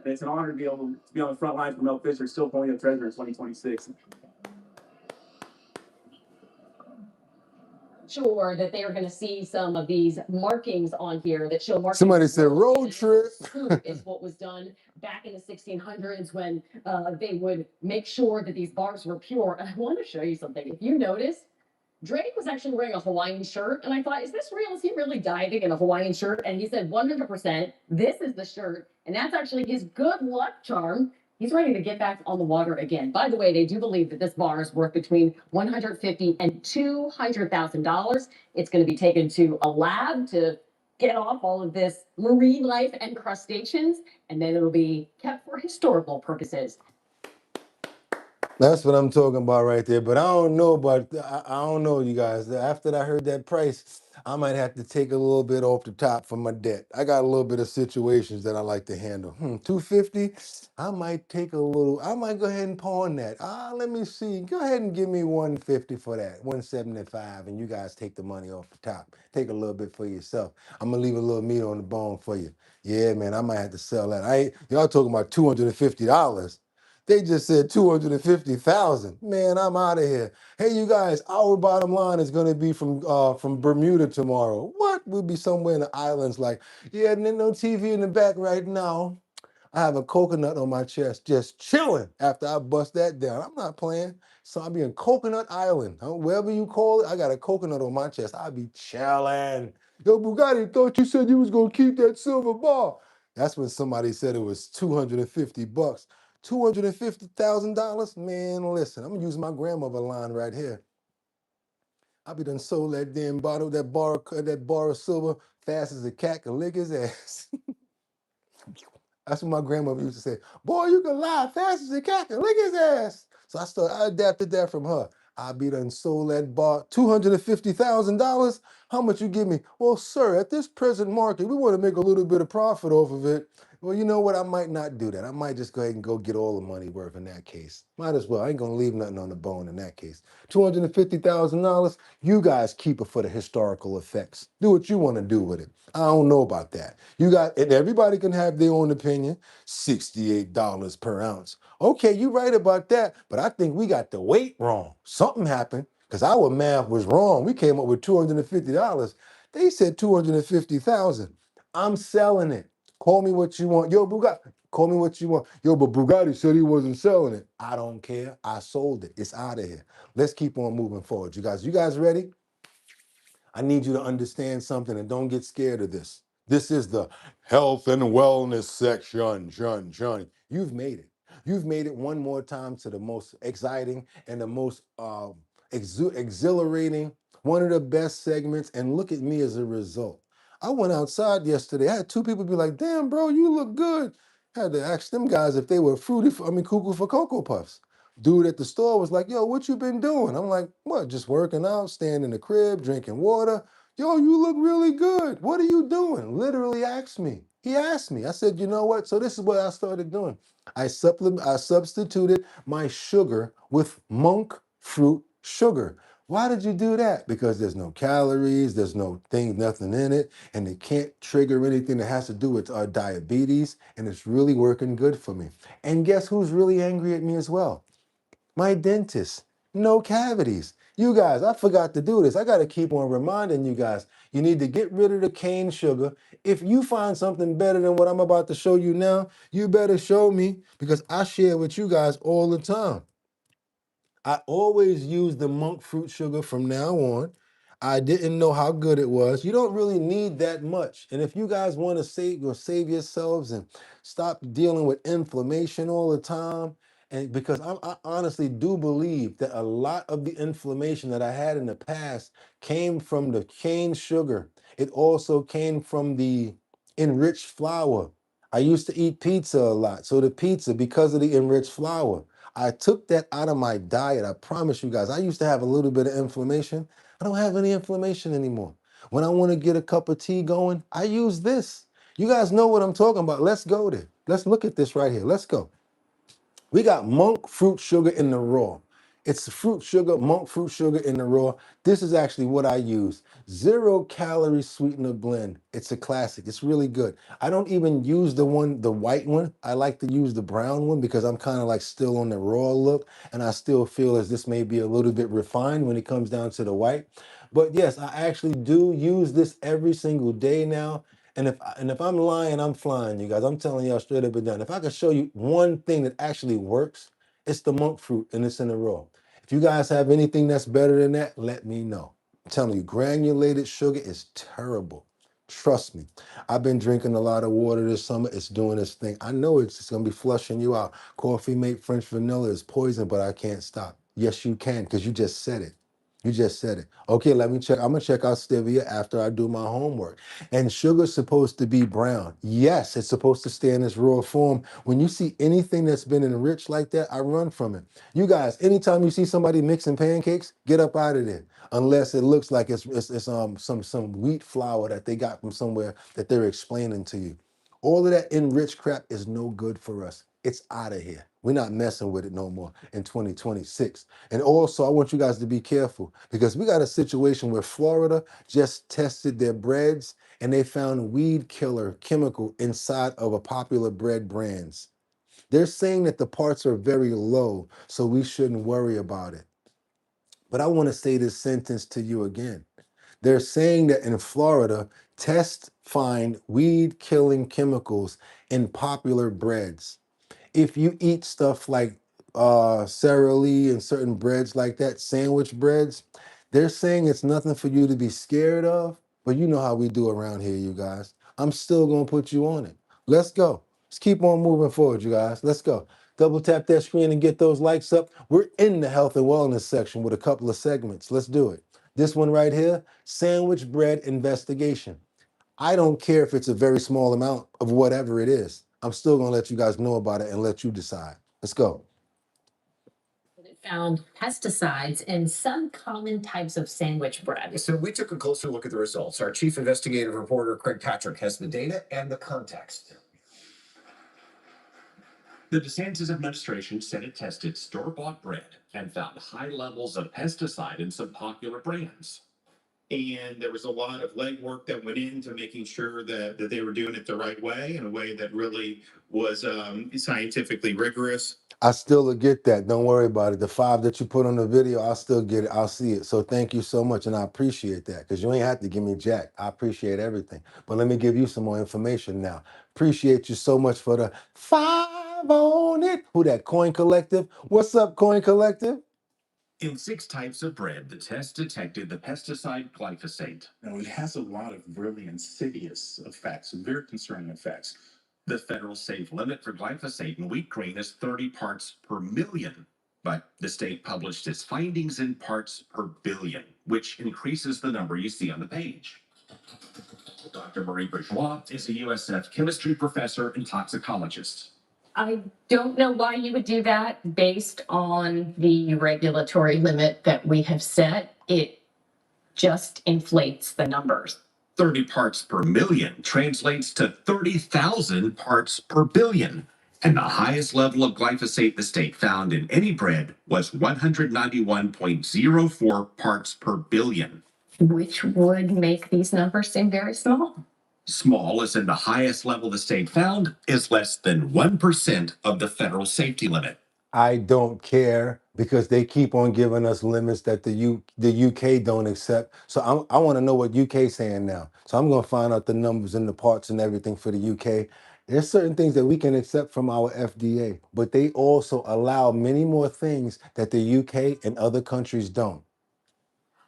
It's an honor to be able to be on the front lines for Mel Fisher, still pulling up treasure in 2026. Sure that they are going to see some of these markings on here that show markings. Somebody said road trip. Is what was done back in the 1600s when they would make sure that these bars were pure. And I want to show you something. If you notice, Drake was actually wearing a Hawaiian shirt, and I thought, is this real? Is he really diving in a Hawaiian shirt? And he said 100%, this is the shirt, and that's actually his good luck charm. He's ready to get back on the water again. By the way, they do believe that this bar is worth between $150,000 and $200,000. It's going to be taken to a lab to get off all of this marine life and crustaceans, and then it'll be kept for historical purposes. That's what I'm talking about right there. But I don't know I don't know, you guys. After I heard that price, I might have to take a little bit off the top for my debt. I got a little bit of situations that I like to handle. $250? I might go ahead and pawn that. Let me see. Go ahead and give me $150 for that. $175, and you guys take the money off the top. Take a little bit for yourself. I'm gonna leave a little meat on the bone for you. Yeah, man, I might have to sell that. Y'all talking about $250. They just said 250,000. Man, I'm out of here. Hey, you guys, our bottom line is going to be from Bermuda tomorrow. What? We'll be somewhere in the islands like, yeah, and then no TV in the back right now. I have a coconut on my chest, just chilling after I bust that down. I'm not playing. So I'll be in Coconut Island. Wherever you call it, I got a coconut on my chest. I'll be chilling. Yo, Boogotti, thought you said you was going to keep that silver bar. That's when somebody said it was 250 bucks. $250,000? Man, listen, I'm gonna use my grandmother line right here. I be done sold that damn bottle, that bar of silver fast as a cat can lick his ass. That's what my grandmother used to say. Boy, you can lie fast as a cat can lick his ass. So I adapted that from her. I be done sold that bar, $250,000. How much you give me? Well, sir, at this present market, we want to make a little bit of profit off of it. Well, you know what? I might not do that. I might just go ahead and go get all the money worth in that case. Might as well. I ain't gonna leave nothing on the bone in that case. $250,000. You guys keep it for the historical effects. Do what you want to do with it. I don't know about that. You got, and everybody can have their own opinion. $68 per ounce. Okay, you right about that, but I think we got the weight wrong. Something happened because our math was wrong. We came up with $250. They said 250,000. I'm selling it. Call me what you want. Yo, Bugatti, call me what you want. Yo, but Bugatti said he wasn't selling it. I don't care. I sold it. It's out of here. Let's keep on moving forward. You guys ready? I need you to understand something and don't get scared of this. This is the health and wellness section, John. You've made it. You've made it one more time to the most exciting and the most exhilarating, one of the best segments. And look at me as a result. I went outside yesterday. I had two people be like, damn, bro, you look good. I had to ask them guys if they were cuckoo for Cocoa Puffs. Dude at the store was like, yo, what you been doing? I'm like, what, just working out, staying in the crib, drinking water. Yo, you look really good. What are you doing? Literally asked me. He asked me. I said, you know what? So this is what I started doing. I substituted my sugar with monk fruit sugar. Why did you do that? Because there's no calories, there's no thing, nothing in it, and it can't trigger anything that has to do with diabetes, and it's really working good for me. And guess who's really angry at me as well? My dentist, no cavities. You guys, I forgot to do this. I got to keep on reminding you guys, you need to get rid of the cane sugar. If you find something better than what I'm about to show you now, you better show me because I share with you guys all the time. I always use the monk fruit sugar from now on. I didn't know how good it was. You don't really need that much. And if you guys want to save yourselves and stop dealing with inflammation all the time, and because I honestly do believe that a lot of the inflammation that I had in the past came from the cane sugar. It also came from the enriched flour. I used to eat pizza a lot. So the pizza, because of the enriched flour, I took that out of my diet. I promise you guys, I used to have a little bit of inflammation. I don't have any inflammation anymore. When I want to get a cup of tea going, I use this. You guys know what I'm talking about. Let's go there. Let's look at this right here. Let's go. We got monk fruit sugar in the raw. It's fruit sugar, monk fruit sugar in the raw. This is actually what I use. 0-calorie sweetener blend. It's a classic. It's really good. I don't even use the white one. I like to use the brown one because I'm kind of like still on the raw look and I still feel as this may be a little bit refined when it comes down to the white. But yes, I actually do use this every single day now. And if I'm lying, I'm flying, you guys. I'm telling y'all straight up and down. If I could show you one thing that actually works, it's the monk fruit and it's in the raw. If you guys have anything that's better than that, let me know. I'm telling you, granulated sugar is terrible. Trust me. I've been drinking a lot of water this summer. It's doing its thing. I know it's just gonna be flushing you out. Coffee mate French vanilla is poison, but I can't stop. Yes, you can, because you just said it. You just said it. Okay, let me check. I'm gonna check out stevia after I do my homework. And sugar's supposed to be brown. Yes, it's supposed to stay in its raw form. When you see anything that's been enriched like that, I run from it. You guys, anytime you see somebody mixing pancakes, get up out of there. Unless it looks like it's some wheat flour that they got from somewhere that they're explaining to you. All of that enriched crap is no good for us. It's out of here. We're not messing with it no more in 2026. And also, I want you guys to be careful because we got a situation where Florida just tested their breads and they found weed killer chemical inside of a popular bread brands. They're saying that the parts are very low, so we shouldn't worry about it. But I want to say this sentence to you again. They're saying that in Florida, tests find weed killing chemicals in popular breads. If you eat stuff like Sara Lee and certain breads like that, sandwich breads, they're saying it's nothing for you to be scared of, but you know how we do around here, you guys. I'm still gonna put you on it. Let's go. Let's keep on moving forward, you guys. Let's go. Double tap that screen and get those likes up. We're in the health and wellness section with a couple of segments. Let's do it. This one right here, sandwich bread investigation. I don't care if it's a very small amount of whatever it is. I'm still gonna let you guys know about it and let you decide. Let's go. found pesticides in some common types of sandwich bread. So we took a closer look at the results. Our chief investigative reporter, Craig Patrick, has the data and the context. The DeSantis administration said it tested store-bought bread and found high levels of pesticide in some popular brands. And there was a lot of legwork that went into making sure that they were doing it the right way, in a way that really was scientifically rigorous. I still will get that. Don't worry about it. The 5 that you put on the video, I'll still get it. I'll see it. So thank you so much. And I appreciate that because you ain't have to give me jack. I appreciate everything. But let me give you some more information now. Appreciate you so much for the 5 on it. Who that? Coin Collective? What's up, Coin Collective? In 6 types of bread, the test detected the pesticide glyphosate. Now, it has a lot of really insidious effects and very concerning effects. The federal safe limit for glyphosate in wheat grain is 30 parts per million, but the state published its findings in parts per billion, which increases the number you see on the page. Dr. Marie Bourgeois is a USF chemistry professor and toxicologist. I don't know why you would do that based on the regulatory limit that we have set. It just inflates the numbers. 30 parts per million translates to 30,000 parts per billion. And the highest level of glyphosate the state found in any bread was 191.04 parts per billion. Which would make these numbers seem very small. Small as in the highest level the state found is less than 1% of the federal safety limit. I don't care because they keep on giving us limits that the UK don't accept. So I want to know what UK saying now. So I'm going to find out the numbers and the parts and everything for the UK. There's certain things that we can accept from our FDA, but they also allow many more things that the UK and other countries don't.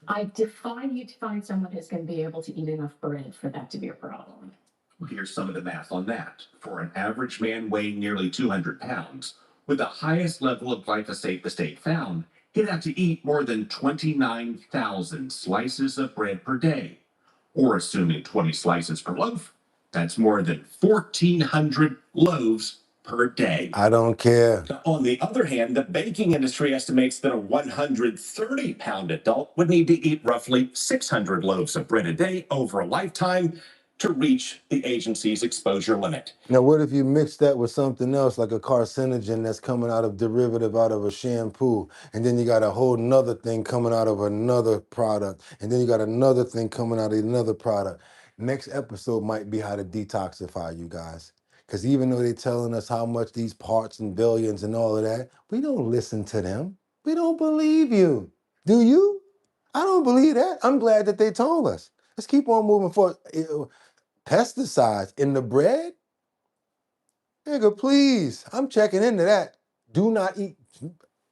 I defy you to find someone who's going to be able to eat enough bread for that to be a problem. Here's some of the math on that. For an average man weighing nearly 200 pounds, with the highest level of glyphosate the state found, he'd have to eat more than 29,000 slices of bread per day. Or assuming 20 slices per loaf, that's more than 1,400 loaves per day. I don't care. On the other hand, the baking industry estimates that a 130-pound adult would need to eat roughly 600 loaves of bread a day over a lifetime to reach the agency's exposure limit. Now, what if you mix that with something else like a carcinogen that's coming out of derivative out of a shampoo, and then you got a whole nother thing coming out of another product, and then you got another thing coming out of another product. Next episode might be how to detoxify, you guys. Because even though they're telling us how much these parts and billions and all of that, we don't listen to them. We don't believe you. Do you? I don't believe that. I'm glad that they told us. Let's keep on moving forward. Pesticides in the bread? Nigga, please. I'm checking into that. Do not eat.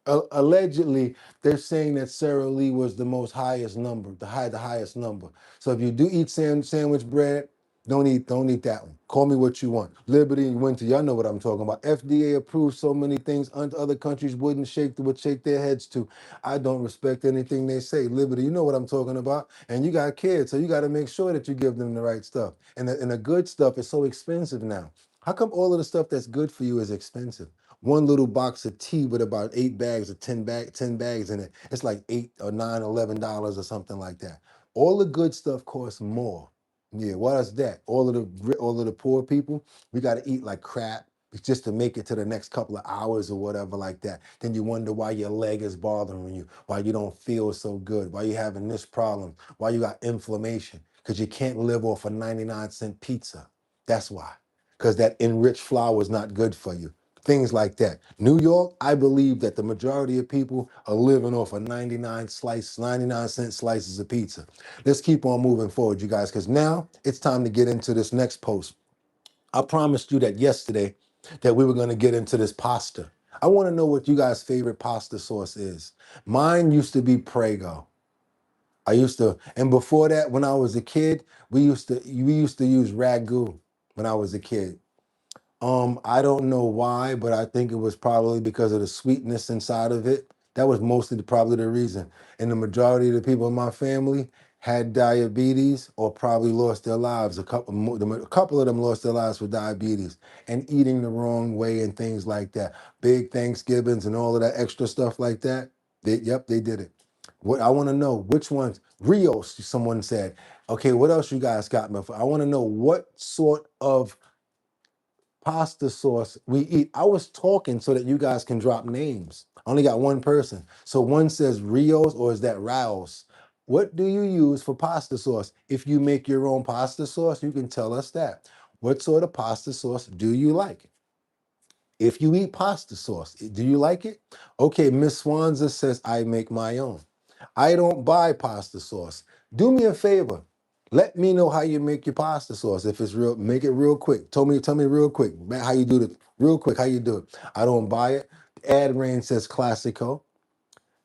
Allegedly, they're saying that Sara Lee was the highest number, the highest number. So if you do eat sandwich bread, don't eat that one. Call me what you want. Liberty and Winter, y'all know what I'm talking about. FDA approved so many things other countries would shake their heads to. I don't respect anything they say. Liberty, you know what I'm talking about. And you got kids, so you got to make sure that you give them the right stuff. And the good stuff is so expensive now. How come all of the stuff that's good for you is expensive? One little box of tea with about 8 bags or 10 bags in it, it's like $8 or $9, $11 or something like that. All the good stuff costs more. Yeah, what is that? All of the poor people, we got to eat like crap just to make it to the next couple of hours or whatever like that. Then you wonder why your leg is bothering you, why you don't feel so good, why you having this problem, why you got inflammation, because you can't live off a 99-cent pizza. That's why. Because that enriched flour is not good for you. Things like that. New York, I believe that the majority of people are living off of 99-cent slices of pizza. Let's keep on moving forward, you guys, because now it's time to get into this next post. I promised you that yesterday that we were going to get into this pasta. I want to know what you guys' favorite pasta sauce is. Mine used to be Prego. And before that, when I was a kid, we used to use Ragu when I was a kid. I don't know why, but I think it was probably because of the sweetness inside of it. That was mostly probably the reason. And the majority of the people in my family, had diabetes or probably lost their lives. A couple of them lost their lives with diabetes and eating the wrong way and things like that. Big Thanksgivings and all of that extra stuff like that. Yep, they did it. What I want to know, which ones? Rios, someone said. Okay, what else you guys got me for? I want to know what sort of pasta sauce we eat. I was talking so that you guys can drop names. I only got one person. So one says Rios or is that Raos? What do you use for pasta sauce? If you make your own pasta sauce, you can tell us that. What sort of pasta sauce do you like? If you eat pasta sauce, do you like it? Okay, Miss Swanza says I make my own. I don't buy pasta sauce. Do me a favor. Let me know how you make your pasta sauce. If it's real, make it real quick. Tell me real quick, man, how you do it. Real quick, how you do it. I don't buy it. Ad Rain says Classico.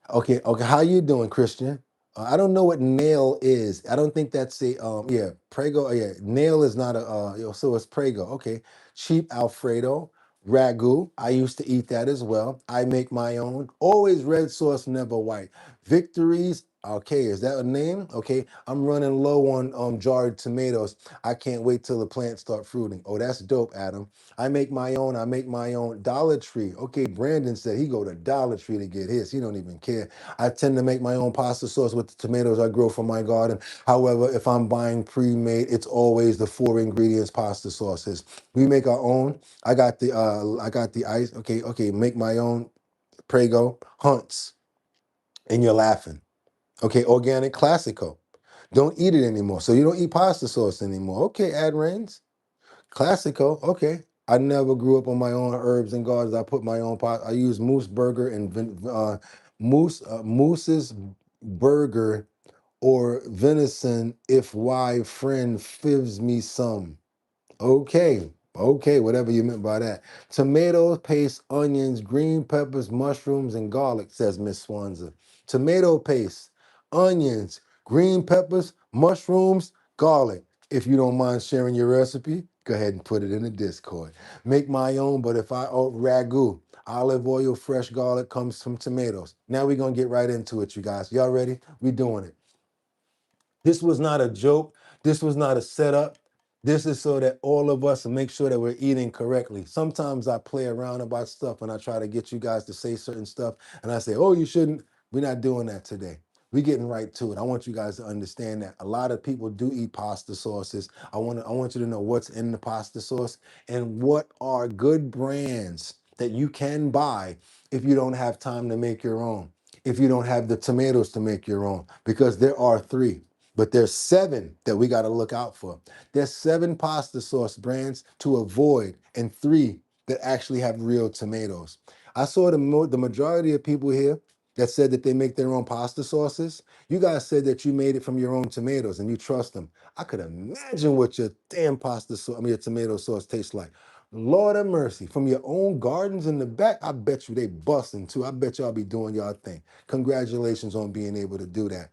Okay. How you doing, Christian? I don't know what nail is. I don't think that's a yeah, Prego. Yeah, nail is not a so it's Prego. Okay. Cheap Alfredo, ragu. I used to eat that as well. I make my own. Always red sauce, never white. Victories. Okay, is that a name? Okay, I'm running low on jarred tomatoes. I can't wait till the plants start fruiting. Oh, that's dope, Adam. I make my own. I make my own. Dollar Tree. Okay, Brandon said he go to Dollar Tree to get his. He don't even care. I tend to make my own pasta sauce with the tomatoes I grow from my garden. However, if I'm buying pre-made, it's always the 4 ingredients pasta sauces. We make our own. I got the ice. Okay, make my own. Prego, Hunts, and you're laughing. Okay, organic classico. Don't eat it anymore. So you don't eat pasta sauce anymore. Okay, Ad Rains. Classico, okay. I never grew up on my own herbs and gardens. I put my own pot. I use Moose Burger and Moose's Burger or venison if Y friend fivs me some. Okay, whatever you meant by that. Tomatoes, paste, onions, green peppers, mushrooms, and garlic, says Miss Swanza. Tomato paste, onions, green peppers, mushrooms, garlic. If you don't mind sharing your recipe, go ahead and put it in the Discord. Make my own, but if ragu, olive oil, fresh garlic comes from tomatoes. Now we're gonna get right into it, you guys. Y'all ready? We doing it. This was not a joke. This was not a setup. This is so that all of us make sure that we're eating correctly. Sometimes I play around about stuff and I try to get you guys to say certain stuff and I say, oh, you shouldn't. We're not doing that today. We're getting right to it. I want you guys to understand that a lot of people do eat pasta sauces. I want you to know what's in the pasta sauce and what are good brands that you can buy if you don't have time to make your own, if you don't have the tomatoes to make your own, because there are 3. But there's 7 that we got to look out for. There's 7 pasta sauce brands to avoid and 3 that actually have real tomatoes. I saw the majority of people here that said that they make their own pasta sauces. You guys said that you made it from your own tomatoes and you trust them. I could imagine what your damn your tomato sauce tastes like. Lord have mercy. From your own gardens in the back, I bet you they busting too. I bet y'all be doing y'all thing. Congratulations on being able to do that.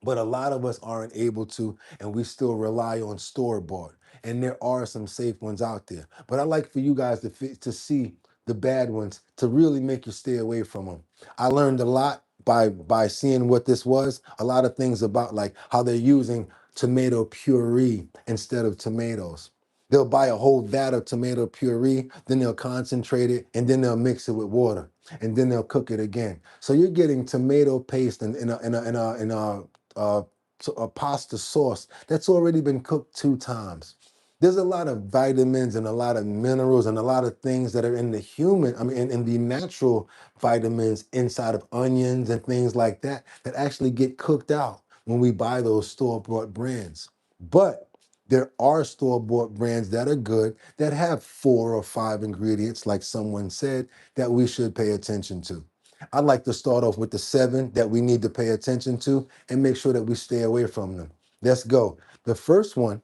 But a lot of us aren't able to, and we still rely on store-bought. And there are some safe ones out there. But I like for you guys to see the bad ones to really make you stay away from them. I learned a lot by seeing what this was. A lot of things about like how they're using tomato puree instead of tomatoes. They'll buy a whole vat of tomato puree, then they'll concentrate it, and then they'll mix it with water, and then they'll cook it again. So you're getting tomato paste a pasta sauce that's already been cooked 2 times. There's a lot of vitamins and a lot of minerals and a lot of things that are in the in the natural vitamins inside of onions and things like that that actually get cooked out when we buy those store-bought brands. But there are store-bought brands that are good that have 4 or 5 ingredients, like someone said, that we should pay attention to. I'd like to start off with the 7 that we need to pay attention to and make sure that we stay away from them. Let's go. The first one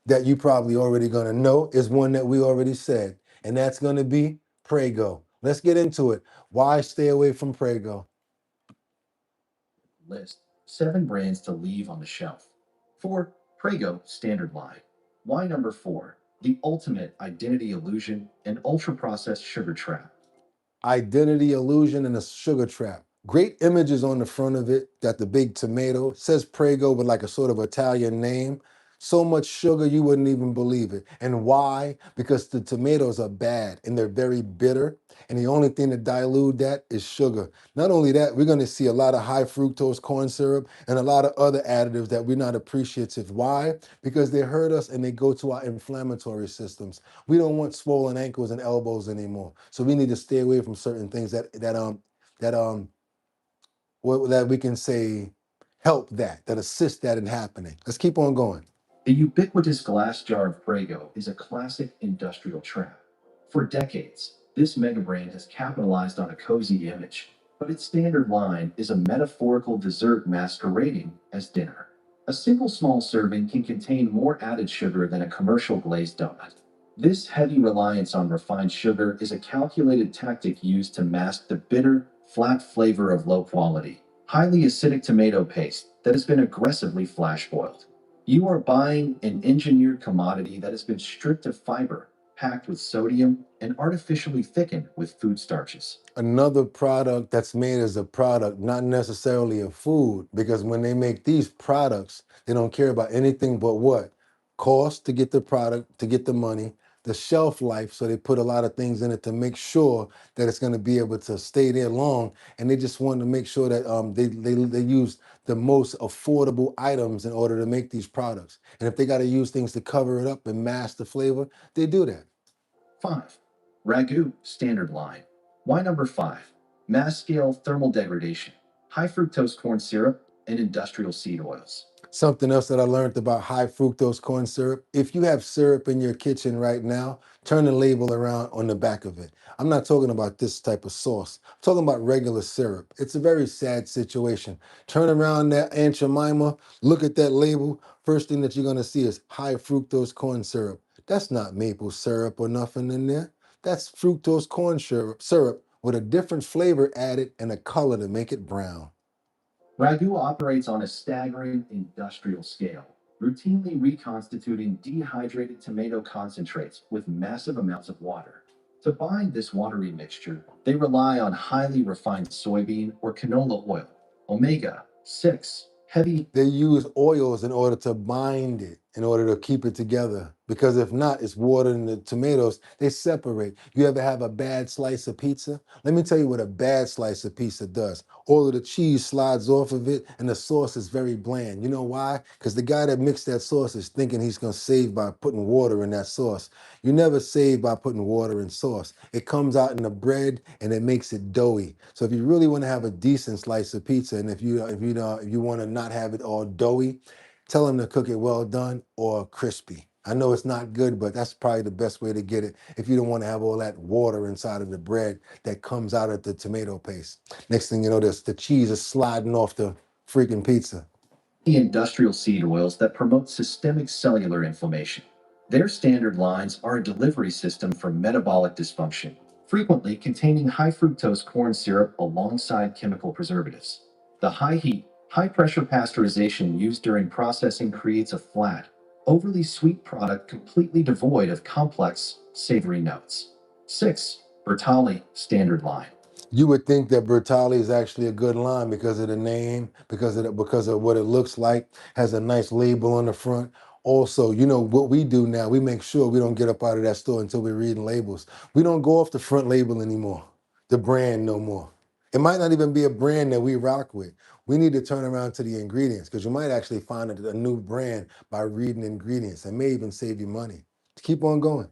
that you probably already going to know is one that we already said, and that's going to be Prego. Let's get into it. Why stay away from Prego? List 7 brands to leave on the shelf. 4. Prego Standard Line. Why number 4? The ultimate identity illusion and ultra processed sugar trap. Identity illusion and a sugar trap. Great images on the front of it. Got the big tomato. It says Prego with like a sort of Italian name. So much sugar you wouldn't even believe it. And why? Because the tomatoes are bad and they're very bitter. And the only thing to dilute that is sugar. Not only that, we're going to see a lot of high fructose corn syrup and a lot of other additives that we're not appreciative. Why? Because they hurt us and they go to our inflammatory systems. We don't want swollen ankles and elbows anymore. So we need to stay away from certain things that that we can say help that assist that in happening. Let's keep on going. The ubiquitous glass jar of Prego is a classic industrial trap. For decades, this mega brand has capitalized on a cozy image, but its standard line is a metaphorical dessert masquerading as dinner. A single small serving can contain more added sugar than a commercial glazed donut. This heavy reliance on refined sugar is a calculated tactic used to mask the bitter, flat flavor of low quality, highly acidic tomato paste that has been aggressively flash boiled. You are buying an engineered commodity that has been stripped of fiber, packed with sodium, and artificially thickened with food starches. Another product that's made as a product, not necessarily a food, because when they make these products, they don't care about anything but what? Cost to get the product, to get the money, the shelf life. So they put a lot of things in it to make sure that it's going to be able to stay there long. And they just want to make sure that they use the most affordable items in order to make these products. And if they got to use things to cover it up and mask the flavor, they do that. 5. Ragu standard line. Why number 5? Mass scale thermal degradation, high fructose corn syrup, and industrial seed oils. Something else that I learned about high fructose corn syrup. If you have syrup in your kitchen right now, turn the label around on the back of it. I'm not talking about this type of sauce. I'm talking about regular syrup. It's a very sad situation. Turn around that Aunt Jemima, look at that label. First thing that you're going to see is high fructose corn syrup. That's not maple syrup or nothing in there. That's fructose corn syrup with a different flavor added and a color to make it brown. Ragu operates on a staggering industrial scale, routinely reconstituting dehydrated tomato concentrates with massive amounts of water. To bind this watery mixture, they rely on highly refined soybean or canola oil, omega-6, heavy. They use oils in order to bind it, in order to keep it together. Because if not, it's water and the tomatoes, they separate. You ever have a bad slice of pizza? Let me tell you what a bad slice of pizza does. All of the cheese slides off of it and the sauce is very bland. You know why? Because the guy that mixed that sauce is thinking he's going to save by putting water in that sauce. You never save by putting water in sauce. It comes out in the bread and it makes it doughy. So if you really want to have a decent slice of pizza, and if you want to not have it all doughy, tell them to cook it well done or crispy. I know it's not good, but that's probably the best way to get it if you don't want to have all that water inside of the bread that comes out of the tomato paste. Next thing you know, the cheese is sliding off the freaking pizza. The industrial seed oils that promote systemic cellular inflammation. Their standard lines are a delivery system for metabolic dysfunction, frequently containing high fructose corn syrup alongside chemical preservatives. The high heat, high pressure pasteurization used during processing creates a flat, overly sweet product completely devoid of complex, savory notes. 6. Bertolli standard line. You would think that Bertolli is actually a good line because of the name, because of what it looks like, has a nice label on the front. Also, you know what we do now, we make sure we don't get up out of that store until we're reading labels. We don't go off the front label anymore, the brand no more. It might not even be a brand that we rock with. We need to turn around to the ingredients because you might actually find a new brand by reading ingredients. It may even save you money. Keep on going.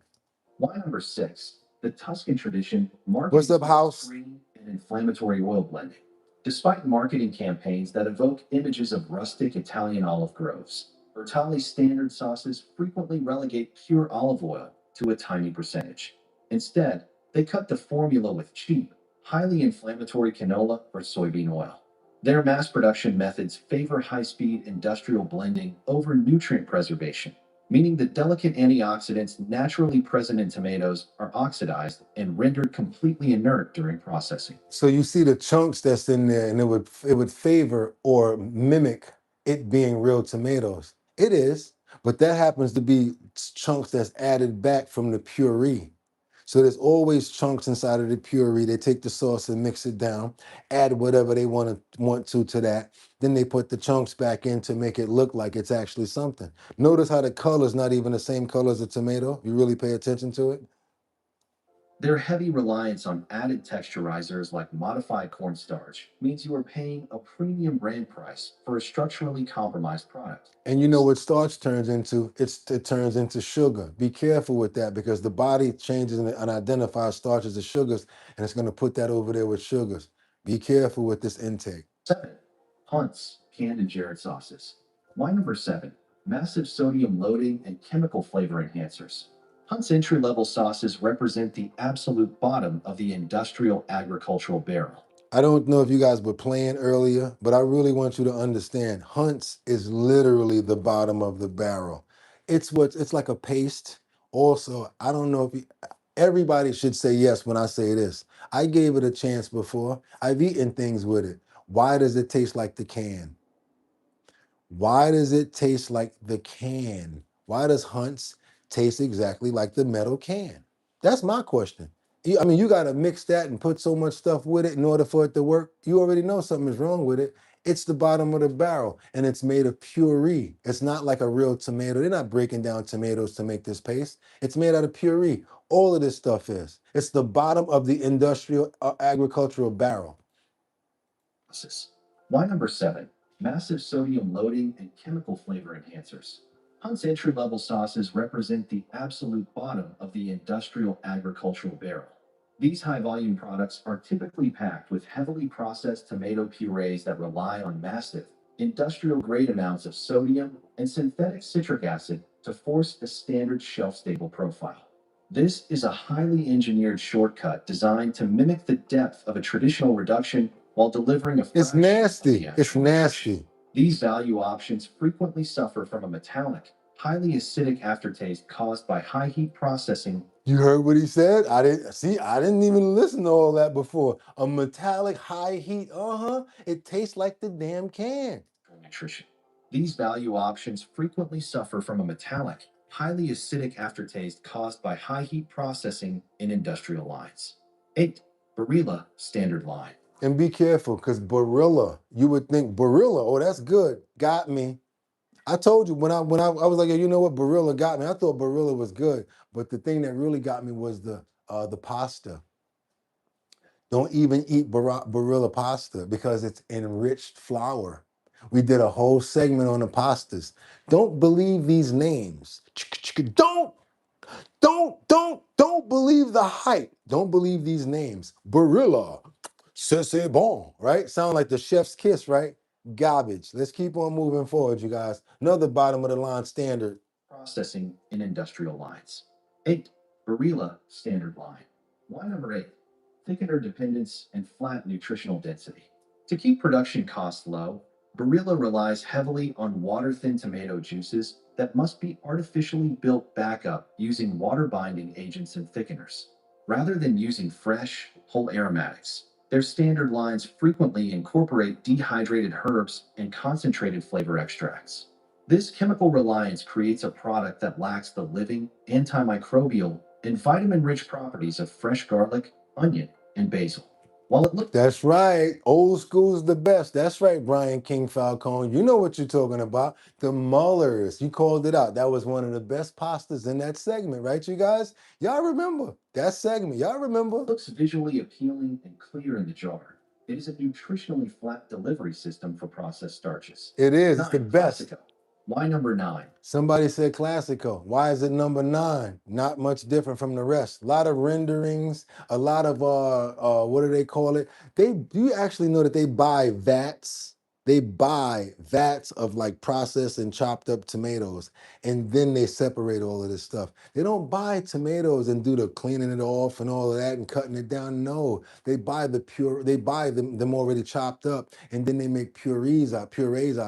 Why number 6? The Tuscan tradition What's markets up, House? spring and inflammatory oil blending. Despite marketing campaigns that evoke images of rustic Italian olive groves, Bertolli's standard sauces frequently relegate pure olive oil to a tiny percentage. Instead, they cut the formula with cheap, highly inflammatory canola or soybean oil. Their mass production methods favor high-speed industrial blending over nutrient preservation, meaning the delicate antioxidants naturally present in tomatoes are oxidized and rendered completely inert during processing. So you see the chunks that's in there, and it would favor or mimic it being real tomatoes. It is, but that happens to be chunks that's added back from the puree. So there's always chunks inside of the puree. They take the sauce and mix it down, add whatever they want to that. Then they put the chunks back in to make it look like it's actually something. Notice how the color's not even the same color as a tomato. You really pay attention to it. Their heavy reliance on added texturizers like modified cornstarch means you are paying a premium brand price for a structurally compromised product. And you know what starch turns into? It turns into sugar. Be careful with that because the body changes and identifies starches as sugars, and it's going to put that over there with sugars. Be careful with this intake. 7. Hunt's canned and jarred sauces. Why number 7? Massive sodium loading and chemical flavor enhancers. Hunt's entry-level sauces represent the absolute bottom of the industrial agricultural barrel. I don't know if you guys were playing earlier, but I really want you to understand Hunt's is literally the bottom of the barrel. It's like a paste. Also, I don't know if everybody should say yes when I say this. I gave it a chance before. I've eaten things with it. Why does it taste like the can? Why does it taste like the can? Why does Hunt's taste exactly like the metal can? That's my question. I mean, you got to mix that and put so much stuff with it in order for it to work. You already know something is wrong with it. It's the bottom of the barrel and it's made of puree. It's not like a real tomato. They're not breaking down tomatoes to make this paste. It's made out of puree. All of this stuff is. It's the bottom of the industrial agricultural barrel. Why number 7? Massive sodium loading and chemical flavor enhancers. Hunt's entry-level sauces represent the absolute bottom of the industrial agricultural barrel. These high-volume products are typically packed with heavily processed tomato purees that rely on massive, industrial-grade amounts of sodium and synthetic citric acid to force a standard shelf-stable profile. This is a highly engineered shortcut designed to mimic the depth of a traditional reduction while delivering a It's nasty. It's nasty. These value options frequently suffer from a metallic, highly acidic aftertaste caused by high heat processing. You heard what he said? I didn't even listen to all that before. A metallic high heat, it tastes like the damn can. Nutrition. These value options frequently suffer from a metallic, highly acidic aftertaste caused by high heat processing in industrial lines. 8. Barilla Standard Line. And be careful, because Barilla, you would think Barilla, oh, that's good. Got me. I told you when I was like, you know what, Barilla got me. I thought Barilla was good, but the thing that really got me was the pasta. Don't even eat Barilla pasta because it's enriched flour. We did a whole segment on the pastas. Don't believe these names. Don't believe the hype. Don't believe these names. Barilla, c'est bon, right? Sound like the chef's kiss, right? Garbage. Let's keep on moving forward, you guys. Another bottom of the line standard. Processing in industrial lines. 8. Barilla Standard Line. Why number 8? Thickener dependence and flat nutritional density. To keep production costs low, Barilla relies heavily on water-thin tomato juices that must be artificially built back up using water-binding agents and thickeners. Rather than using fresh, whole aromatics, their standard lines frequently incorporate dehydrated herbs and concentrated flavor extracts. This chemical reliance creates a product that lacks the living, antimicrobial, and vitamin-rich properties of fresh garlic, onion, and basil. While it looks— That's right. Old school's the best. That's right, Brian King Falcone. You know what you're talking about. The Mullers. You called it out. That was one of the best pastas in that segment, right, you guys? Y'all remember that segment. Y'all remember? Looks visually appealing and clear in the jar. It is a nutritionally flat delivery system for processed starches. It is. It's the best. Classico. Why number 9? Somebody said Classico. Why is it number 9? Not much different from the rest. A lot of renderings, a lot of what do they call it? Do you actually know that they buy vats? They buy vats of like processed and chopped up tomatoes, and then they separate all of this stuff. They don't buy tomatoes and do the cleaning it off and all of that and cutting it down. No, they buy them already chopped up, and then they make purees out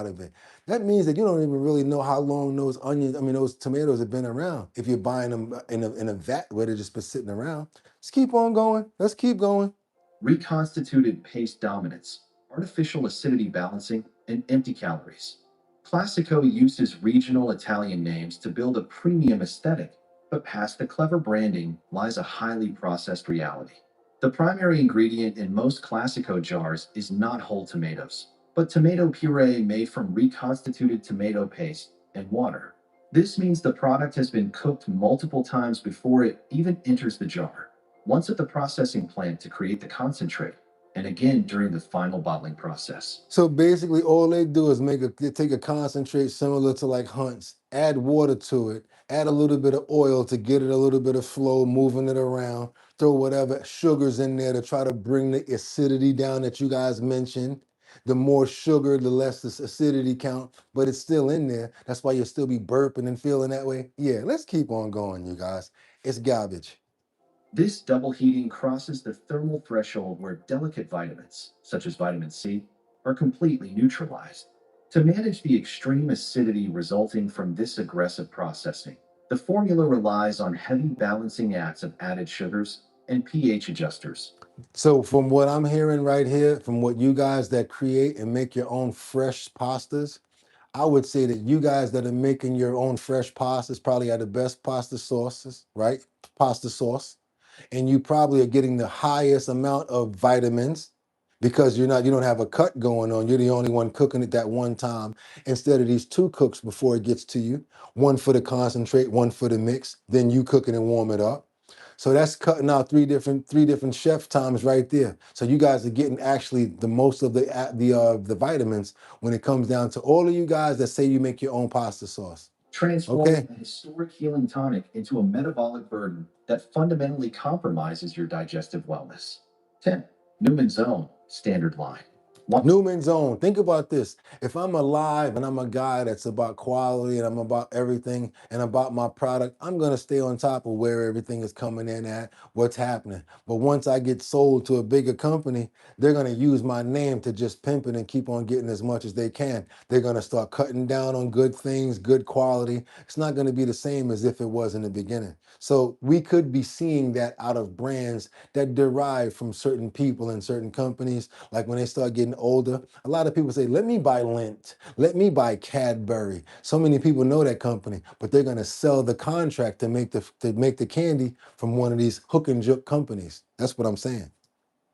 of it. That means that you don't even really know how long those tomatoes have been around if you're buying them in a vat where they're just been sitting around. Let's keep on going. Let's keep going. Reconstituted paste dominance, artificial acidity balancing, and empty calories. Classico uses regional Italian names to build a premium aesthetic, But past the clever branding lies a highly processed reality. The primary ingredient in most Classico jars is not whole tomatoes, but tomato puree made from reconstituted tomato paste and water. This means the product has been cooked multiple times before it even enters the jar, once at the processing plant to create the concentrate, and again during the final bottling process. So basically, all they do is they take a concentrate similar to like Hunt's, add water to it, add a little bit of oil to get it a little bit of flow, moving it around, throw whatever sugars in there to try to bring the acidity down that you guys mentioned. The more sugar, the less the acidity count, but it's still in there. That's why you'll still be burping and feeling that way. Yeah, let's keep on going, you guys. It's garbage. This double heating crosses the thermal threshold where delicate vitamins, such as vitamin C, are completely neutralized. To manage the extreme acidity resulting from this aggressive processing, the formula relies on heavy balancing acts of added sugars and pH adjusters. So from what I'm hearing right here, from what you guys that create and make your own fresh pastas, I would say that you guys that are making your own fresh pastas probably are the best pasta sauces, right? Pasta sauce. And you probably are getting the highest amount of vitamins because you don't have a cut going on. You're the only one cooking it that one time instead of these two cooks before it gets to you. One for the concentrate, one for the mix, then you cook it and warm it up. So that's cutting out three different chef times right there. So you guys are getting actually the most of the vitamins when it comes down to all of you guys that say you make your own pasta sauce. Transforming Okay. a historic healing tonic into a metabolic burden that fundamentally compromises your digestive wellness. 10. Newman's Own Standard Line. Newman's Own. Think about this. If I'm alive and I'm a guy that's about quality and I'm about everything and about my product, I'm going to stay on top of where everything is coming in at, what's happening. But once I get sold to a bigger company, they're going to use my name to just pimp it and keep on getting as much as they can. They're going to start cutting down on good things, good quality. It's not going to be the same as if it was in the beginning. So we could be seeing that out of brands that derive from certain people and certain companies. Like when they start getting older, a lot of people say, let me buy Lindt, let me buy Cadbury. So many people know that company, but they're gonna sell the contract to make the candy from one of these hook and joke companies. That's what I'm saying.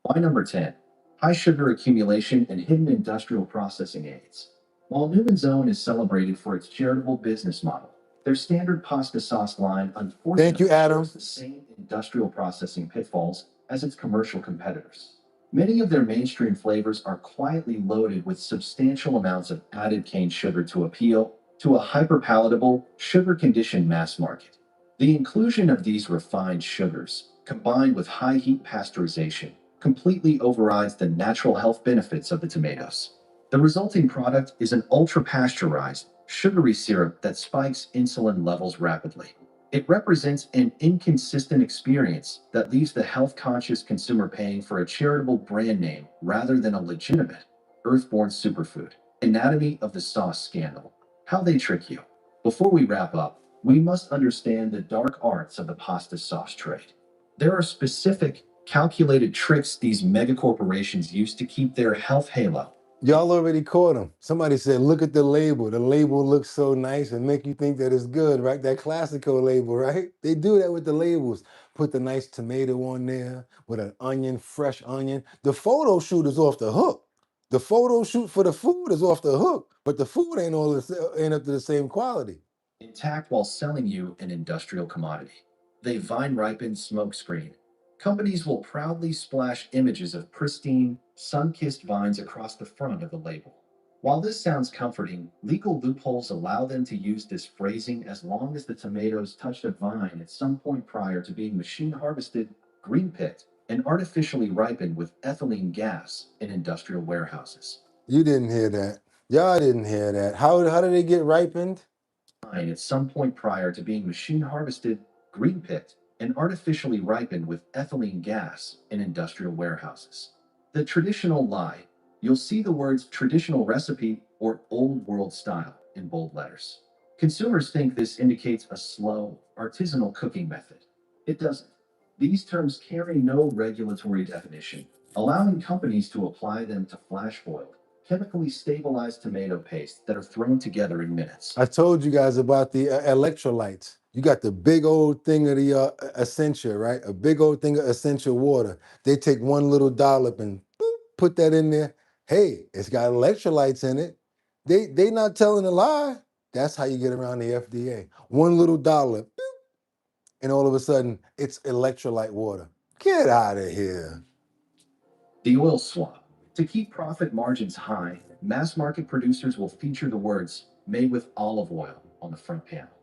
Line number 10. High sugar accumulation and hidden industrial processing aids. While Newman's Own is celebrated for its charitable business model, their standard pasta sauce line unfortunately Thank you, Adam. shares the same industrial processing pitfalls as its commercial competitors. Many of their mainstream flavors are quietly loaded with substantial amounts of added cane sugar to appeal to a hyperpalatable, sugar-conditioned mass market. The inclusion of these refined sugars, combined with high heat pasteurization, completely overrides the natural health benefits of the tomatoes. The resulting product is an ultra-pasteurized, sugary syrup that spikes insulin levels rapidly. It represents an inconsistent experience that leaves the health-conscious consumer paying for a charitable brand name rather than a legitimate, earth-born superfood. Anatomy of the sauce scandal. How they trick you. Before we wrap up, we must understand the dark arts of the pasta sauce trade. There are specific, calculated tricks these megacorporations use to keep their health halo. Y'all already caught them. Somebody said, look at the label. The label looks so nice and make you think that it's good, right? That Classico label, right? They do that with the labels. Put the nice tomato on there with an onion, fresh onion. The photo shoot is off the hook. The photo shoot for the food is off the hook, but the food ain't up to the same quality. Intact while selling you an industrial commodity. They vine-ripened smokescreen. Companies will proudly splash images of pristine, sun-kissed vines across the front of the label. While this sounds comforting, legal loopholes allow them to use this phrasing as long as the tomatoes touched a vine at some point prior to being machine harvested, green picked, and artificially ripened with ethylene gas in industrial warehouses. You didn't hear that. Y'all didn't hear that. How did they get ripened? At some point prior to being machine harvested, green picked, and artificially ripened with ethylene gas in industrial warehouses. The traditional lie, you'll see the words traditional recipe or old world style in bold letters. Consumers think this indicates a slow, artisanal cooking method. It doesn't. These terms carry no regulatory definition, allowing companies to apply them to flash boiled, chemically stabilized tomato paste that are thrown together in minutes. I told you guys about the electrolytes. You got the big old thing of the Essentia, right? A big old thing of Essentia water. They take one little dollop and boop, put that in there. Hey, it's got electrolytes in it. They not telling a lie. That's how you get around the FDA. One little dollop, boop, and all of a sudden it's electrolyte water. Get out of here. The oil swap. To keep profit margins high, mass market producers will feature the words made with olive oil on the front panel.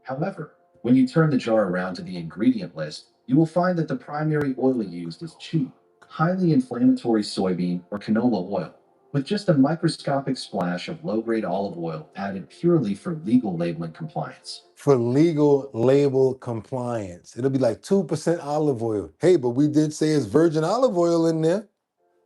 However, when you turn the jar around to the ingredient list, you will find that the primary oil used is cheap, highly inflammatory soybean or canola oil, with just a microscopic splash of low-grade olive oil added purely for legal labeling compliance. For legal label compliance, it'll be like 2% olive oil. Hey, but we did say it's virgin olive oil in there.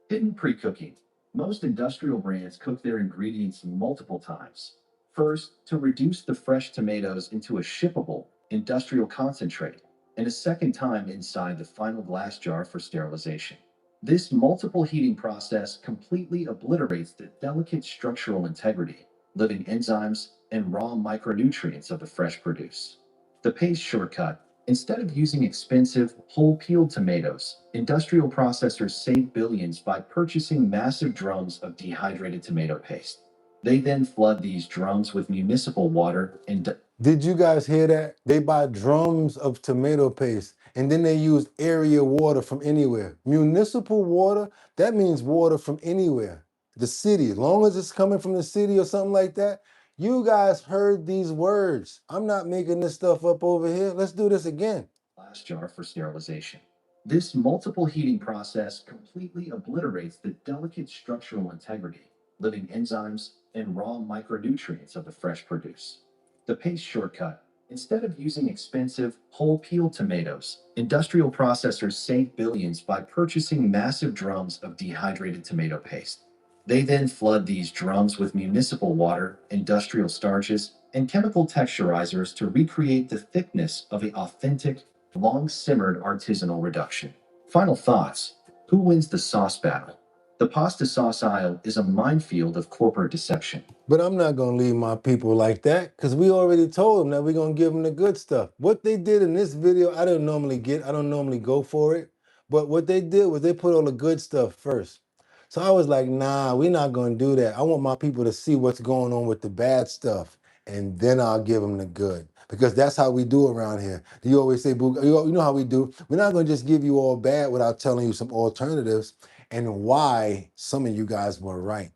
Hidden pre-cooking. Most industrial brands cook their ingredients multiple times. First, to reduce the fresh tomatoes into a shippable industrial concentrate, and a second time inside the final glass jar for sterilization. This multiple heating process completely obliterates the delicate structural integrity, living enzymes, and raw micronutrients of the fresh produce. The paste shortcut. Instead of using expensive, whole-peeled tomatoes, industrial processors save billions by purchasing massive drums of dehydrated tomato paste. They then flood these drums with municipal water and... Did you guys hear that? They buy drums of tomato paste and then they use area water from anywhere. Municipal water, that means water from anywhere. The city, as long as it's coming from the city or something like that. You guys heard these words. I'm not making this stuff up over here. Let's do this again. Glass jar for sterilization. This multiple heating process completely obliterates the delicate structural integrity, living enzymes, and raw micronutrients of the fresh produce. The paste shortcut. Instead of using expensive, whole-peeled tomatoes, industrial processors save billions by purchasing massive drums of dehydrated tomato paste. They then flood these drums with municipal water, industrial starches, and chemical texturizers to recreate the thickness of an authentic, long-simmered artisanal reduction. Final thoughts. Who wins the sauce battle? The pasta sauce aisle is a minefield of corporate deception. But I'm not going to leave my people like that because we already told them that we're going to give them the good stuff. What they did in this video, I don't normally go for it. But what they did was they put all the good stuff first. So I was like, nah, we're not going to do that. I want my people to see what's going on with the bad stuff. And then I'll give them the good. Because that's how we do around here. You always say, you know how we do. We're not going to just give you all bad without telling you some alternatives and why some of you guys were right.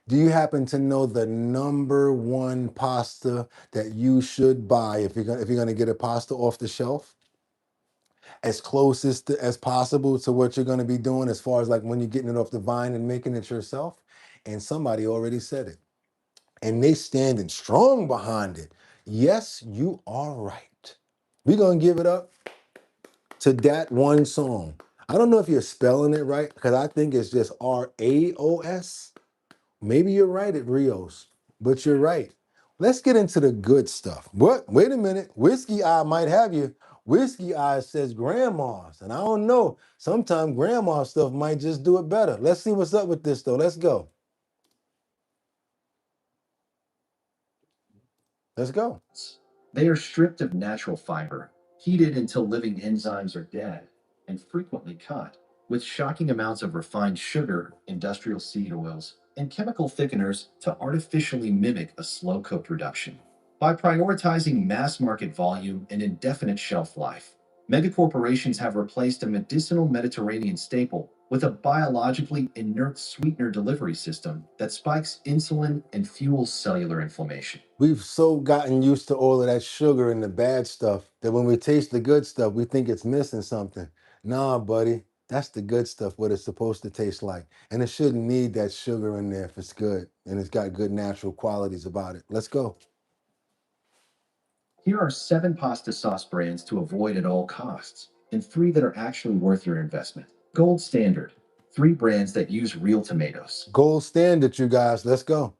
Do you happen to know the #1 pasta that you should buy if you're gonna get a pasta off the shelf? As closest as possible to what you're gonna be doing as far as like when you're getting it off the vine and making it yourself? And somebody already said it. And they standing strong behind it. Yes, you are right. We're gonna give it up to that one song. I don't know if you're spelling it right, because I think it's just RAOS. Maybe you're right at Rios, but you're right. Let's get into the good stuff. What? Wait a minute. Whiskey Eye might have you. Whiskey Eye says grandma's, and I don't know. Sometimes grandma stuff might just do it better. Let's see what's up with this, though. Let's go. Let's go. They are stripped of natural fiber, heated until living enzymes are dead, and frequently cut, with shocking amounts of refined sugar, industrial seed oils, and chemical thickeners to artificially mimic a slow-cooked reduction. By prioritizing mass market volume and indefinite shelf life, megacorporations have replaced a medicinal Mediterranean staple with a biologically inert sweetener delivery system that spikes insulin and fuels cellular inflammation. We've so gotten used to all of that sugar and the bad stuff that when we taste the good stuff, we think it's missing something. Nah, buddy, that's the good stuff, what it's supposed to taste like. And it shouldn't need that sugar in there if it's good and it's got good natural qualities about it. Let's go. Here are 7 pasta sauce brands to avoid at all costs, and 3 that are actually worth your investment. Gold standard, 3 brands that use real tomatoes. Gold standard, you guys. Let's go.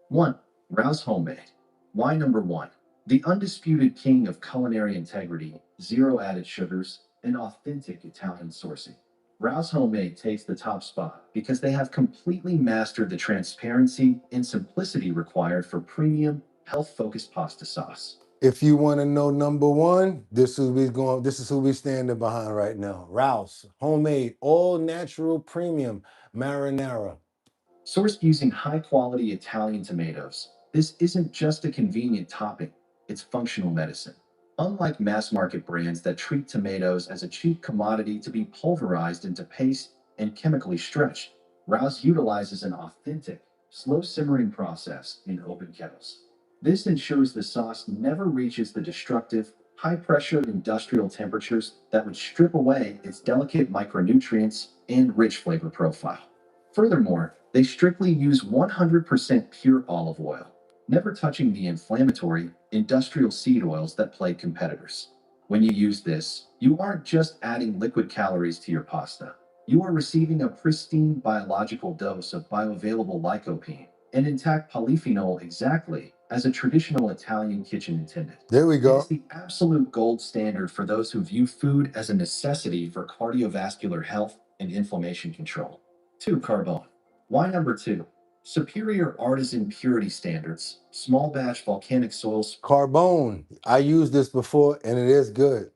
1. Rouse Homemade. Why number 1? The undisputed king of culinary integrity, 0 added sugars, and authentic Italian sourcing. Rouse Homemade takes the top spot because they have completely mastered the transparency and simplicity required for premium, health-focused pasta sauce. If you want to know number one, this is who we standing behind right now. Rouse, homemade, all natural premium marinara. Sourced using high-quality Italian tomatoes, this isn't just a convenient topping, it's functional medicine. Unlike mass-market brands that treat tomatoes as a cheap commodity to be pulverized into paste and chemically stretched, Rouse utilizes an authentic, slow-simmering process in open kettles. This ensures the sauce never reaches the destructive, high-pressure industrial temperatures that would strip away its delicate micronutrients and rich flavor profile. Furthermore, they strictly use 100% pure olive oil, never touching the inflammatory, industrial seed oils that plague competitors. When you use this, you aren't just adding liquid calories to your pasta. You are receiving a pristine biological dose of bioavailable lycopene, an intact polyphenol exactly as a traditional Italian kitchen intended. There we It go. is the absolute gold standard for those who view food as a necessity for cardiovascular health and inflammation control. 2. Carbone. Why number 2? Superior artisan purity standards, small batch volcanic soils. Carbone. I used this before and it is good.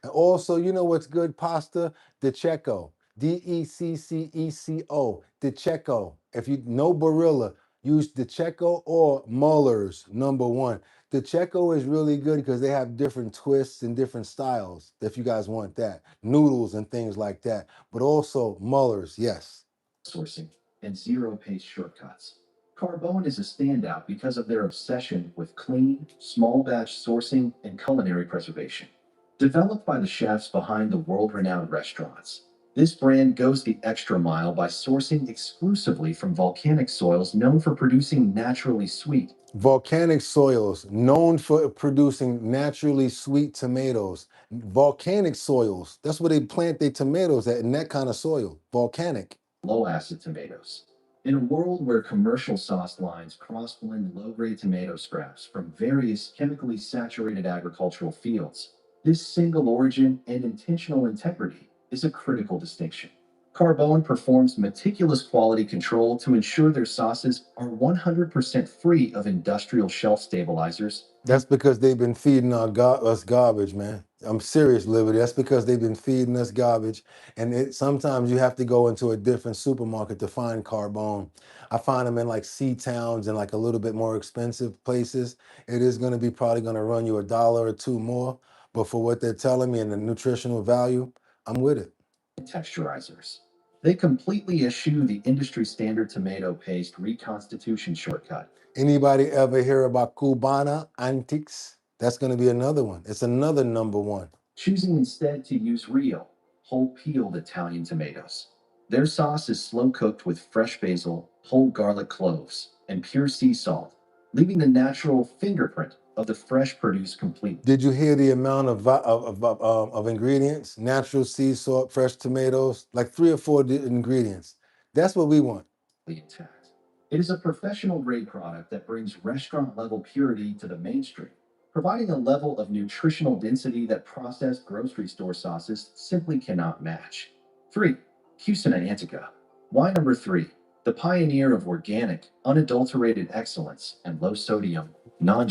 And also, you know what's good pasta? DeCecco. DECCECO. DeCecco. If you know Barilla, use DeCecco or Muller's number one. DeCecco is really good because they have different twists and different styles if you guys want that. Noodles and things like that. But also Muller's, yes. Sourcing and zero paste shortcuts. Carbone is a standout because of their obsession with clean, small batch sourcing and culinary preservation. Developed by the chefs behind the world renowned restaurants, this brand goes the extra mile by sourcing exclusively from volcanic soils known for producing naturally sweet. Volcanic soils, known for producing naturally sweet tomatoes. Volcanic soils, that's where they plant their tomatoes at, in that kind of soil. Volcanic. Low acid tomatoes. In a world where commercial sauce lines cross blend low grade tomato scraps from various chemically saturated agricultural fields, this single origin and intentional integrity is a critical distinction. Carbone performs meticulous quality control to ensure their sauces are 100% free of industrial shelf stabilizers. That's because they've been feeding us garbage, man. I'm serious, Liberty. That's because they've been feeding us garbage. And sometimes you have to go into a different supermarket to find Carbone. I find them in like sea towns and like a little bit more expensive places. It is going to be probably going to run you $1 or $2 more. But for what they're telling me and the nutritional value, I'm with it. Texturizers. They completely eschew the industry standard tomato paste reconstitution shortcut. Anybody ever hear about Cubana Antiques? That's going to be another one. It's another number one. Choosing instead to use real, whole peeled Italian tomatoes. Their sauce is slow cooked with fresh basil, whole garlic cloves, and pure sea salt, leaving the natural fingerprint of the fresh produce complete. Did you hear the amount of ingredients? Natural sea salt, fresh tomatoes, like 3 or 4 ingredients. That's what we want. Intact. It is a professional grade product that brings restaurant level purity to the mainstream, providing a level of nutritional density that processed grocery store sauces simply cannot match. 3. Cucina Antica. Why number 3? The pioneer of organic, unadulterated excellence and low sodium,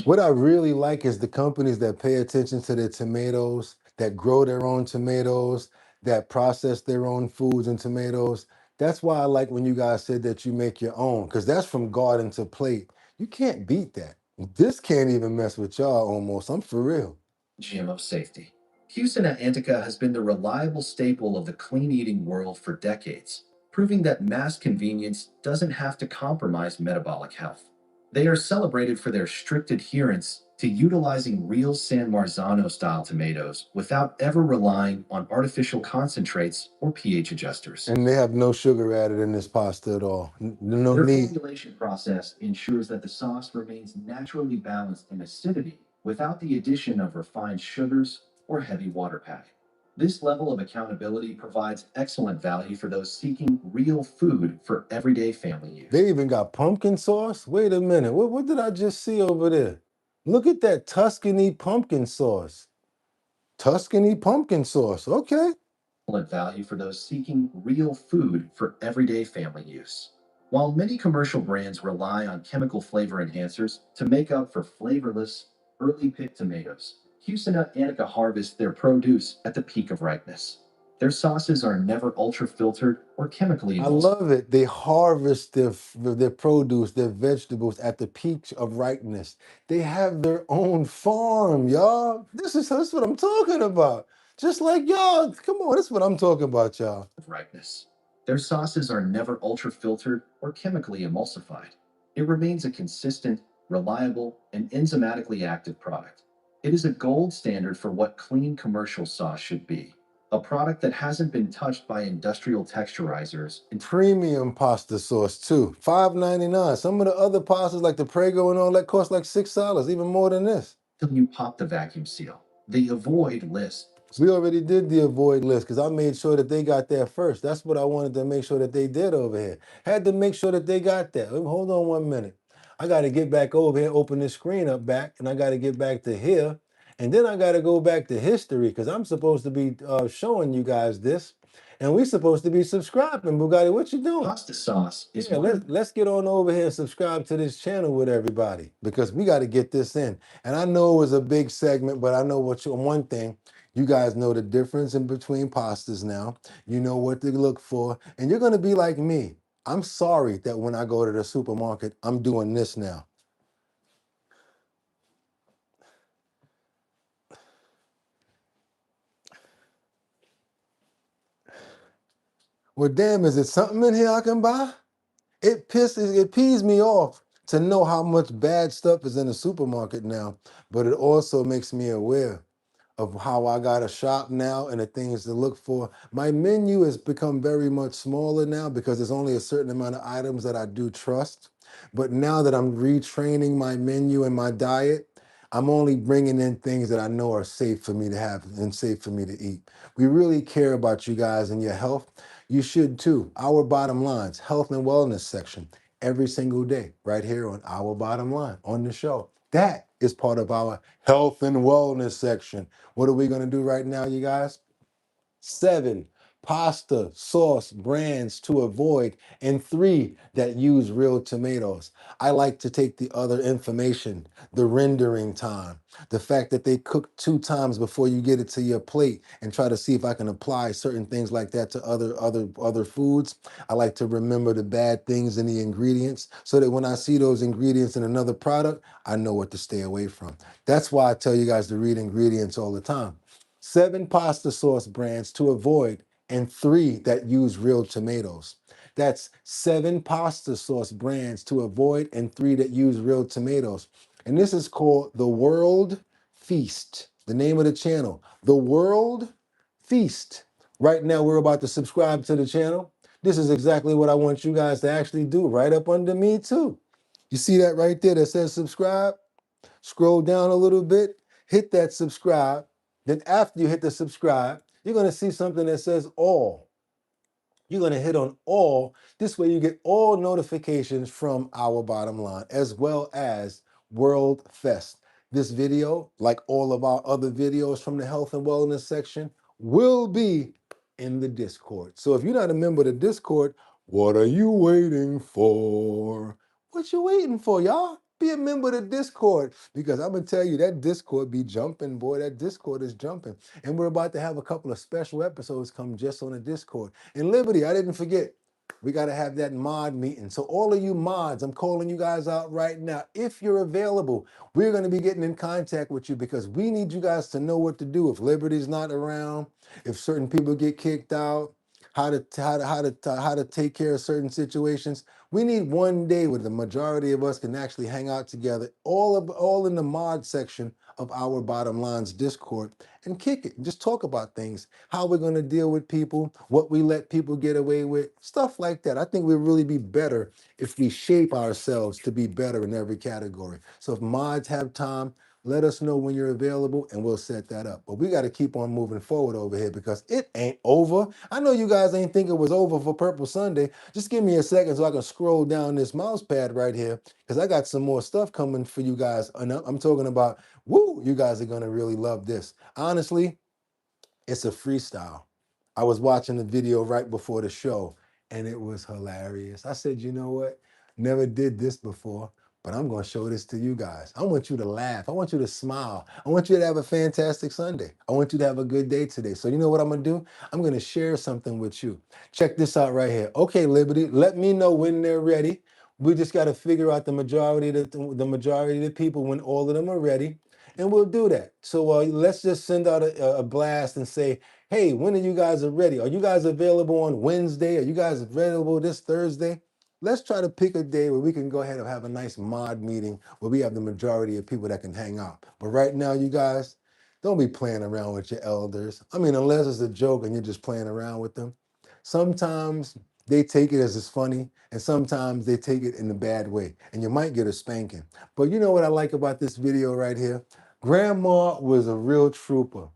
What I really like is the companies that pay attention to their tomatoes, that grow their own tomatoes, that process their own foods and tomatoes. That's why I like when you guys said that you make your own, because that's from garden to plate. You can't beat that. This can't even mess with y'all almost. I'm for real. GMO safety. Cucina Antica has been the reliable staple of the clean eating world for decades, proving that mass convenience doesn't have to compromise metabolic health. They are celebrated for their strict adherence to utilizing real San Marzano style tomatoes without ever relying on artificial concentrates or pH adjusters. And they have no sugar added in this pasta at all. No Their need. formulation process ensures that the sauce remains naturally balanced in acidity without the addition of refined sugars or heavy water packing. This level of accountability provides excellent value for those seeking real food for everyday family use. They even got pumpkin sauce? Wait a minute. What did I just see over there? Look at that Tuscany pumpkin sauce. Tuscany pumpkin sauce. Okay. Excellent value for those seeking real food for everyday family use. While many commercial brands rely on chemical flavor enhancers to make up for flavorless, Early pick tomatoes. Houston and Annika harvest their produce at the peak of ripeness. Their sauces are never ultra filtered or chemically I emulsified. love it. They harvest their produce, their vegetables at the peak of ripeness. They have their own farm, y'all. This is what I'm talking about. Just like y'all, come on, this is what I'm talking about, y'all. Ripeness. Their sauces are never ultra filtered or chemically emulsified. It remains a consistent, reliable, and enzymatically active product. It is a gold standard for what clean commercial sauce should be. A product that hasn't been touched by industrial texturizers and Premium pasta sauce too, $5.99. Some of the other pastas like the Prego and all that cost like $6, even more than this. until you pop the vacuum seal. The avoid list. We already did the avoid list because I made sure that they got there first. That's what I wanted to make sure that they did over here. Had to make sure that they got that. Hold on 1 minute. I got to get back over here, open this screen up back, and I got to get back to here. And then I got to go back to history because I'm supposed to be showing you guys this. And we supposed to be subscribing. Boogotti, what you doing? Pasta sauce is Let's get on over here and subscribe to this channel with everybody because we got to get this in. And I know it was a big segment, but I know one thing. You guys know the difference in between pastas now. You know what to look for. And you're going to be like me. I'm sorry that when I go to the supermarket, I'm doing this now. Well, damn, is it something in here I can buy? It pees me off to know how much bad stuff is in the supermarket now, but it also makes me aware of how I gotta shop now and the things to look for. My menu has become very much smaller now because there's only a certain amount of items that I do trust. But now that I'm retraining my menu and my diet, I'm only bringing in things that I know are safe for me to have and safe for me to eat. We really care about you guys and your health. You should too. Our Bottom Lines, health and wellness section, every single day, right here on Our Bottom Line on the show. That is part of our health and wellness section. What are we going to do right now, you guys? 7 pasta sauce brands to avoid, and 3 that use real tomatoes. I like to take the other information, the rendering time, the fact that they cook 2 times before you get it to your plate, and try to see if I can apply certain things like that to other foods. I like to remember the bad things in the ingredients so that when I see those ingredients in another product, I know what to stay away from. That's why I tell you guys to read ingredients all the time. 7 pasta sauce brands to avoid, and 3 that use real tomatoes. That's 7 pasta sauce brands to avoid and 3 that use real tomatoes. And this is called The World Feast, the name of the channel, The World Feast. Right now, we're about to subscribe to the channel. This is exactly what I want you guys to actually do right up under me too. You see that right there that says subscribe? Scroll down a little bit, hit that subscribe. Then after you hit the subscribe, you're going to see something that says all. You're going to hit on all. This way you get all notifications from Our Bottom Line as well as World Fest. This video, like all of our other videos from the health and wellness section, will be in the Discord. So if you're not a member of the Discord, what are you waiting for? What you waiting for, y'all? Be a member of the Discord because I'm going to tell you that Discord be jumping, boy. That Discord is jumping. And we're about to have a couple of special episodes come just on the Discord. And Liberty, I didn't forget, we got to have that mod meeting. So all of you mods, I'm calling you guys out right now. If you're available, we're going to be getting in contact with you because we need you guys to know what to do if Liberty's not around, if certain people get kicked out, how to take care of certain situations. We need one day where the majority of us can actually hang out together, all in the mod section of Our Bottom Line's Discord, and kick it and just talk about things, how we're going to deal with people, what we let people get away with, stuff like that. I think we'll really be better if we shape ourselves to be better in every category. So if mods have time, let us know when you're available and we'll set that up. But we got to keep on moving forward over here because it ain't over. I know you guys ain't think it was over for Purple Sunday. Just give me a second so I can scroll down this mouse pad right here because I got some more stuff coming for you guys. And I'm talking about, woo, you guys are going to really love this. Honestly, it's a freestyle. I was watching the video right before the show and it was hilarious. I said, you know what? Never did this before, but I'm going to show this to you guys. I want you to laugh. I want you to smile. I want you to have a fantastic Sunday. I want you to have a good day today. So you know what I'm going to do? I'm going to share something with you. Check this out right here. Okay, Liberty, let me know when they're ready. We just got to figure out the majority of the people when all of them are ready, and we'll do that. So let's just send out a blast and say, hey, when are you guys ready? Are you guys available on Wednesday? Are you guys available this Thursday? Let's try to pick a day where we can go ahead and have a nice mod meeting where we have the majority of people that can hang out. But right now, you guys, don't be playing around with your elders. I mean, unless it's a joke and you're just playing around with them. Sometimes they take it as it's funny, and sometimes they take it in a bad way, and you might get a spanking. But you know what I like about this video right here? Grandma was a real trooper.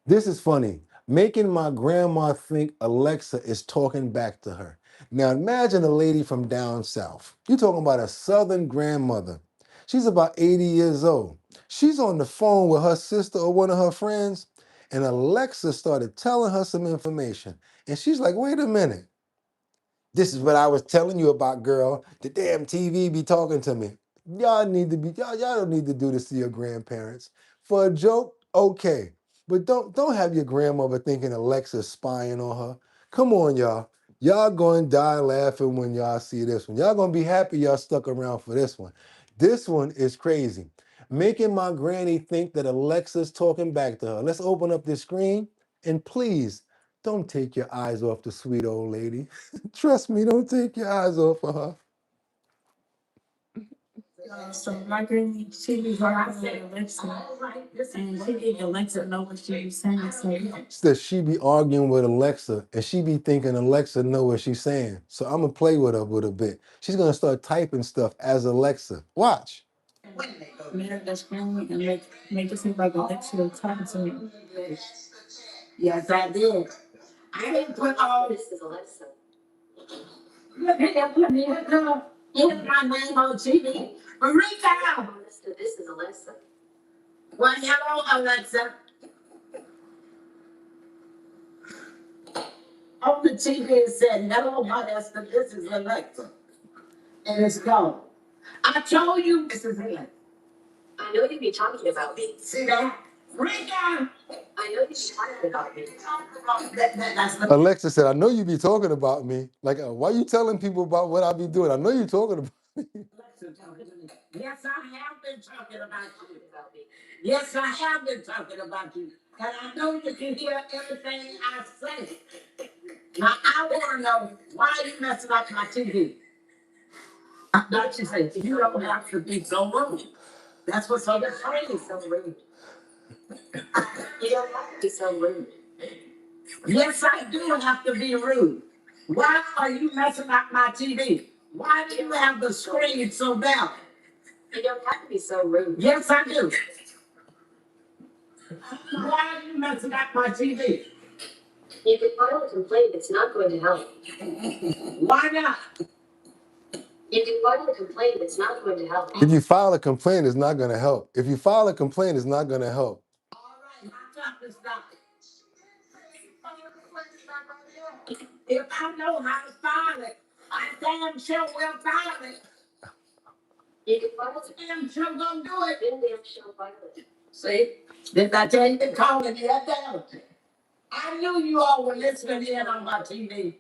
This is funny. Making my grandma think Alexa is talking back to her. Now imagine a lady from down south. You're talking about a southern grandmother. She's about 80 years old. She's on the phone with her sister or one of her friends, and Alexa started telling her some information. And she's like, wait a minute. This is what I was telling you about, girl. The damn TV be talking to me. Y'all don't need to do this to your grandparents. For a joke, okay. But don't have your grandmother thinking Alexa's spying on her. Come on, y'all. Y'all going to die laughing when y'all see this one. Y'all going to be happy y'all stuck around for this one. This one is crazy. Making my granny think that Alexa's talking back to her. Let's open up this screen and please don't take your eyes off the sweet old lady. Trust me, don't take your eyes off of her. So my granny, she was rocking with Alexa, and she didn't Alexa know what she was saying. So she be arguing with Alexa, and she be thinking Alexa know what she's saying. So I'm gonna play with her with a bit. She's gonna start typing stuff as Alexa. Watch. Mirror the screen and make it seem like Alexa was talking to me. Yes, I did. I didn't put all this is Alexa. Look at put me in my name on TV. Marika! This is Alexa. Well, hello, Alexa. On the TV it said, hello, Modesta, this is Alexa. And it's gone. I told you this is Alexa. I know you'd be talking about me. See that? Rika! I know you'd be talking about me. Alexa said, I know you be talking about me. Like, why you telling people about what I be doing? I know you talking about me. Yes, I have been talking about you. Yes, I have been talking about you. And I know you can hear everything I say. Now, I want to know why you messing up my TV. Like you say, you don't have to be so rude. That's what's on the screen. So rude. You don't have to be so rude. Yes, I do have to be rude. Why are you messing up my TV? Why do you have the screen so down? You don't have to be so rude. Yes, I do. Why are you messing up my TV? You can file a complaint. It's not going to help. Why not? You can file a complaint. It's not going to help. If you file a complaint, it's not going to help. If you file a complaint, it's not going to help. All right, I got this now. If I know how to file it, I damn sure will file it. You can file it. Damn sure gonna do it. Then damn sure file it. See? Did I tell you to call me that down? I knew you all were listening in on my TV.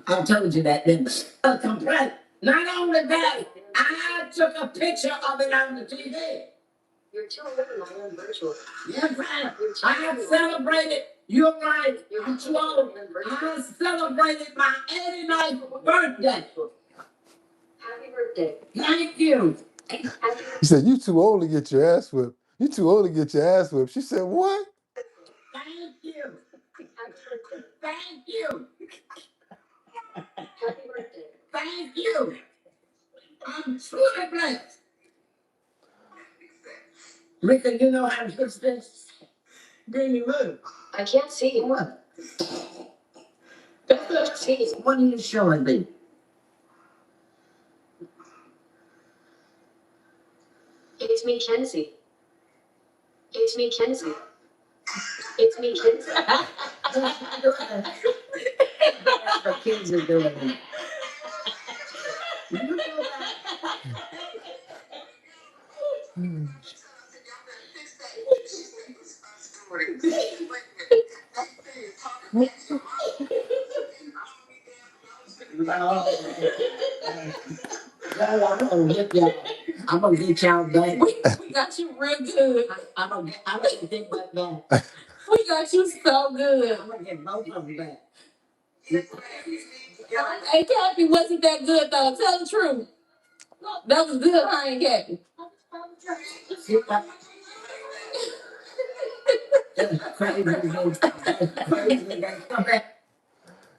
I told you that, didn't I? A complaint. Not only that, I took a picture of it on the TV. You're too old, my own virtual. Yes, ma'am. I celebrated. You're right. I'm too old. I celebrated my 89th birthday. Happy birthday. Thank you. He said, you too old to get your ass whipped. You too old to get your ass whipped. She said, what? Thank you. Thank you. Happy birthday. Thank you. I'm truly blessed. Rika, you know how to fix this? Then you move. I can't see you. What? See, what are you showing me? It's me, Kenzie. It's me, Kenzie. It's me, Kenzie. That's what kids are doing. You know that. Yeah, I'm gonna get y'all back. We got you real good. I'm gonna get this butt back. We got you so good. I'm gonna get both of them back. Hey, Kathy, wasn't that good though? Tell the truth. That was good, huh, Aunt Kathy?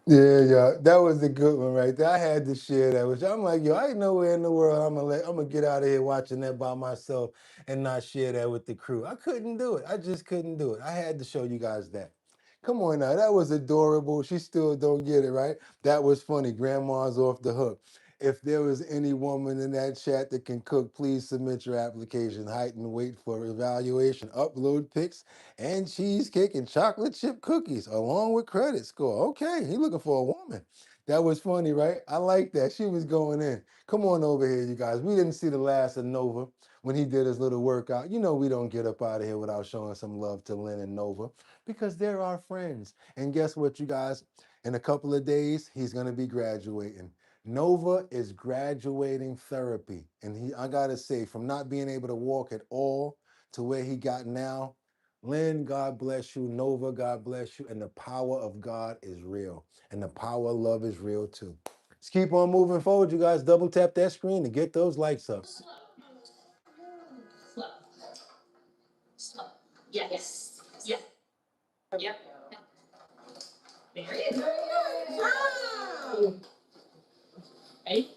Yeah, that was a good one right there. I had to share that with you. I'm like, yo, I ain't nowhere in the world I'm gonna get out of here watching that by myself and not share that with the crew. I couldn't do it. I just couldn't do it. I had to show you guys that. Come on now, that was adorable. She still don't get it, right? That was funny. Grandma's off the hook. If there was any woman in that chat that can cook, please submit your application. Height and weight for evaluation. Upload pics and cheesecake and chocolate chip cookies along with credit score. Okay, he looking for a woman. That was funny, right? I like that. She was going in. Come on over here, you guys. We didn't see the last of Nova when he did his little workout. You know we don't get up out of here without showing some love to Lynn and Nova because they're our friends. And guess what, you guys? In a couple of days, he's going to be graduating. Nova is graduating therapy. And I got to say, from not being able to walk at all to where he got now, Lynn, God bless you. Nova, God bless you. And the power of God is real. And the power of love is real too. Let's keep on moving forward, you guys. Double tap that screen to get those likes up. Slow. Slow. Yes. Yep. Yep. Very good. Hey.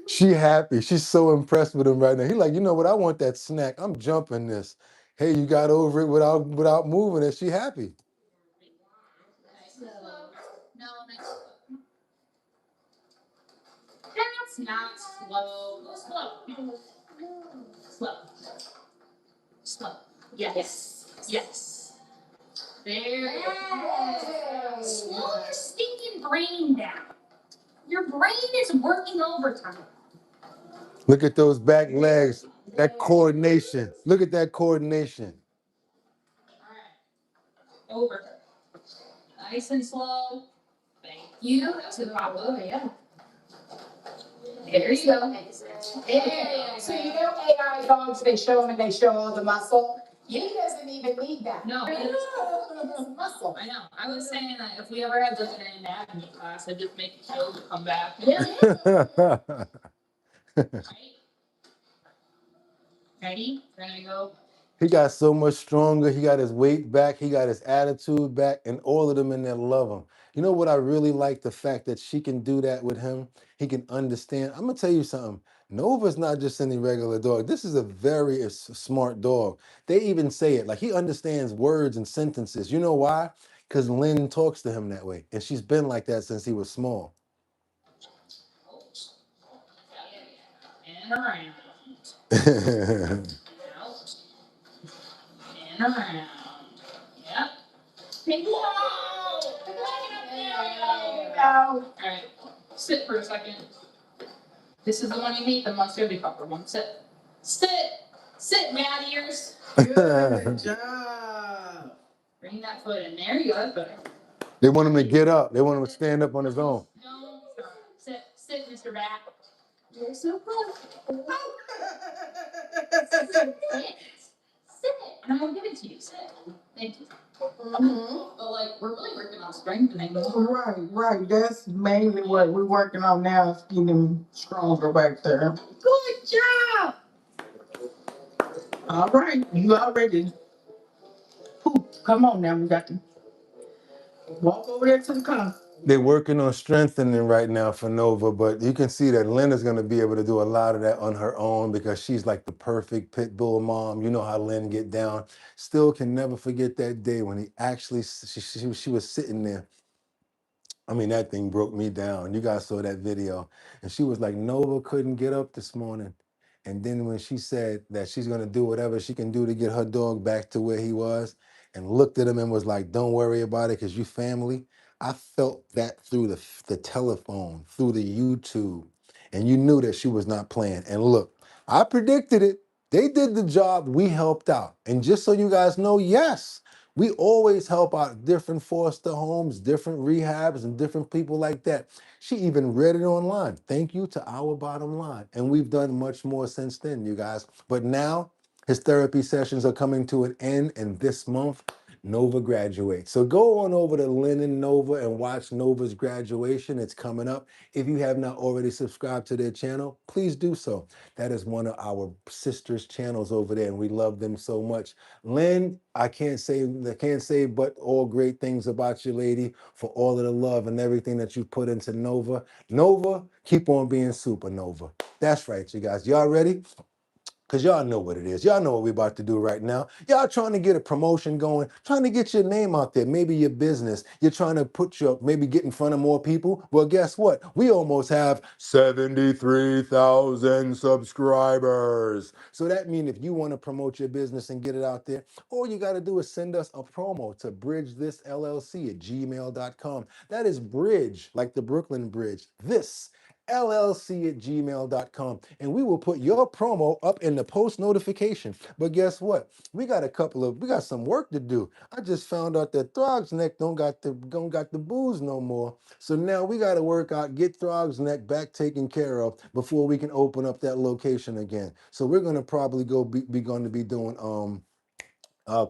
She happy. She's so impressed with him right now. He like, you know what? I want that snack. I'm jumping this. Hey, you got over it without moving it. She happy. No, that's not slow. Go slow. Slow. Slow. Yes. Yes. There. Slow your stinking brain down. Your brain is working overtime. Look at those back legs. That coordination. Look at that coordination. All right. Over. Nice and slow. Thank you. To the top of it. Yeah. There you go. Yeah. So you know AI dogs, they show them and they show all the muscle. Yeah. He doesn't even need that. No, It's muscle. I know. I was saying that if we ever had like an anatomy class, I'd just make it show to come back. Right? Ready? We're gonna go. He got so much stronger. He got his weight back. He got his attitude back, and all of them in there love him. You know what I really like? The fact that she can do that with him. He can understand. I'm gonna tell you something. Nova's not just any regular dog. This is a very smart dog. They even say it like he understands words and sentences. You know why? Because Lynn talks to him that way, and she's been like that since he was small. And around. Out. And around. Yep. Whoa! All right. Sit for a second. This is the one you need, the monstrosity cover one. Sit. Sit. Sit, mad ears. Good job. Bring that foot in there. You got it better. They want him to get up. They want him to stand up on his own. Don't start. Sit. Sit, Mr. Bat. You're so close. Sit. Sit. And I'm gonna give it to you. Sit. Thank you. But like, we're really working on strengthening. Right. That's mainly what we're working on now, is getting him stronger back there. Good job. All right, you already. Come on now, we got to walk over there to the car. They're working on strengthening right now for Nova, but you can see that Lynn going to be able to do a lot of that on her own because she's like the perfect pit bull mom. You know how Lynn get down. Still can never forget that day when he actually, she was sitting there. I mean, that thing broke me down. You guys saw that video. And she was like, Nova couldn't get up this morning. And then when she said that she's going to do whatever she can do to get her dog back to where he was and looked at him and was like, don't worry about it because you family. I felt that through the telephone, through the YouTube. And you knew that she was not playing. And look, I predicted it. They did the job. We helped out. And just so you guys know, yes, We always help out different foster homes, different rehabs, and different people like that. She even read it online. Thank you to Our Bottom Line. And we've done much more since then, you guys. But now his therapy sessions are coming to an end, and this month, Nova graduates. So go on over to Lynn and Nova and watch Nova's graduation. It's coming up. If you have not already subscribed to their channel, please do so. That is one of our sisters' channels over there, and we love them so much. Lynn, I can't say but all great things about you, lady, for all of the love and everything that you put into Nova. Nova, keep on being supernova. That's right, you guys. Y'all ready? Because y'all know what it is. Y'all know what we're about to do right now. Y'all trying to get a promotion going, trying to get your name out there, maybe your business. You're trying to maybe get in front of more people. Well, guess what? We almost have 73,000 subscribers. So that means if you want to promote your business and get it out there, all you got to do is send us a promo to bridgethisllc@gmail.com. That is bridge, like the Brooklyn Bridge. This llc@gmail.com, and we will put your promo up in the post notification. But guess what? We got some work to do. I just found out that Throg's Neck don't got the booze no more. So now we got to work out, get Throg's Neck back taken care of before we can open up that location again. So we're gonna probably be going to be doing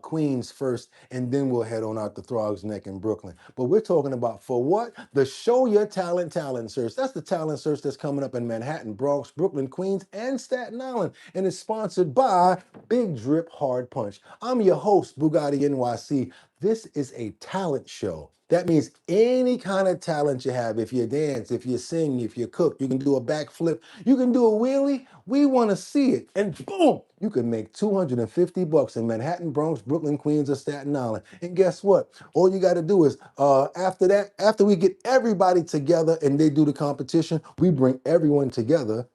Queens first, and then we'll head on out to Throg's Neck in Brooklyn. But we're talking about for what? The Show Your Talent search. That's the talent search that's coming up in Manhattan, Bronx, Brooklyn, Queens, and Staten Island, and it's sponsored by Big Drip Hard Punch. I'm your host, Boogotti NYC. This is a talent show. That means any kind of talent you have. If you dance, if you sing, if you cook, you can do a backflip, you can do a wheelie. We want to see it. And boom, you can make $250 in Manhattan, Bronx, Brooklyn, Queens, or Staten Island. And guess what? All you got to do is after we get everybody together and they do the competition, we bring everyone together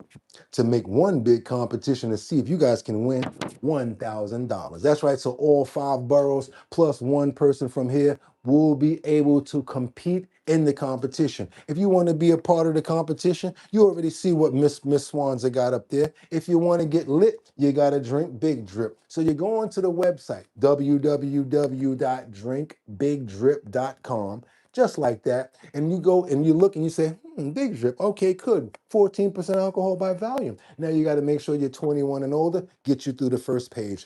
to make one big competition to see if you guys can win $1,000. That's right. So all 5 boroughs plus one person from here will be able to compete in the competition. If you want to be a part of the competition, you already see what Miss Swanza got up there. If you want to get lit, you got to drink Big Drip. So you go onto the website, www.drinkbigdrip.com, just like that. And you go and you look and you say, Big Drip, okay, good. 14% alcohol by volume. Now you got to make sure you're 21 and older, get you through the first page.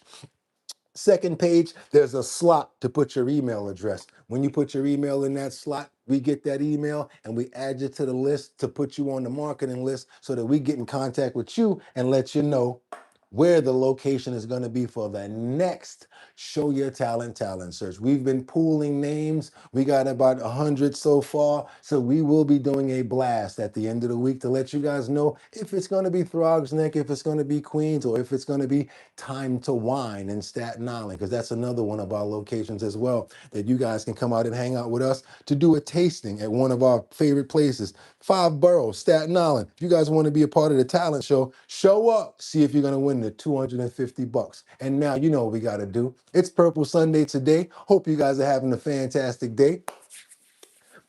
Second page, there's a slot to put your email address. When you put your email in that slot, we get that email and we add you to the list to put you on the marketing list so that we get in contact with you and let you know where the location is going to be for the next Show Your Talent search. We've been pooling names. We got about 100 so far. So we will be doing a blast at the end of the week to let you guys know if it's going to be Throg's Neck, if it's going to be Queens, or if it's going to be Time to Wine in Staten Island, because that's another one of our locations as well that you guys can come out and hang out with us to do a tasting at one of our favorite places. 5 boroughs, Staten Island. If you guys want to be a part of the talent show, show up. See if you're going to win the $250. And now you know what we got to do. It's Purple Sunday today. Hope you guys are having a fantastic day.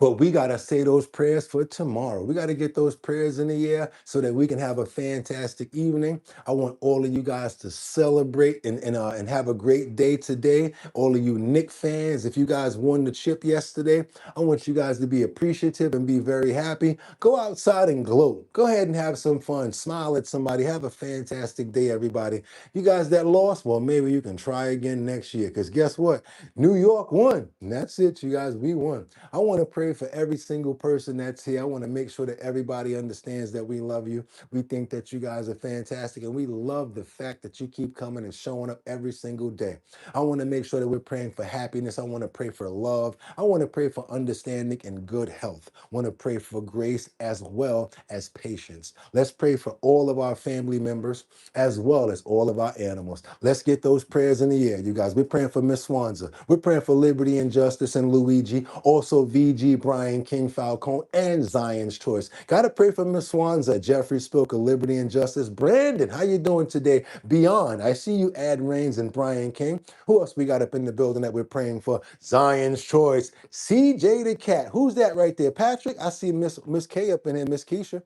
But we got to say those prayers for tomorrow. We got to get those prayers in the air so that we can have a fantastic evening. I want all of you guys to celebrate and have a great day today. All of you Knicks fans, if you guys won the chip yesterday, I want you guys to be appreciative and be very happy. Go outside and gloat. Go ahead and have some fun. Smile at somebody. Have a fantastic day, everybody. You guys that lost, well, maybe you can try again next year, because guess what? New York won. And that's it, you guys. We won. I want to pray for every single person that's here. I want to make sure that everybody understands that we love you. We think that you guys are fantastic, and we love the fact that you keep coming and showing up every single day. I want to make sure that we're praying for happiness. I want to pray for love. I want to pray for understanding and good health. I want to pray for grace as well as patience. Let's pray for all of our family members as well as all of our animals. Let's get those prayers in the air, you guys. We're praying for Miss Swanza. We're praying for Liberty and Justice and Luigi. Also VG, Brian King Falcone, and Zion's Choice. Gotta pray for Miss Swanza, Jeffrey Spilker, Liberty and Justice. Brandon, how you doing today? Beyond, I see you, Ad Rains and Brian King. Who else we got up in the building that we're praying for? Zion's Choice. CJ the Cat. Who's that right there? Patrick, I see Miss K up in here, Miss Keisha.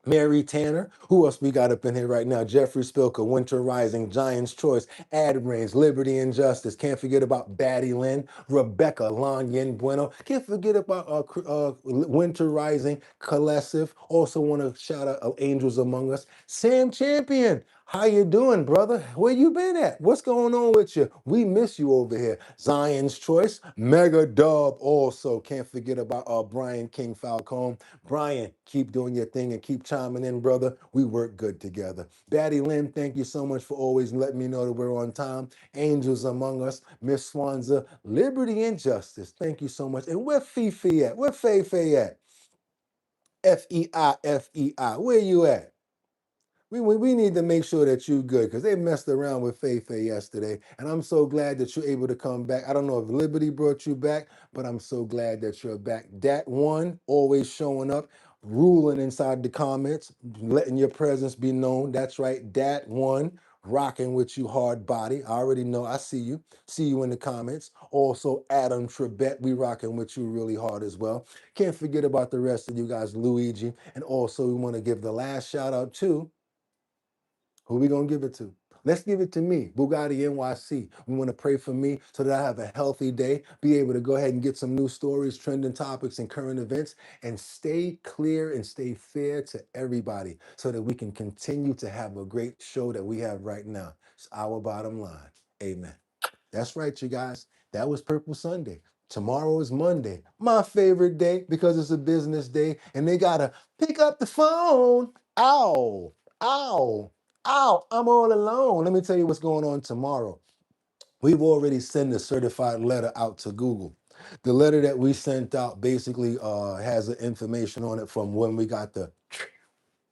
Mary Tanner. Who else we got up in here right now? Jeffrey Spilker, Winter Rising, Giant's Choice, Ad Brains, Liberty and Justice. Can't forget about Batty Lynn, Rebecca, Lon Yen Bueno. Can't forget about Winter Rising, Colessive. Also want to shout out Angels Among Us. Sam Champion. How you doing, brother? Where you been at? What's going on with you? We miss you over here. Zion's Choice, Mega Dub also. Can't forget about Brian King Falcone. Brian, keep doing your thing and keep chiming in, brother. We work good together. Batty Lynn, thank you so much for always letting me know that we're on time. Angels Among Us, Miss Swanza, Liberty and Justice. Thank you so much. And where Fifi at? Where Feifei at? Fei, Fei. Where you at? We need to make sure that you're good because they messed around with Feifei yesterday. And I'm so glad that you're able to come back. I don't know if Liberty brought you back, but I'm so glad that you're back. Dat one, always showing up, ruling inside the comments, letting your presence be known. That's right, Dat one, rocking with you hard body. I already know, I see you. See you in the comments. Also, Adam Trebet, we rocking with you really hard as well. Can't forget about the rest of you guys, Luigi. And also, we want to give the last shout out to who we gonna give it to? Let's give it to me, Boogotti NYC. We want to pray for me so that I have a healthy day, be able to go ahead and get some new stories, trending topics, and current events, and stay clear and stay fair to everybody so that we can continue to have a great show that we have right now. It's our bottom line. Amen. That's right, you guys. That was Purple Sunday. Tomorrow is Monday, my favorite day because it's a business day and they gotta pick up the phone. Ow, ow, ow, I'm all alone. Let me tell you what's going on tomorrow. We've already sent a certified letter out to Google. The letter that we sent out basically has the information on it from when we got the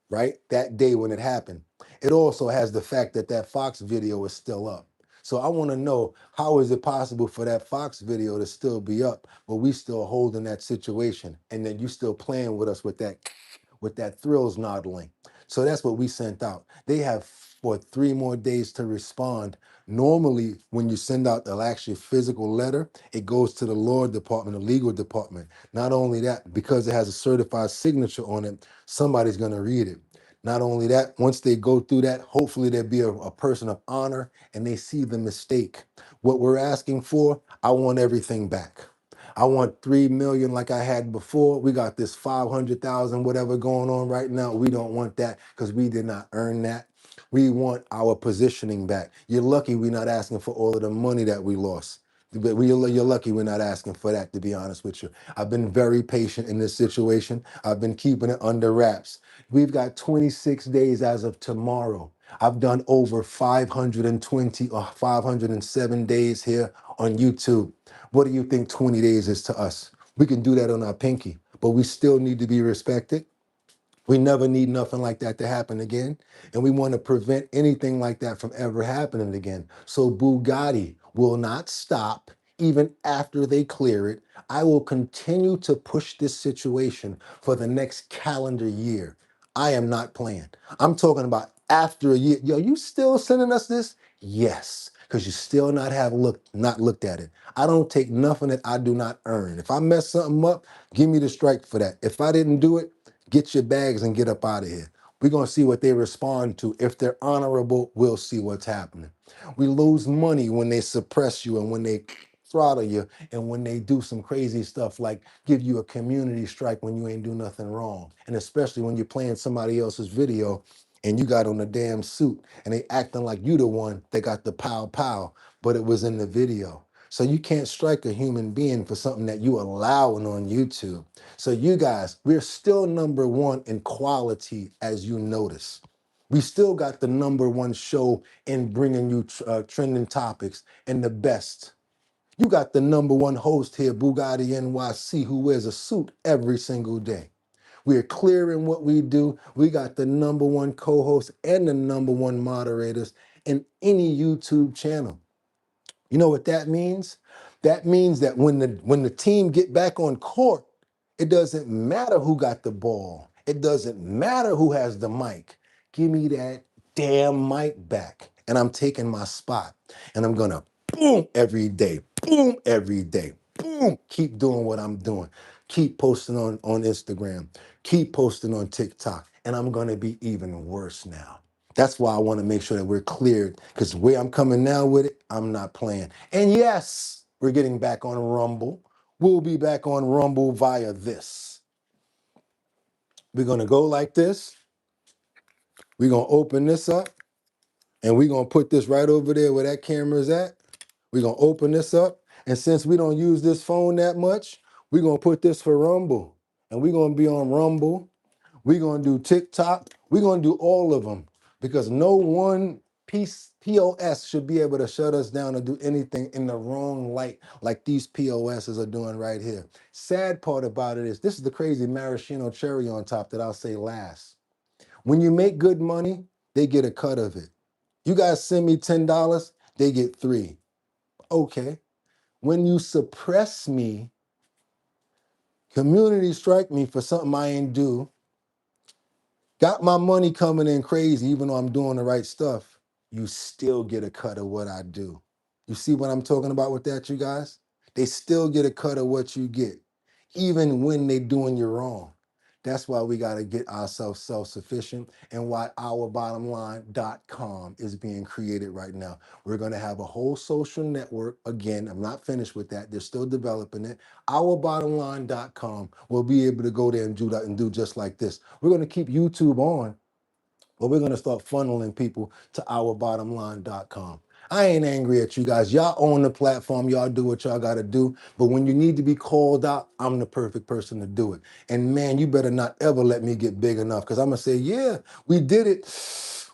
right? That day when it happened. It also has the fact that that Fox video is still up. So I want to know, how is it possible for that Fox video to still be up, but we still holding that situation, and then you still playing with us with that thrills noddling. So that's what we sent out. They have for 3 more days to respond. Normally, when you send out the actual physical letter, it goes to the law department, the legal department. Not only that, because it has a certified signature on it, somebody's going to read it. Not only that, once they go through that, hopefully there'll be a person of honor and they see the mistake. What we're asking for, I want everything back. I want 3 million like I had before. We got this 500,000 whatever going on right now. We don't want that because we did not earn that. We want our positioning back. You're lucky we're not asking for all of the money that we lost. But you're lucky we're not asking for that, to be honest with you. I've been very patient in this situation. I've been keeping it under wraps. We've got 26 days as of tomorrow. I've done over 520 or 507 days here on YouTube. What do you think 20 days is to us? We can do that on our pinky, but we still need to be respected. We never need nothing like that to happen again. And we want to prevent anything like that from ever happening again. So Boogotti will not stop even after they clear it. I will continue to push this situation for the next calendar year. I am not playing. I'm talking about after a year. Yo, you still sending us this? Yes, because you still not looked at it. I don't take nothing that I do not earn. If I mess something up, give me the strike for that. If I didn't do it, get your bags and get up out of here. We're going to see what they respond to. If they're honorable, we'll see what's happening. We lose money when they suppress you and when they throttle you and when they do some crazy stuff like give you a community strike when you ain't do nothing wrong. And especially when you're playing somebody else's video and you got on a damn suit and they acting like you the one that got the pow pow, but it was in the video. So you can't strike a human being for something that you allowing on YouTube. So you guys, we're still number 1 in quality, as you notice. We still got the number 1 show in bringing you trending topics and the best. You got the number 1 host here, Boogotti NYC, who wears a suit every single day. We're clear in what we do. We got the number 1 co-host and the number 1 moderators in any YouTube channel. You know what that means? That means that when the team get back on court, it doesn't matter who got the ball. It doesn't matter who has the mic. Give me that damn mic back. And I'm taking my spot. And I'm gonna boom every day, boom, keep doing what I'm doing. Keep posting on Instagram, keep posting on TikTok. and I'm gonna be even worse now. That's why I want to make sure that we're cleared, because the way I'm coming now with it, I'm not playing. And yes, we're getting back on Rumble. We'll be back on Rumble via this. We're gonna go like this. We're gonna open this up, and we're gonna put this right over there where that camera's at. We're gonna open this up. And since we don't use this phone that much, we're gonna put this for Rumble. And we're gonna be on Rumble. We're gonna do TikTok. We're gonna do all of them, because no one piece POS should be able to shut us down or do anything in the wrong light like these POSs are doing right here. Sad part about it is, this is the crazy maraschino cherry on top that I'll say last. When you make good money, they get a cut of it. You guys send me $10, they get 3. Okay. When you suppress me, community strike me for something I ain't do, got my money coming in crazy, even though I'm doing the right stuff, you still get a cut of what I do. You see what I'm talking about with that, you guys? They still get a cut of what you get, even when they doing you wrong. That's why we got to get ourselves self-sufficient, and why ourbottomline.com is being created right now. We're going to have a whole social network. Again, I'm not finished with that. They're still developing it. Ourbottomline.com. We'll be able to go there and do that and do just like this. We're going to keep YouTube on, but we're going to start funneling people to ourbottomline.com. I ain't angry at you guys. Y'all own the platform. Y'all do what y'all got to do. But when you need to be called out, I'm the perfect person to do it. And man, you better not ever let me get big enough, because I'm going to say, yeah, we did it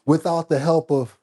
without the help of,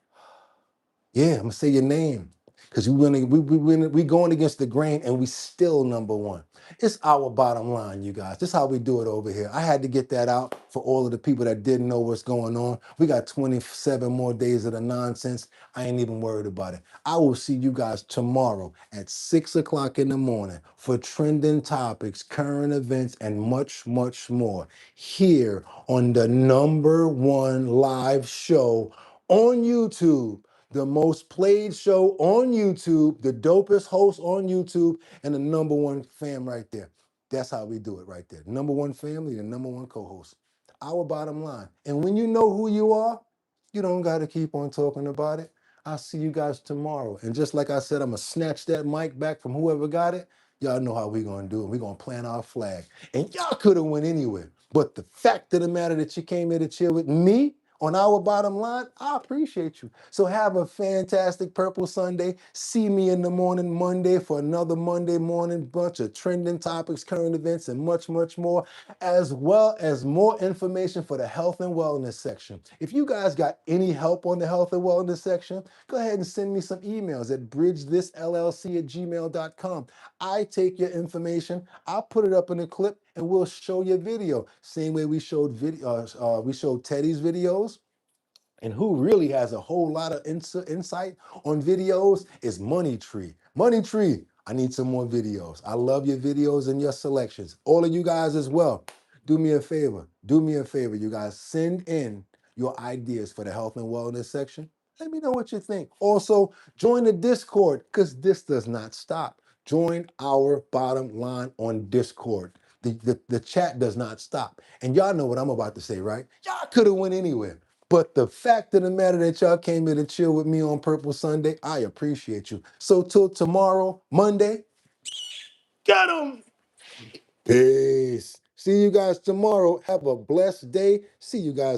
yeah, I'm going to say your name. Because we going against the grain, and we still number one. It's our bottom line, you guys. This is how we do it over here. I had to get that out for all of the people that didn't know what's going on. We got 27 more days of the nonsense. I ain't even worried about it. I will see you guys tomorrow at 6 o'clock in the morning for trending topics, current events, and much, much more here on the #1 live show on YouTube. The most played show on YouTube, the dopest host on YouTube, and the #1 fam right there. That's how we do it right there. #1 family, the #1 co-host. Our bottom line. And when you know who you are, you don't got to keep on talking about it. I'll see you guys tomorrow. And just like I said, I'm going to snatch that mic back from whoever got it. Y'all know how we going to do it. We're going to plant our flag. And y'all could have went anywhere. But the fact of the matter that you came here to chill with me on our bottom line, I appreciate you. So have a fantastic Purple Sunday. See me in the morning Monday for another Monday morning bunch of trending topics, current events, and much, much more, as well as more information for the health and wellness section. If you guys got any help on the health and wellness section, go ahead and send me some emails at bridgethisllc@gmail.com. I take your information, I'll put it up in a clip, and we'll show your video. Same way we showed we showed Teddy's videos. And who really has a whole lot of insight on videos is Money Tree. Money Tree, I need some more videos. I love your videos and your selections. All of you guys as well. Do me a favor. Do me a favor, you guys. Send in your ideas for the health and wellness section. Let me know what you think. Also, join the Discord, because this does not stop. Join our bottom line on Discord. The chat does not stop. And y'all know what I'm about to say, right? Y'all could have went anywhere. But the fact of the matter that y'all came here to chill with me on Purple Sunday, I appreciate you. So till tomorrow, Monday, got 'em. Peace. See you guys tomorrow. Have a blessed day. See you guys.